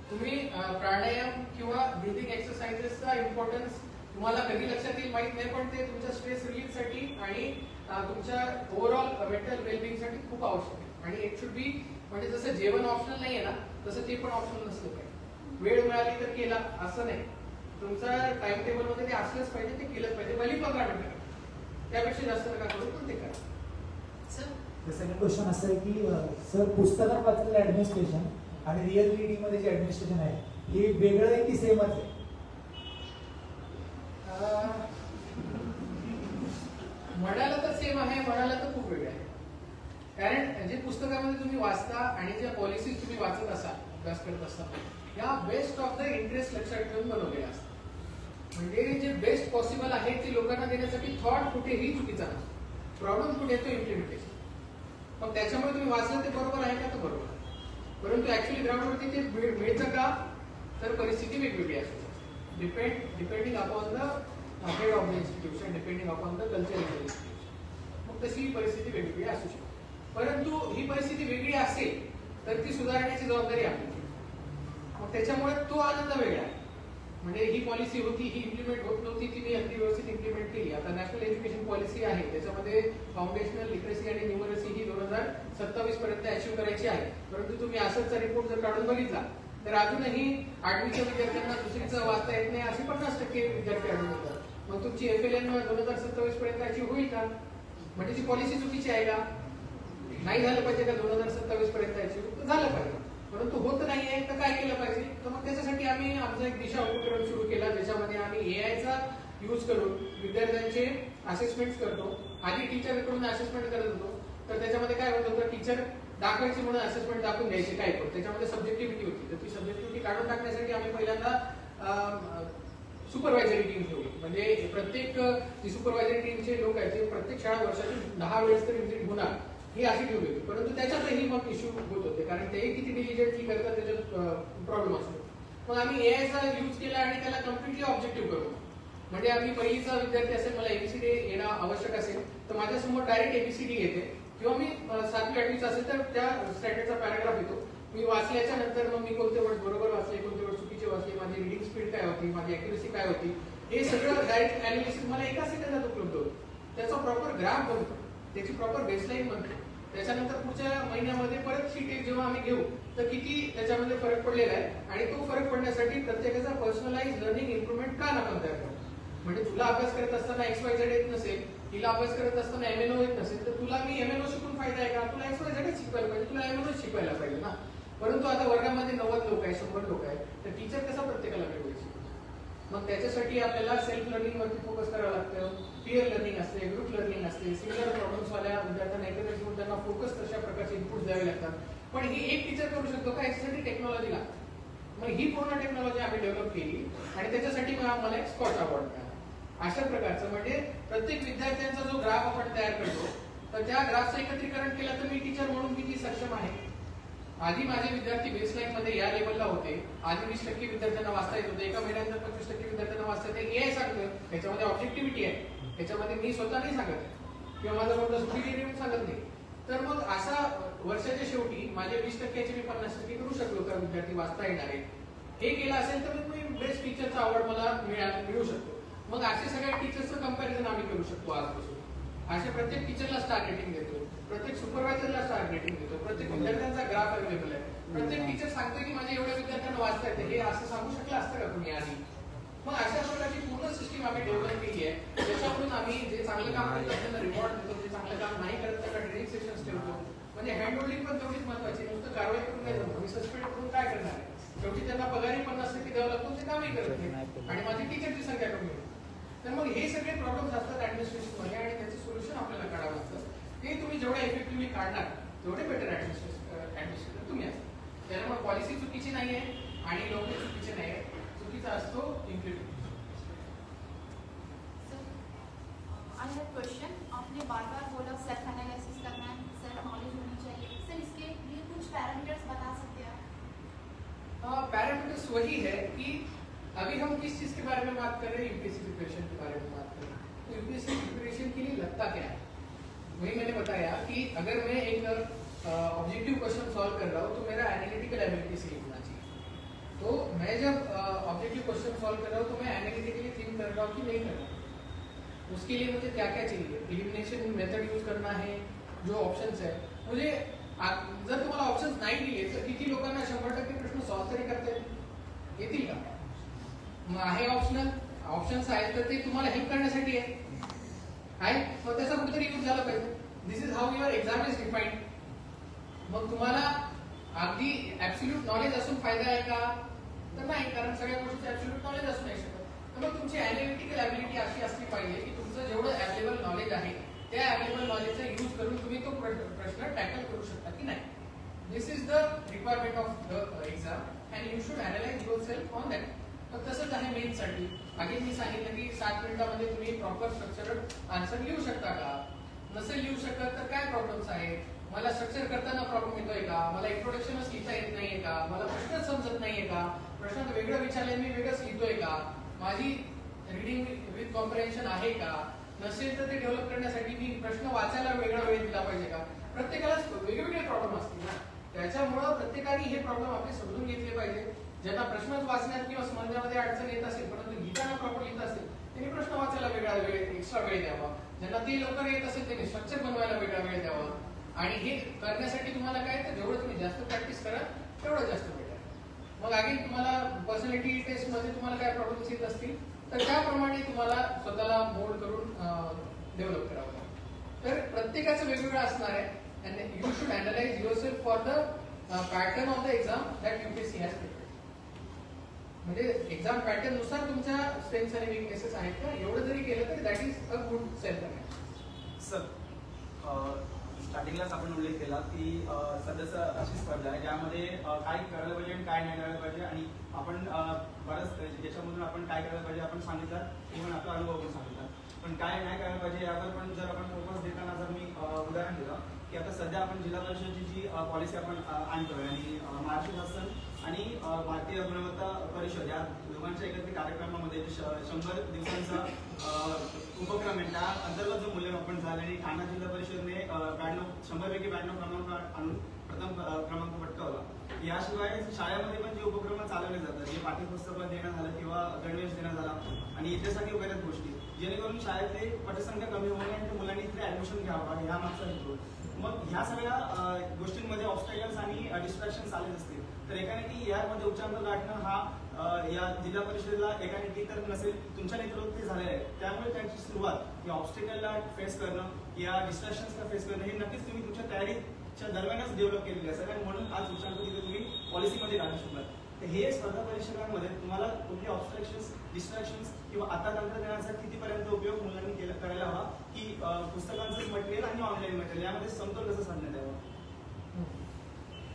तुम्ही प्राणायाम किंवा ब्रीथिंग एक्सरसाइजेसचा इम्पॉर्टन्स तुम्हाला कधी लक्षात येईल माहित नाही, पण ते तुमच्या स्ट्रेस रिलीफ साठी आणि तुमच्या ओव्हरऑल मेंटल वेलबिंग साठी खूप आवश्यक आहे. आणि इट शुड बी म्हणजे जसं जेवण ऑप्शनल नाहीये ना तसं ते पण ऑप्शनल नसलं पाहिजे. वेळ मिळाली तर केला असं नाही. तुमचा टाइम टेबल मध्ये ते असलंच पाहिजे, ते केलंच पाहिजे. भली 15 मिनिटं त्यापेक्षा जास्त नका करू पण ते करा. सेकंड क्वेश्चन असं आहे की सर पुस्तकात वाचलेलं ऍडमिनिस्ट्रेशन आणि रिअल रीडिंग मध्ये जे ऍडमिनिस्ट्रेशन आहे हे वेगळं आहे की सेमच आहे? म्हणाला तर सेम आहे, म्हणाला तर खूप वेगळं आहे. कारण जे पुस्तकामध्ये तुम्ही वाचता आणि ज्या पॉलिसीज तुम्ही वाचत असाल, अभ्यास करत असता या बेस्ट ऑफ द इंटरेस्ट लक्षात ठेवून बनवलेल्या असतात. म्हणजे जे बेस्ट पॉसिबल आहे ते लोकांना देण्यासाठी थॉट कुठेही चुकीचा नसतो. प्रॉब्लेम कुठे येतो इम्प्लिमेंटेशन. मग त्याच्यामुळे तुम्ही वाचलं ते बरोबर आहे का तर बरोबर आहे, परंतु ऍक्च्युअली ग्राउंडवरती ते मिळतं का तर परिस्थिती वेगवेगळी असते. Depending upon the head of the institution, depending upon the culture of the institution. मग तशी ही परिस्थिती वेगवेगळी असू शकते. परंतु ही परिस्थिती वेगळी असेल तर ती सुधारण्याची जबाबदारी आपली. मग त्याच्यामुळे तो आनंद वेगळा आहे. म्हणजे ही पॉलिसी होती, ही इम्प्लिमेंट होत नव्हती, ती मी अगदी व्यवस्थित इम्प्लिमेंट केली. आता नॅशनल एज्युकेशन पॉलिसी आहे, त्याच्यामध्ये फाउंडेशनल लिटरसी आणि न्यूमरसी ही 2027 पर्यंत अचीव्ह करायची आहे. परंतु तुम्ही असंचा रिपोर्ट जर काढून बघितला तर अजूनही 8वीच्या विद्यार्थ्यांना दुसरीचं वाचता येत नाही असे 50% विद्यार्थी आढळून येतात. मग तुमची FLN 2027 पर्यंत अचीव्ह होईल का? म्हणजे ती पॉलिसी चुकीची आहे का? नाही झालं पाहिजे का 2027 पर्यंत अचीव्ह? झालं पाहिजे. परंतु होत नाहीये तर काय केलं पाहिजे? तर मग त्याच्यासाठी आम्ही आमचा एक दिशा उपक्रम सुरू केला, ज्याच्यामध्ये आम्ही AI चा यूज करून विद्यार्थ्यांचे असेसमेंट करतो. आधी टीचरकडून असेसमेंट करत होतो, तर त्याच्यामध्ये काय होत होतं, टीचर दाखवायची म्हणून असेसमेंट दाखवून द्यायची काय पण त्याच्यामध्ये सब्जेक्टिव्हिटी होती. तर ती सब्जेक्टिव्हिटी काढून टाकण्यासाठी आम्ही पहिल्यांदा सुपरवायझरी टीम ठेवली. म्हणजे प्रत्येक जी सुपरवायझरी टीमचे लोक आहेत ते प्रत्येक शाळा वर्षातून 10 वेळेस तरी व्हिजिट होणार ही अशी ठेवली होती. परंतु त्याच्यातही मग इश्यू होत होते, कारण ते किती डिलिजंटली करतात त्याच्यात प्रॉब्लेम असतो. मग आम्ही AI चा यूज केला आणि त्याला कम्प्लिटली ऑब्जेक्टिव्ह करू. म्हणजे आम्ही पहिलीचा विद्यार्थी असेल, मला ABCD येणं आवश्यक असेल तर माझ्यासमोर डायरेक्ट ABCD येते किंवा मी 7वी 8वीचा असेल तर त्या स्टँडर्डचा पॅराग्राफ येतो, मी वाचल्याच्या नंतर मग मी कोणते वर्ड बरोबर वाचले, कोणते वर्ड चुकीचे वाचले, माझी रिडिंग स्पीड काय होती, माझी अॅक्युरेसी काय होती, हे सगळं डायरेक्ट अॅनालिसिस मला एका सेकंदात उपलब्ध होतं. त्याचा प्रॉपर ग्राफ बनतो, त्याची प्रॉपर बेसलाईन बनते. त्याच्यानंतर पुढच्या महिन्यामध्ये परत शीट एक जेव्हा आम्ही घेऊ तर किती त्याच्यामध्ये फरक पडलेला आहे आणि तो फरक पडण्यासाठी प्रत्येकाचा पर्सनलाइज लर्निंग इम्प्रुव्हमेंट प्लॅन आपण तयार करतो. म्हणजे तुला अभ्यास करत असताना XYZ येत नसेल, तिला अभ्यास करत असताना MNO येत नसेल, तर तुला मी MNO शिकून फायदा आहे का, तुला XYZ शिकवायला पाहिजे, तुला MNO शिकवायला पाहिजे ना. परंतु आता वर्गामध्ये 90 लोक आहे, 100 लोक आहे, तर टीचर कसा प्रत्येकाला वेगवेगळी शिकवतो. मग त्याच्यासाठी आपल्याला सेल्फ लर्निंग वरती फोकस करावं लागतं, पीअर लर्निंग असते, ग्रुप लर्निंग असते, सिमिलर प्रॉब्लेम्स वाल्या विद्यार्थ्यांना एकत्र घेऊन त्यांना फोकस तशा प्रकारचे इनपुट द्यावे लागतात. पण ही एक टीचर करू शकतो का, याच्यासाठी टेक्नॉलॉजी लागते. मग ही पूर्ण टेक्नॉलॉजी आम्ही डेव्हलप केली आणि त्याच्यासाठी मला एक स्कॉच अवॉर्ड मिळाला. अशा प्रकारचं म्हणजे प्रत्येक विद्यार्थ्यांचा जो ग्राफ आपण तयार करतो तर त्या ग्राफचं एकत्रीकरण केलं तर मी टीचर म्हणून किती सक्षम आहे. आधी माझे विद्यार्थी बेसलाईन मध्ये या लेवलला होते, आधी 20% विद्यार्थ्यांना वाचता येत होते, एका महिन्यानंतर 25% विद्यार्थ्यांना वाचता येते. AI सांगतोय, त्याच्यामध्ये ऑब्जेक्टिव्हिटी आहे, त्याच्यामध्ये मी स्वतः नाही सांगत किंवा माझा कोणता सुपीरियर सांगत नाही. तर मग असा वर्षाच्या शेवटी माझे 20%चे मी 50% करू शकलो का विद्यार्थी वाचता येणार आहे. हे केलं असेल तर मी बेस्ट टीचरचा अवॉर्ड मला मिळू शकतो. मग असे सगळ्या टीचर्सचं कंपॅरिझन आम्ही करू शकतो आजपासून. अशा प्रत्येक टीचरला स्टार रेटिंग देतो, प्रत्येक सुपरवायझरला स्टार रेटिंग देतो, प्रत्येक विद्यार्थ्यांचा ग्राफ अवेलेबल आहे. प्रत्येक टीचर सांगतोय की माझ्या एवढ्या विद्यार्थ्यांना वाचता येते, हे असं सांगू शकलं असतं का तुम्ही आधी. मग अशा प्रकारची पूर्ण सिस्टीम आम्ही डेव्हलप केली आहे, ज्याच्याकडून आम्ही जे चांगलं काम करतो त्यांना रिवॉर्ड देतो, जे चांगलं काम नाही करत त्यांना ट्रेनिंग सेशन्स ठेवतो. म्हणजे हँड होल्डिंग पण तेवढीच महत्वाची, नुसतं कारवाई करून नाही जमत. मी सस्पेंड करून काय करणार आहे, शेवटी त्यांना पगारही 50% द्यावं लागतो, ते कामही करत नाही आणि माझी टीचरची संख्या कमी होते. तर मग हे सगळे प्रॉब्लेम्स असतात ऍडमिनिस्ट्रेशन मध्ये आणि त्याचं सोल्युशन आपल्याला काढावं लागतं. ते तुम्ही जेवढे इफेक्टिव्हली काढणार तेवढे बेटर ऍडमिनिस्ट्रेटर तुम्ही असता. त्यामुळे पॉलिसी चुकीची नाही आहे आणि लोक चुकीचे नाही आहे, चुकीचा असतो इम्प्लिमेंटेशन. I have question. आपने बार बार बोला सेल्फ एनालिसिस करना है, सेल्फ नॉलेज होनी चाहिए. सर इसके लिए कुछ पैरामीटर्स बता सकते हैं आप? पैरामीटर्स वही है कि अभी हम किस चीज के बारे में बात कर रहे हैं, यूपीएससी प्रिपरेशन के बारे में बात कर रहे हैं. तो यूपीएससी प्रिपरेशन के लिए लगता क्या है, वही मैंने बताया कि अगर मैं एक ऑब्जेक्टिव क्वेश्चन सॉल्व कर रहा हूँ तो मेरा एनालिटिकल एबिलिटी से होना चाहिए. तो मैं जब ऑब्जेक्टिव क्वेश्चन सॉल्व कर रहा हूँ तो मैं एनालिटिकली थिंक कर रहा हूँ कि नहीं कर रहा हूँ. उसके लिए मुझे क्या क्या चाहिए, एलिमिनेशन मेथड यूज करना है, जो ऑप्शंस है. मुझे जर तुम्हाला ऑप्शन्स नाही दिले तर किती लोकांना 100% प्रश्न सॉल्व तरी करता येतील का. मग आहे ऑप्शनल, ऑप्शन्स आहेत तर ते तुम्हाला हेल्प करण्यासाठी आहे, मग त्याचा कुठेतरी यूज झाला पाहिजे. This is how your exam is defined. मग तुम्हाला अगदी ऍब्सोल्यूट नॉलेज असून फायदा आहे का, तर नाही, कारण सगळ्या गोष्टीचं ऍब्सोल्यूट नॉलेज असू नाही शकत. तर मग तुमची अॅनालिटिकल ॲबिलिटी अशी असली पाहिजे की तुमचं जेवढं अवेलेबल नॉलेज आहे त्या अवेलेबल नॉलेजचा यूज करून तुम्ही तो प्रश्न टॅकल करू शकता की नाही. This is the requirement of the exam and you should analyse yourself on that. मग तसंच आहे मेन्ससाठी. अगेन मी सांगितलं की 7 मिनिटामध्ये तुम्ही प्रॉपर स्ट्रक्चरड आन्सर लिहू शकता का. नसेल लिहू शकत तर काय प्रॉब्लेम्स आहेत, मला स्ट्रक्चर करताना प्रॉब्लेम येतोय का, मला इंट्रोडक्शनच लिहिता येत नाहीये का, मला प्रश्नच समजत नाहीये का, प्रश्न वेगळं विचारले मी वेगळंच लिहितोय का, माझी रिडिंग विथ कॉम्प्रिहेन्शन आहे का. नसेल तर ते डेव्हलप करण्यासाठी मी प्रश्न वाचायला वेगळा वेळ दिला पाहिजे का. प्रत्येकाला वेगवेगळे प्रॉब्लेम असतील ना, त्याच्यामुळं प्रत्येकाने हे प्रॉब्लेम आपले समजून घेतले पाहिजे. ज्यांना प्रश्नच वाचण्यात किंवा समजण्यामध्ये अडचण येत असेल परंतु लिहिताना प्रॉपर लिहित असेल त्यांनी प्रश्न वाचायला वेगळा वेळ, एक्स्ट्रा वेळ द्यावा. ज्यांना ते लवकर येत असेल त्यांनी स्ट्रक्चर बनवायला वेगळा वेळ द्यावा. आणि हे करण्यासाठी तुम्हाला काय, तर जेवढं तुम्ही जास्त प्रॅक्टिस करा तेवढं जास्त भेटेल. मग अगेन तुम्हाला पर्सनॅलिटी टेस्ट मध्ये तुम्हाला काय प्रॉब्लेम्स येत असतील तर त्याप्रमाणे तुम्हाला स्वतःला मोल्ड करून डेव्हलप करावं लागेल. तर प्रत्येकाचं वेगवेगळं असणार आहे and you should analyse yourself for the pattern of the exam that UPSC has prepared. म्हणजे एक्झाम पॅटर्न नुसार तुमच्या स्ट्रेंथ्स आणि वीकनेसेस आहेत का, एवढं जरी केलं तर that is a good self analysis. Sir स्टार्टिंगलाच आपण उल्लेख केला की सध्याचा अशी स्पर्धा आहे ज्यामध्ये काय करायला पाहिजे आणि काय नाही करायला पाहिजे आणि आपण बरंच त्याच्यामधून आपण काय करायला पाहिजे आपण सांगितलं, इव्हन आपला अनुभव पण सांगितला. पण काय नाही करायला पाहिजे यावर पण जर आपण फोकस देताना जर मी उदाहरण दिलं की आता सध्या आपण जिल्हा परिषदेची जी पॉलिसी आपण आणतोय आणि महाराष्ट्र शासन आणि भारतीय गुणवत्ता परिषद या दोघांच्या एकत्रित कार्यक्रमामध्ये 100 दिवसांचा उपक्रम आहे, त्या अंतर्गत जो मूल्यमापन झालं आणि ठाणे जिल्हा परिषदने 100 पैकी 92 क्रमांक आणून प्रथम क्रमांक पटकावला. याशिवाय शाळेमध्ये पण जे उपक्रम चालवले जातात, जे पाठ्यपुस्तकं देणं झालं किंवा गणवेश देणं झाला आणि इत्यादी बऱ्याच गोष्टी, जेणेकरून शाळेतली पटसंख्या कमी होणे आणि मुलांनी इथे ऍडमिशन घ्यावं ह्या मागचा हेतू. मग ह्या सगळ्या गोष्टींमध्ये ऑब्स्टॅकल्स आणि डिस्ट्रॅक्शन आलेच असतील, तर एकाने यामध्ये उच्चांक गाठणं हा या जिल्हा परिषदेला एकाने तर नसेल, तुमच्या नेतृत्वात झालेलं आहे. त्यामुळे त्यांची सुरुवात या ऑब्स्टॅकलला फेस करणं, या डिस्ट्रॅक्शन्सला फेस करणं हे नक्कीच तुम्ही तुमच्या तयारीच्या दरम्यानच डेव्हलप केलेली असेल आणि म्हणून आज उच्चांक तिथे तुम्ही पॉलिसीमध्ये काढू शकता. तर हे स्पर्धा परीक्षकांमध्ये तुम्हाला कुठले ऑब्स्ट्रॅक्शन्स, डिस्ट्रॅक्शन्स किंवा आता तंत्रज्ञानाचा कितीपर्यंत उपयोग मुलांनी करायला हवा, की पुस्तकांचं मटेरियल आणि ऑनलाईन मटेरियल यामध्ये समतोल कसं साधण्यात यावं.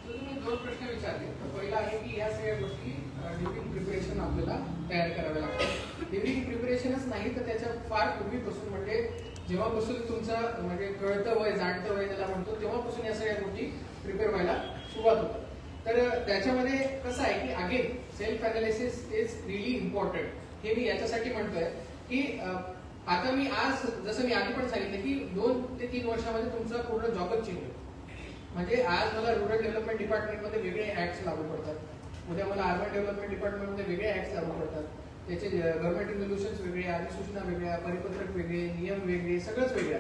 तुम्ही 2 प्रश्न विचारले. पहिला आहे की या सगळ्या गोष्टी ड्युरिंग प्रिपरेशन आपल्याला तयार कराव्या लागतात. ड्युरिंग प्रिपरेशनच नाही तर त्याच्या फार पूर्वीपासून, म्हणजे जेव्हापासून तुमचं म्हणजे कळतं वय, जाणतं वय त्याला म्हणतो, तेव्हापासून या सगळ्या गोष्टी प्रिपेअर व्हायला सुरुवात होतात. तर त्याच्यामध्ये कसं आहे की again self analysis is really important. हे मी याच्यासाठी म्हणतोय की आता मी आज, जसं मी आधी पण सांगितलं की 2 ते 3 वर्षामध्ये तुमचा पूर्ण जॉबच चेंज होतो. म्हणजे आज मला रुरल डेव्हलपमेंट डिपार्टमेंटमध्ये वेगळे ऍक्ट्स लागू पडतात, उद्या मला अर्बन डेव्हलपमेंट डिपार्टमेंटमध्ये वेगळे ऍक्ट्स लागू पडतात, त्याचे गव्हर्नमेंट रेझोल्युशन्स वेगळे, अधिसूचना वेगळ्या, परिपत्रक वेगळे, नियम वेगळे, सगळंच वेगळं.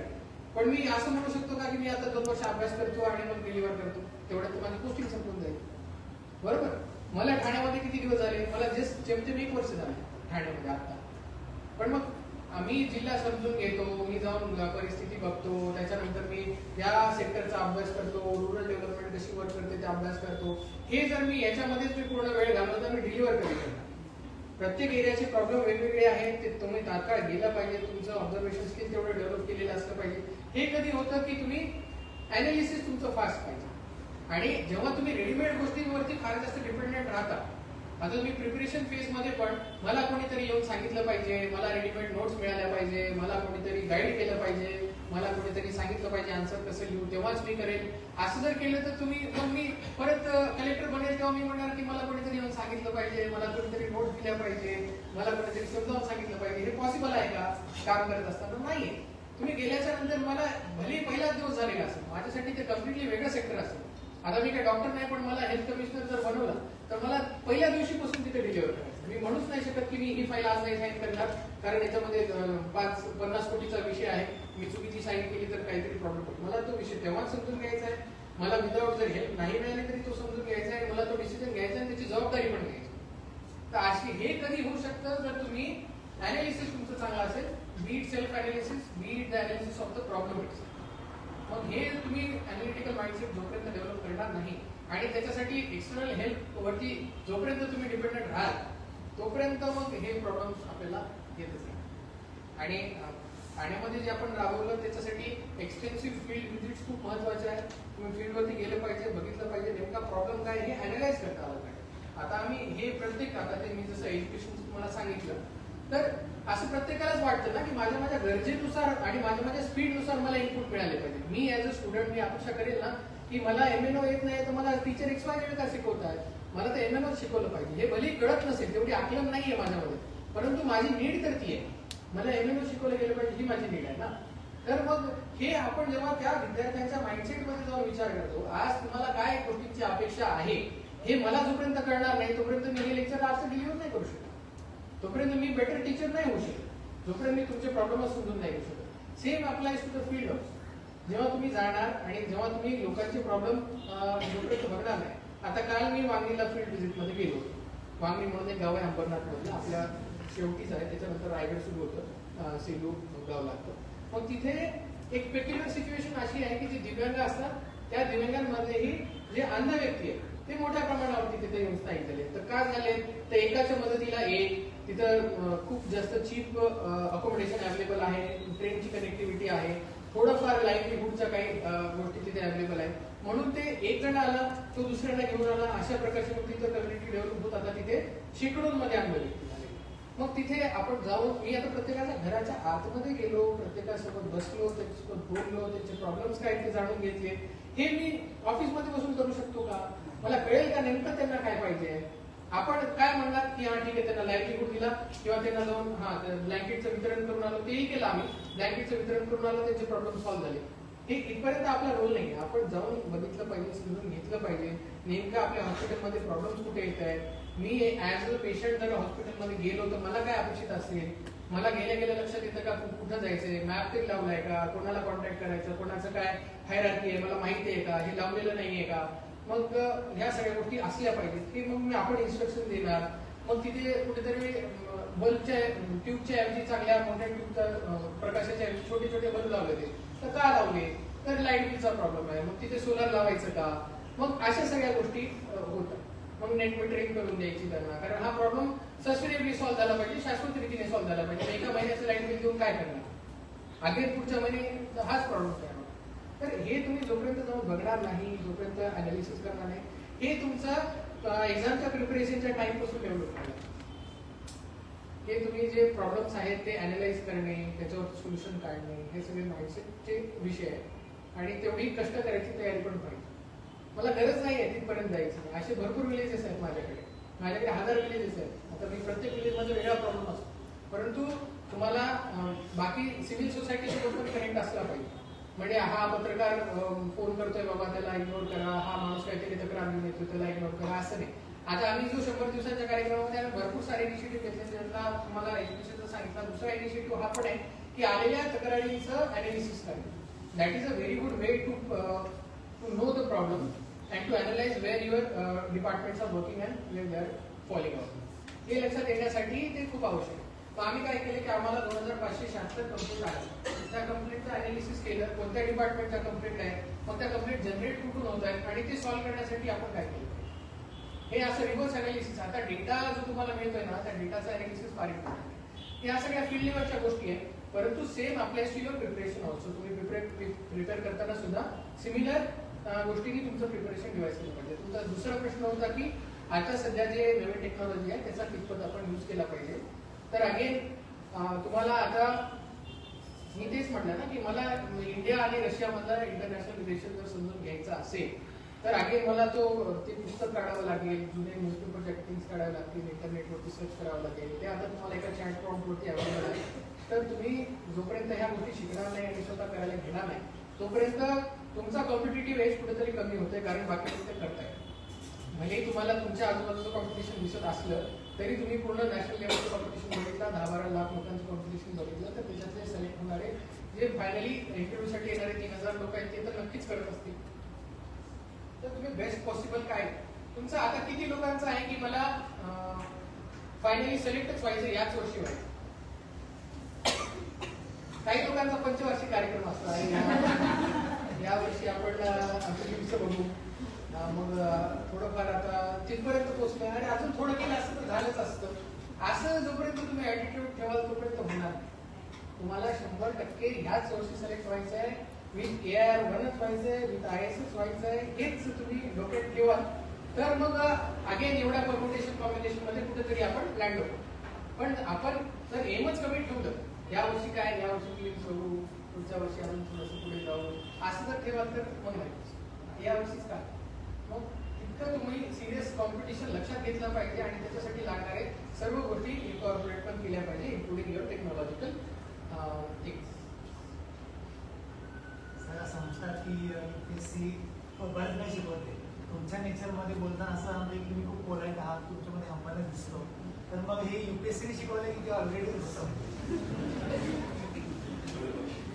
पण मी असं म्हणू शकतो का की मी आता 2 वर्ष अभ्यास करतो आणि मग डिलिव्हर करतो, तेवढ्यात माझी पोस्टिंग संपून जाईल. बरोबर. मला ठाण्यामध्ये किती दिवस झाले, मला जस्ट जेमतेम 1 वर्ष झाले ठाण्यामध्ये आता. पण मग आम्ही जिल्हा समजून घेतो, मी जाऊन परिस्थिती बघतो, त्याच्यानंतर मी या सेक्टरचा अभ्यास करतो, रुरल डेव्हलपमेंट कशी वर्क करते ते अभ्यास करतो. हे जर मी याच्यामध्येच मी पूर्ण वेळ घालवला तर मी डिलिव्हर करू शकतो. प्रत्येक एरियाचे प्रॉब्लेम वेगवेगळे आहेत, ते तुम्ही तात्काळ गेलं पाहिजे, तुमचं ऑब्झर्वेशन स्किल तेवढं डेव्हलप केलेलं असलं पाहिजे. हे कधी होतं की तुम्ही अनालिसिस तुमचं फास्ट पाहिजे. आणि जेव्हा तुम्ही रेडीमेड गोष्टींवरती फार जास्त डिपेंडेंट राहता, आता तुम्ही प्रिपरेशन फेजमध्ये पण मला कोणीतरी येऊन सांगितलं पाहिजे, मला रेडीमेड नोट्स मिळाल्या पाहिजे, मला कोणीतरी गाईड केलं पाहिजे, मला कोणीतरी सांगितलं पाहिजे आन्सर कसं लिहू, तेव्हाच मी करेल. असं जर केलं तर तुम्ही, मग मी परत कलेक्टर बनेल तेव्हा मी म्हणणार की मला कोणीतरी येऊन सांगितलं पाहिजे, मला कोणीतरी नोट्स दिल्या पाहिजे, मला कोणीतरी समजावून सांगितलं पाहिजे. हे पॉसिबल आहे का काम करत असताना? नाहीये. तुम्ही गेल्याच्या नंतर मला भले पहिलाच दिवस झालेला असेल, माझ्यासाठी ते कम्प्लिटली वेगळं सेक्टर असेल. आता मी काही डॉक्टर नाही, पण मला हेल्थ कमिशनर जर बनवलं तर मला पहिल्या दिवशीपासून तिथे डिलिव्हर करायचं. मी म्हणूच नाही शकत की मी ही फाईल आज नाही साईन करणार कारण याच्यामध्ये 50 कोटीचा विषय आहे, मी चुकीची साईन केली तर काहीतरी प्रॉब्लेम होतो. मला तो विषय तेव्हाच समजून घ्यायचा आहे. मला विदाऊट जर हेल्प नाही मिळाली तरी तो समजून घ्यायचा आहे, मला तो डिसिजन घ्यायचा आहे, त्याची जबाबदारी पण घ्यायची. तर अशी हे कधी होऊ शकतं जर तुम्ही अनालिसिस तुमचं चांगलं असेल, be it self analysis, be it the analysis of the problem. मग हे तुम्ही अनालिटिकल माइंडसेट जोपर्यंत डेव्हलप करणार नाही आणि त्याच्यासाठी एक्सटर्नल हेल्प वरती जोपर्यंत तुम्ही डिपेंडेंट राहाल तोपर्यंत मग हे प्रॉब्लेम्स आपल्याला येतच नाही. आणि ठाण्यामध्ये जे आपण राबवलं त्याच्यासाठी एक्सटेन्सिव्ह फील्ड व्हिजिट्स खूप महत्वाचे आहेत. तुम्ही फील्डवरती गेलं पाहिजे, बघितलं पाहिजे नेमका प्रॉब्लेम काय हे अनालाइज करता आलं पाहिजे. आता आम्ही हे प्रत्येक, आता ते मी जसं एज्युकेशन तुम्हाला सांगितलं, तर असं प्रत्येकालाच वाटतं ना की माझ्या गरजेनुसार आणि माझ्या स्पीडनुसार मला इनपुट मिळाले पाहिजे. मी ऍज अ स्टुडंट मी अपेक्षा करेल ना की मला MNO येत नाही तर मला टीचर XYZ का शिकवतात, मला तर MNO शिकवलं पाहिजे. हे भले कळत नसेल, तेवढी आकलन नाहीये माझ्यामध्ये, परंतु माझी नीड तर ती आहे, मला MNO शिकवलं गेलं पाहिजे ही माझी नीड आहे ना. तर मग हे आपण जेव्हा त्या विद्यार्थ्यांच्या माइंडसेटमध्ये जाऊन विचार करतो, आज तुम्हाला काय गोष्टींची अपेक्षा आहे हे मला जोपर्यंत कळणार नाही तोपर्यंत मी हे लेक्चर आज डिलिव्हर नाही करू शकत, तोपर्यंत मी बेटर टीचर नाही होऊ शकत, जोपर्यंत मी तुमचे प्रॉब्लेम समजून नाही घेऊ शकत. Same applies to the field of. जेव्हा तुम्ही जाणार आणि जेव्हा तुम्ही लोकांचे प्रॉब्लेम जोपर्यंत बघणार नाही. आता काल मी वांगीला फील्ड व्हिजिटमध्ये गेलो. वांगी म्हणून एक गाव आहे अंबरनाथमधलं, आपल्या शेवटीच आहे, त्याच्यानंतर रायगड सुरू होतं, सेलू गाव लागतं. मग तिथे एक पेक्युलर सिच्युएशन अशी आहे की जे दिव्यांग असतात त्या दिव्यांगांमध्येही जे अंध व्यक्ती आहेत ते मोठ्या प्रमाणावरती तिथे येऊन स्थायिक झाले. तर का झाले तर एकाच्या मदतीला एक, तिथं खूप जास्त चीप अकोमोडेशन अवेलेबल आहे, ट्रेनची कनेक्टिव्हिटी आहे, थोडंफार लाईव्हलीहूडच्या काही गोष्टी तिथे अवेलेबल आहेत. म्हणून ते एक जण आला तो दुसऱ्याला घेऊन आला, अशा प्रकारची मग तिथं कम्युनिटी डेव्हलप होत. आता तिथे शेकडोंमध्ये अंध व्यक्ती झाले. मग तिथे आपण जाऊन मी आता प्रत्येकाच्या घराच्या आतमध्ये गेलो, प्रत्येकासोबत बसलो, त्याच्यासोबत बोललो, त्यांचे प्रॉब्लेम्स काय ते जाणून घेतले. हे मी ऑफिसमध्ये बसून करू शकतो का? मला कळेल का नेमकं त्यांना काय पाहिजे? आपण काय म्हणणार की हा ठीक आहे त्यांना लाईव्हलीहूड दिला किंवा त्यांना जाऊन ब्लँकेटचं वितरण करून आलो, तेही केलं आम्ही, ब्लँकेटचं वितरण करून आलो, त्यांचे प्रॉब्लेम सॉल्व्ह झाले. हे इथपर्यंत आपला रोल नाही. आपण जाऊन बघितलं पाहिजे, समजून घेतलं पाहिजे नेमकं आपल्या हॉस्पिटलमध्ये प्रॉब्लेम्स कुठे येत आहेत. मी ऍज अ पेशंट जर हॉस्पिटलमध्ये गेलो तर मला काय अपेक्षित असेल, मला गेल्या गेल्या लक्षात येतं का कुठं जायचंय, मॅप तरी लावलाय का, कोणाला कॉन्टॅक्ट करायचं, कोणाचं काय हायरार्की आहे मला माहिती आहे का, हे लावलेलं नाहीये का. मग ह्या सगळ्या गोष्टी असल्या पाहिजेत की मग आपण इन्स्ट्रक्शन देणार. मग तिथे कुठेतरी बल्बच्या ट्यूबच्या ऐवजी चांगल्या मोठ्या ट्यूबच्या प्रकाशाच्या ऐवजी छोटे छोटे बल्ब लावले ते तर का लावले, तर लाईट बिलचा प्रॉब्लेम आहे, मग तिथे सोलर लावायचं का. मग अशा सगळ्या गोष्टी होतात. मग नेट मीटरिंग करून द्यायची त्यांना, कारण हा प्रॉब्लेम सस्टेनेबली सॉल्व्ह झाला पाहिजे, शाश्वत रीतीने सॉल्व्ह झाला पाहिजे. एका महिन्याचं लाईट बिल देऊन काय करणार, अगेन पुढच्या महिने हाच प्रॉब्लेम आहे. तर हे तुम्ही जोपर्यंत जाऊन बघणार नाही, जोपर्यंत अनालिसिस करणार नाही, हे तुमचा एक्झामच्या प्रिपरेशनच्या टाइम पासून डेव्हलप झालं. हे तुम्ही जे प्रॉब्लेम्स आहेत ते अनालाइज करणे, त्याच्यावर सोल्युशन काढणे, हे सगळे माइंडसेटचे विषय आहेत आणि तेवढी कष्ट करायची तयारी पण पाहिजे. मला गरज नाही आहे तिथपर्यंत जायची. असे भरपूर विलेजेस आहेत माझ्याकडे 1000 विलेजेस आहेत. आता मी प्रत्येक विलेजमध्ये वेगळा प्रॉब्लेम असतो, परंतु तुम्हाला बाकी सिव्हिल सोसायटीशी पण कनेक्ट असला पाहिजे. म्हणजे हा पत्रकार फोन करतोय बाबा त्याला इग्नोर करा, हा माणूस काहीतरी तक्रार घेऊन येतो त्याला इग्नोर करा, असं नाही. आता आम्ही जो 100 दिवसाच्या कार्यक्रमामध्ये आम्ही भरपूर सारे इनिशिएटिव्ह घेतले. ज्यांना तुम्हाला एज्युकेशनचा सांगितला. दुसरा इनिशिएटिव्ह हा पण आहे की आलेल्या तक्रारींचं अनालिसिस करणे. That is a very good way to know the problem and to analyse where your departments are working and where they are following out. हे लक्षात येण्यासाठी ते खूप आवश्यक आहे. मग आम्ही काय केलं की आम्हाला 2576 कंप्लेंट आल्या. त्या कंप्लेंटचं अनालिसिस केलं, कोणत्या डिपार्टमेंटच्या कंप्लेंट आहे, मग त्या कंप्लेंट जनरेट कुठून होत आहेत आणि ते सॉल्व्ह करण्यासाठी आपण काय केलं हे असं रिव्हर्स अनालिसिस. आता डेटा जो तुम्हाला मिळतोय ना त्या डेटाचा अनालिसिस फार इम्पॉर्टंट आहे. या सगळ्या फील्ड लेवलच्या गोष्टी आहेत, परंतु same applies to your preparation also. तुम्ही प्रिपेअर करताना सुद्धा सिमिलर गोष्टींनी तुमचं प्रिपरेशन डिवाइस केलं पाहिजे. तुमचा दुसरा प्रश्न होता की आता सध्या जे नवीन टेक्नॉलॉजी आहे त्याचा कितपत आपण यूज केला पाहिजे. तर अगेन तुम्हाला आता मी तेच म्हटलं ना की मला इंडिया आणि रशियामधला इंटरनॅशनल रिलेशन जर समजून घ्यायचा असेल तर अगेन मला ते पुस्तक काढावं लागेल, जुने न्यूजपेपरच्या कटिंग्स काढावे लागतील, इंटरनेटवरती सर्च करावं लागेल. ते आता तुम्हाला एका चॅट प्रॉम्प्टवरती अवेलेबल आहे. तर तुम्ही जोपर्यंत ह्या गोष्टी शिकणार नाही आणि स्वतः करायला घेणार नाही तोपर्यंत तुमचा कॉम्पिटिटिव्ह एज कुठेतरी कमी होतोय, कारण बाकी ते करताय. म्हणजे तुम्हाला तुमच्या आजूबाजूचं कॉम्पिटिशन दिसत असलं तरी तुम्ही पूर्ण नॅशनल लेवलचं कॉम्पिटिशन बघितलं, 10-12 लाख लोकांचं कॉम्पिटिशन बघितलं तर त्याच्यातले सिलेक्ट होणारे जे फायनली इंटरव्ह्यूसाठी येणारे 3000 लोक आहेत ते तर नक्कीच करत असतील. तर तुम्ही बेस्ट पॉसिबल काय तुमचं आता किती लोकांचं आहे की मला फायनली सिलेक्टच व्हायचं याच वर्षी व्हायचं. काही लोकांचा पंचवार्षिक कार्यक्रम असतो, या वर्षी आपण आमचं दिवस बघू, मग थोडंफार आता तिथपर्यंत पोहोचलं आणि अजून थोडं केलं असतं तर झालंच असतं. असं जोपर्यंत तुम्ही ऍटिट्यूड ठेवाल तोपर्यंत होणार. तुम्हाला 100% ह्याच वर्षी सिलेक्ट व्हायचं आहे, विथ AR1च व्हायचंय, विथ ISS व्हायचंय, हेच तुम्ही डोक्यात ठेवाल तर मग अगेन एवढ्या परम्युटेशन कॉम्बिनेशन मध्ये कुठेतरी आपण लँड होतो. पण आपण जर एमच कमी ठेवलं या वर्षी काय, या वर्षी क्लिप्स बघू, पुढच्या वर्षी अजून थोडंसं पुढे जाऊ, असं जर ठेवाल तर मग नाही या वर्षीच काय. मग इतकं तुम्ही सिरियस कॉम्पिटिशन लक्षात घेतलं पाहिजे आणि त्याच्यासाठी लागणारे सर्व गोष्टी इन्कॉर्पोरेट पण केल्या पाहिजे, इन्क्लुडिंग युअर टेक्नॉलॉजिकल थिंग्स. सगळं सांगतात की UPSC बरंच नाही शिकवते. तुमच्या नेचरमध्ये बोलताना असं म्हणजे की तुम्ही खूप पोलाईट आहात, तुमच्यामध्ये हमपणा दिसतो. तर मग हे UPSCने शिकवलं की ते ऑलरेडी दिसतं.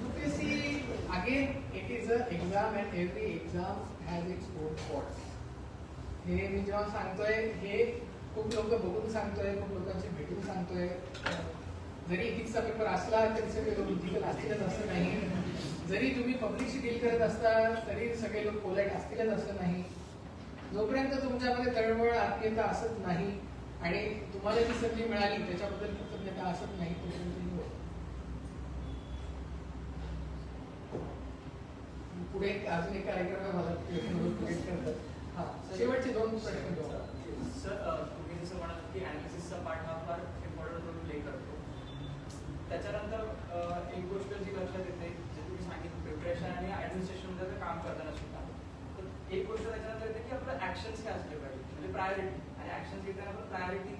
UPSC again it is an exam and every exam has its own faults. हे मी जेव्हा सांगतोय हे खूप लोक बघून सांगतोय, खूप लोकांशी भेटून सांगतोय. जरी इथिक्सचा पेपर असला तरी सगळे लोक इथिकल असतीलच असं नाही. जरी तुम्ही पब्लिकशी डील करत असता तरी सगळे लोक पोलाईट असतीलच असं नाही. जोपर्यंत तुमच्यामध्ये तळमळ आत्मीयता असत नाही आणि तुम्हाला जी संधी मिळाली त्याच्याबद्दल कृतज्ञता असत नाही तोपर्यंत पुढे अजून एक कार्यक्रम आहे मला शेवटचे 2 प्रश्न घेऊ. सर तुम्ही जसं म्हणाल की अनालिसिसचा पार्ट हा फार इम्पॉर्टंट रोल प्ले करतो. त्याच्यानंतर एक गोष्ट जी लक्षात येते जे तुम्ही सांगितलं प्रिपरेशन आणि ऍडमिनिस्ट्रेशनमध्ये काम करताना सुद्धा, तर एक गोष्ट त्याच्यानंतर येते की आपलं ऍक्शन्स काय असले पाहिजे, म्हणजे प्रायोरिटी, आणि ऍक्शन घेताना पण प्रायोरिटी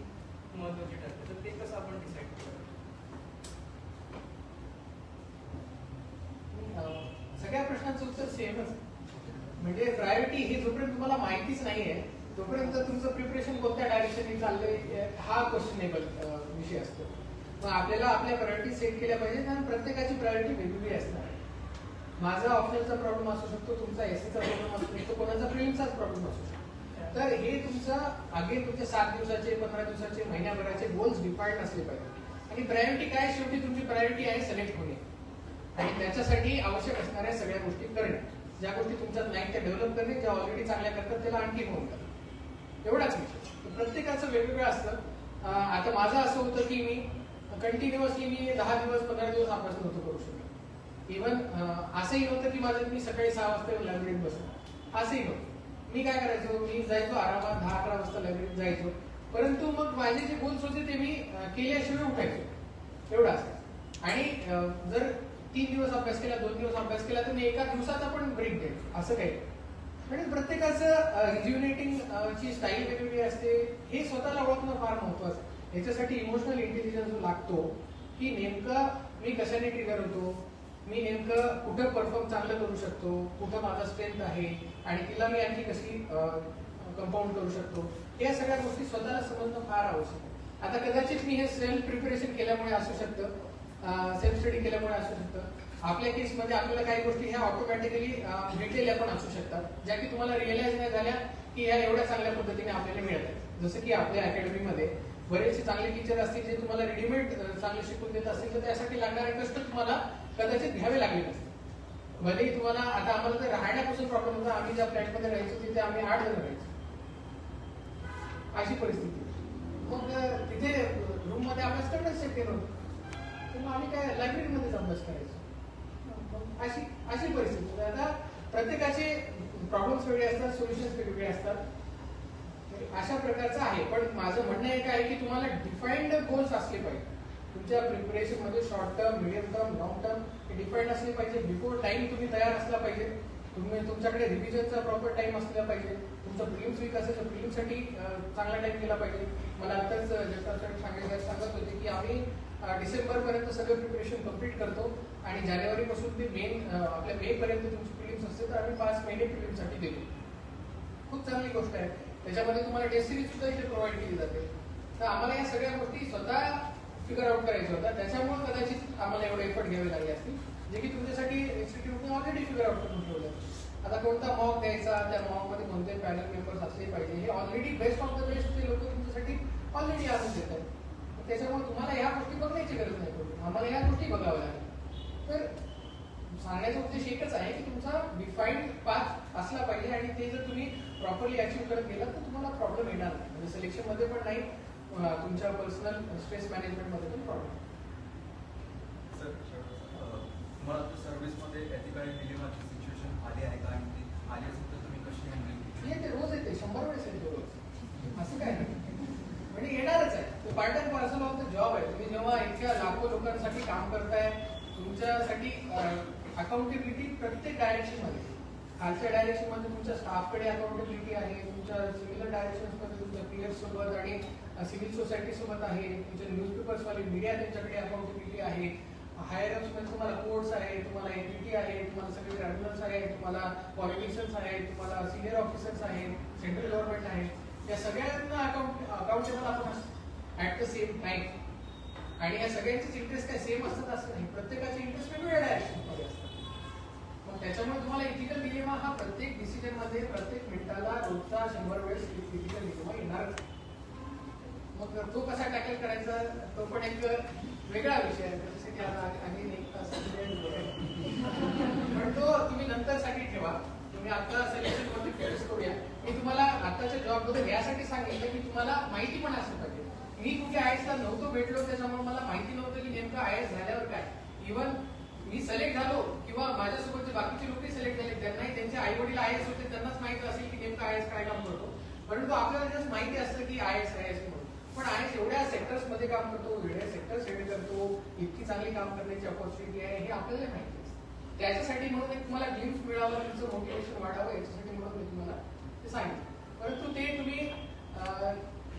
महत्वाची ठरते, तर ते कसं आपण डिसाईड करायचं? सगळ्या प्रश्नांचं उत्तर सेमच. म्हणजे प्रायोरिटी हे जोपर्यंत तुम्हाला माहितीच नाहीये तोपर्यंत तुमचं प्रिपरेशन कोणत्या डायरेक्शनने चाललंय हा क्वेश्चनेबल विषय असतो. मग आपल्याला आपल्या प्रायोरिटी सेट केल्या पाहिजेत आणि प्रत्येकाची प्रायोरिटी वेगवेगळी असणार आहे. माझा ऑप्शनचा प्रॉब्लेम असू शकतो, तुमचा एससीचा प्रॉब्लेम असू शकतो, कोणाचा प्रिलिमचाच प्रॉब्लेम असू शकतो. तर हे तुमचं अगेन तुमचे 7 दिवसाचे 15 दिवसाचे महिन्याभराचे गोल्स डिफाईन असले पाहिजे. आणि प्रायोरिटी काय, शेवटी तुमची प्रायोरिटी आहे सिलेक्ट होणे आणि त्याच्यासाठी आवश्यक असणाऱ्या सगळ्या गोष्टी करणे. ज्या गोष्टी तुमच्यात नाही त्या डेव्हलप करणे, ज्या ऑलरेडी चांगल्या करतात त्याला आणखी होऊन करणे, एवढाच विषय. प्रत्येकाचं वेगवेगळं असतं. आता माझं असं होतं की मी कंटिन्युअसली 10 दिवस 15 दिवस अभ्यास नव्हतो करू शकत. इव्हन असंही नव्हतं की मी सकाळी 6 वाजता येऊन लायब्ररीत बसलो, असंही नव्हतं. मी काय करायचो, मी जायचो आरामात 10-11 वाजता लायब्ररीत जायचो, परंतु मग माझे जे गोल्स होते ते मी केल्याशिवाय उठायचो, एवढं असतं. आणि जर 3 दिवस अभ्यास केला, 2 दिवस अभ्यास केला तर मी एका दिवसात आपण ब्रेक द्यायचो, असं काही. म्हणजे प्रत्येकाचं रिज्युनेटिंग ची स्टाईल वेगवेगळी असते. हे स्वतःला ओळखणं फार महत्वाचं. याच्यासाठी इमोशनल इंटेलिजन्स जो लागतो की नेमकं मी कशाने ट्रिगर होतो, मी नेमकं कुठं परफॉर्म चांगलं करू शकतो, कुठं माझा स्ट्रेंथ आहे आणि तिला मी आणखी कशी कंपाऊंड करू शकतो, या सगळ्या गोष्टी स्वतःला समजणं फार आवश्यक आहे. आता कदाचित मी हे सेल्फ प्रिपरेशन केल्यामुळे असू शकतं, सेल्फ स्टडी केल्यामुळे असू शकतं. आपल्या केसमध्ये आपल्याला काही गोष्टी ह्या ऑटोमॅटिकली भेटलेल्या पण असू शकतात, ज्या की तुम्हाला रिअलाइज नाही झाल्या की ह्या एवढ्या चांगल्या पद्धतीने आपल्याला मिळत आहेत. जसं की आपल्या अकॅडमीमध्ये बरेचसे चांगले टीचर असतील जे तुम्हाला रेडीमेड चांगले शिकून देत असतील, तर त्यासाठी लागणारे कष्ट तुम्हाला कदाचित घ्यावे लागले नसते. भलेही तुम्हाला आता आम्हाला तर राहण्यापासून प्रॉब्लेम होता. आम्ही ज्या फ्लॅटमध्ये राहायचो तिथे आम्ही 8 जण राहायचो, अशी परिस्थिती. मग तिथे रूम मध्ये अभ्यास करणंच शक्य नव्हतं, तर मग आम्ही काय लायब्ररीमध्येच अभ्यास करायचो. अशी परिस्थिती. आता प्रत्येकाचे प्रॉब्लेम्स वेगळे असतात, सोल्युशन्स वेगवेगळे असतात. अशा प्रकारचं आहे. पण माझं म्हणणं एक आहे की तुम्हाला डिफाईन्ड गोल्स असले पाहिजे तुमच्या प्रिपरेशन मध्ये. Short term, medium term, long term हे डिफाईन्ड असले पाहिजे. बिफोर टाइम तुम्ही तयार असला पाहिजे. तुमच्याकडे रिव्हिजनचा प्रॉपर टाइम असला पाहिजे. तुमचं प्रिलिम्स वीक असेल तर प्रिलिम्ससाठी चांगला टाइम केला पाहिजे. मला आताच जगताप सांगत होते की आम्ही डिसेंबर पर्यंत सगळं प्रिपरेशन कम्प्लीट करतो आणि जानेवारी पासून ते आपल्या मे पर्यंत तुमची प्रिलिम्स असते, तर आम्ही 5 महिने प्रिलिम्ससाठी देतो. खूप चांगली गोष्ट आहे. त्याच्यामध्ये तुम्हाला टेस्ट सिरीज सुद्धा इथे प्रोव्हाइड केली जाते. तर आम्हाला या सगळ्या गोष्टी स्वतः फिगर आउट करायच्या होत्या. त्याच्यामुळे कदाचित आम्हाला एवढे एफर्ट घ्यावे लागले असतील, जे की तुमच्यासाठी इन्स्टिट्यूटने ऑलरेडी फिगर आउट करून ठेवलं. आता कोणता मॉक द्यायचा, त्या मॉकमध्ये कोणते पॅनल मेंबर्स असले पाहिजे, हे already best of the best ते लोक तुमच्यासाठी ऑलरेडी आणून देतात. त्याच्यामुळे तुम्हाला ह्या गोष्टी बघण्याची गरज नाही पडली, आम्हाला ह्या गोष्टी बघाव्या लागल्या. तर सांगण्याचा उद्देश एकच आहे की तुमचा डिफाईन्ड पाथ असला पाहिजे आणि ते जर तुम्ही प्रॉपरली अचीव्ह करत गेलात तर तुम्हाला प्रॉब्लेम येणार नाही. म्हणजे सिलेक्शन मध्ये पण नाही, तुमच्या पर्सनल स्ट्रेस मॅनेजमेंट मध्ये पण प्रॉब्लेम. सर, तुम्हाला सर्व्हिसमध्ये एथिकल डिलेमाची सिच्युएशन आली आहे का, आणि ती आली असेल तर तुम्ही कशी हँडल केली? येते, रोज येते, 100 वेळेस येते रोज. असं काय नाही, म्हणजे येणारच आहे. तो part and parcel of the job आहे. तुम्ही जेव्हा इतक्या लाखो लोकांसाठी काम करताय, तुमच्यासाठी अकाउंटेबिलिटी प्रत्येक डायरेक्शन मध्ये. खालच्या डायरेक्शन मध्ये तुमच्या स्टाफकडे अकाउंटेबिलिटी आहे, तुमच्या सिमिलर डायरेक्शन मध्ये तुमच्या पीएस सोबत आणि सिव्हिल सोसायटी सोबत आहे, तुमच्या न्यूजपेपर्स वाले मीडिया त्यांच्याकडे अकाउंटेबिलिटी आहे. हायर अप्स मध्ये तुम्हाला कोर्ट्स आहे, तुम्हाला एनपीटी आहे, तुम्हाला सगळे ट्रायब्युनल्स आहे, तुम्हाला पॉलिटिशियन्स आहेत, तुम्हाला सिनियर ऑफिसर्स आहेत, सेंट्रल गव्हर्नमेंट आहे. या सगळ्यांना अकाउंटेबल आपण असतो ऍट द सेम टाइम. आणि या सगळ्यांचेच इंटरेस्ट काय सेम असतात असं नाही, प्रत्येकाचे इंटरेस्ट वेगवेगळ्या डायरेक्शन मध्ये असतात. मग त्याच्यामुळे तुम्हाला इथिकल डिलेमा हा प्रत्येक डिसिजन मध्ये प्रत्येक मिनिटाला रोजचा 100 वेळेस इथिकल डिलेमा येणार. मग तो कसा टॅकल करायचा तो पण एक वेगळा विषय आहे. जसं की आता पण तो तुम्ही नंतर साठी ठेवा. तुम्ही आता सिलेक्शन मध्ये फेस करूया. मी तुम्हाला आताच्या जॉब मध्ये यासाठी सांगितलं की तुम्हाला माहिती पण असली पाहिजे. मी कुठे आयएसला नव्हतो भेटलो, त्याच्यामुळे मला माहिती नव्हतं की नेमकं आयएस झाल्यावर काय. इव्हन मी सिलेक्ट झालो किंवा माझ्यासोबत जे बाकीचे लोक सिलेक्ट झाले त्यांनाही त्यांचे आई वडील आयएस होते, त्यांनाच माहिती असेल की नेमकं आयएस काय काम करतो. परंतु आपल्याला जस्ट माहिती असतं की आयएस म्हणून. पण आयएस एवढ्या सेक्टर्स मध्ये काम करतो, वेगळ्या सेक्टर्स हेड करतो, इतकी चांगली काम करण्याची ऑपॉर्च्युनिटी आहे हे आपल्याला माहिती असतं. त्याच्यासाठी म्हणून एक तुम्हाला ग्लिम्स मिळावं, तुमचं मोटिवेशन वाढावं, याच्यासाठी म्हणून मी तुम्हाला ते सांगितलं. परंतु ते तुम्ही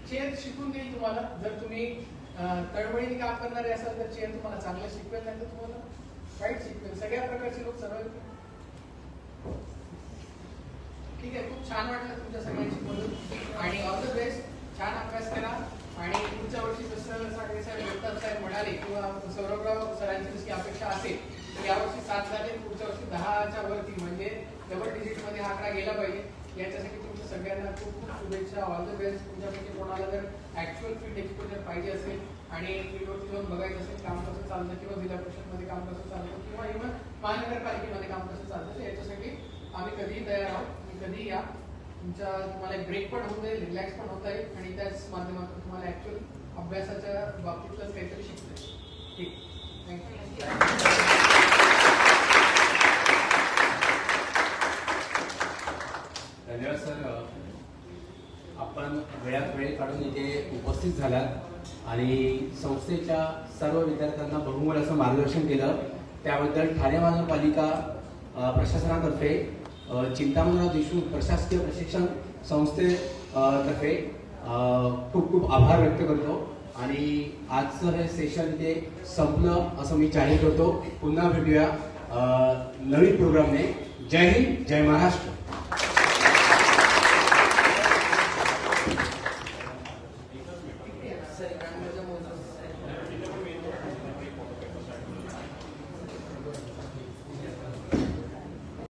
चेअर शिकून देईल तुम्हाला. जर तुम्ही तळमळीने काम करणारे असाल तर चेअर तुम्हाला चांगलं शिकवेल, नाही तर तुम्हाला वाईट शिकवेल. सगळ्या प्रकारचे लोक सर्व. ठीक आहे, खूप छान वाटलं तुमच्या सगळ्यांशी बोलून आणि ऑल द बेस्ट. छान अभ्यास करा आणि पुढच्या वर्षी जसं सागरे साहेब बोलतात साहेब म्हणाले किंवा सौरभराव सरांची जशी अपेक्षा असेल तर यावर्षी 7 झाले, पुढच्या वर्षी 10च्या वरती म्हणजे डबल डिजिटमध्ये हा आकडा गेला पाहिजे. याच्यासाठी तुमच्या सगळ्यांना खूप खूप शुभेच्छा. All the best. तुमच्यापैकी कोणाला जर ऍक्च्युअल फील्ड एक्सपोजर पाहिजे असेल आणि फील्डवरती जाऊन बघायचं असेल काम कसं चालतं किंवा जिल्हा परिषदमध्ये काम कसं चालतं किंवा इव्हन महानगरपालिकेमध्ये काम कसं चालतं, तर याच्यासाठी आम्ही कधीही तयार आहोत. कधीही या. तुम्हाला एक ब्रेक पण होत जाईल, रिलॅक्स पण होता येईल आणि त्याच माध्यमातून तुम्हाला ऍक्च्युअल अभ्यासाच्या बाबतीतलं काहीतरी शिकता येईल. ठीक, थँक्यू. धन्यवाद सर. आपण वेळात वेळ काढून इथे उपस्थित झालात आणि संस्थेच्या सर्व विद्यार्थ्यांना बहुमोल असं मार्गदर्शन केलं. त्याबद्दल ठाणे महानगरपालिका प्रशासनातर्फे चिंतामणराव देशमुख प्रशासकीय प्रशिक्षण संस्थेतर्फे खूप खूप आभार व्यक्त करतो आणि आजचं हे सेशन इथे संपलं असं मी जाहीर करतो. पुन्हा भेटूया नवीन प्रोग्रामने. जय हिंद, जय महाराष्ट्र.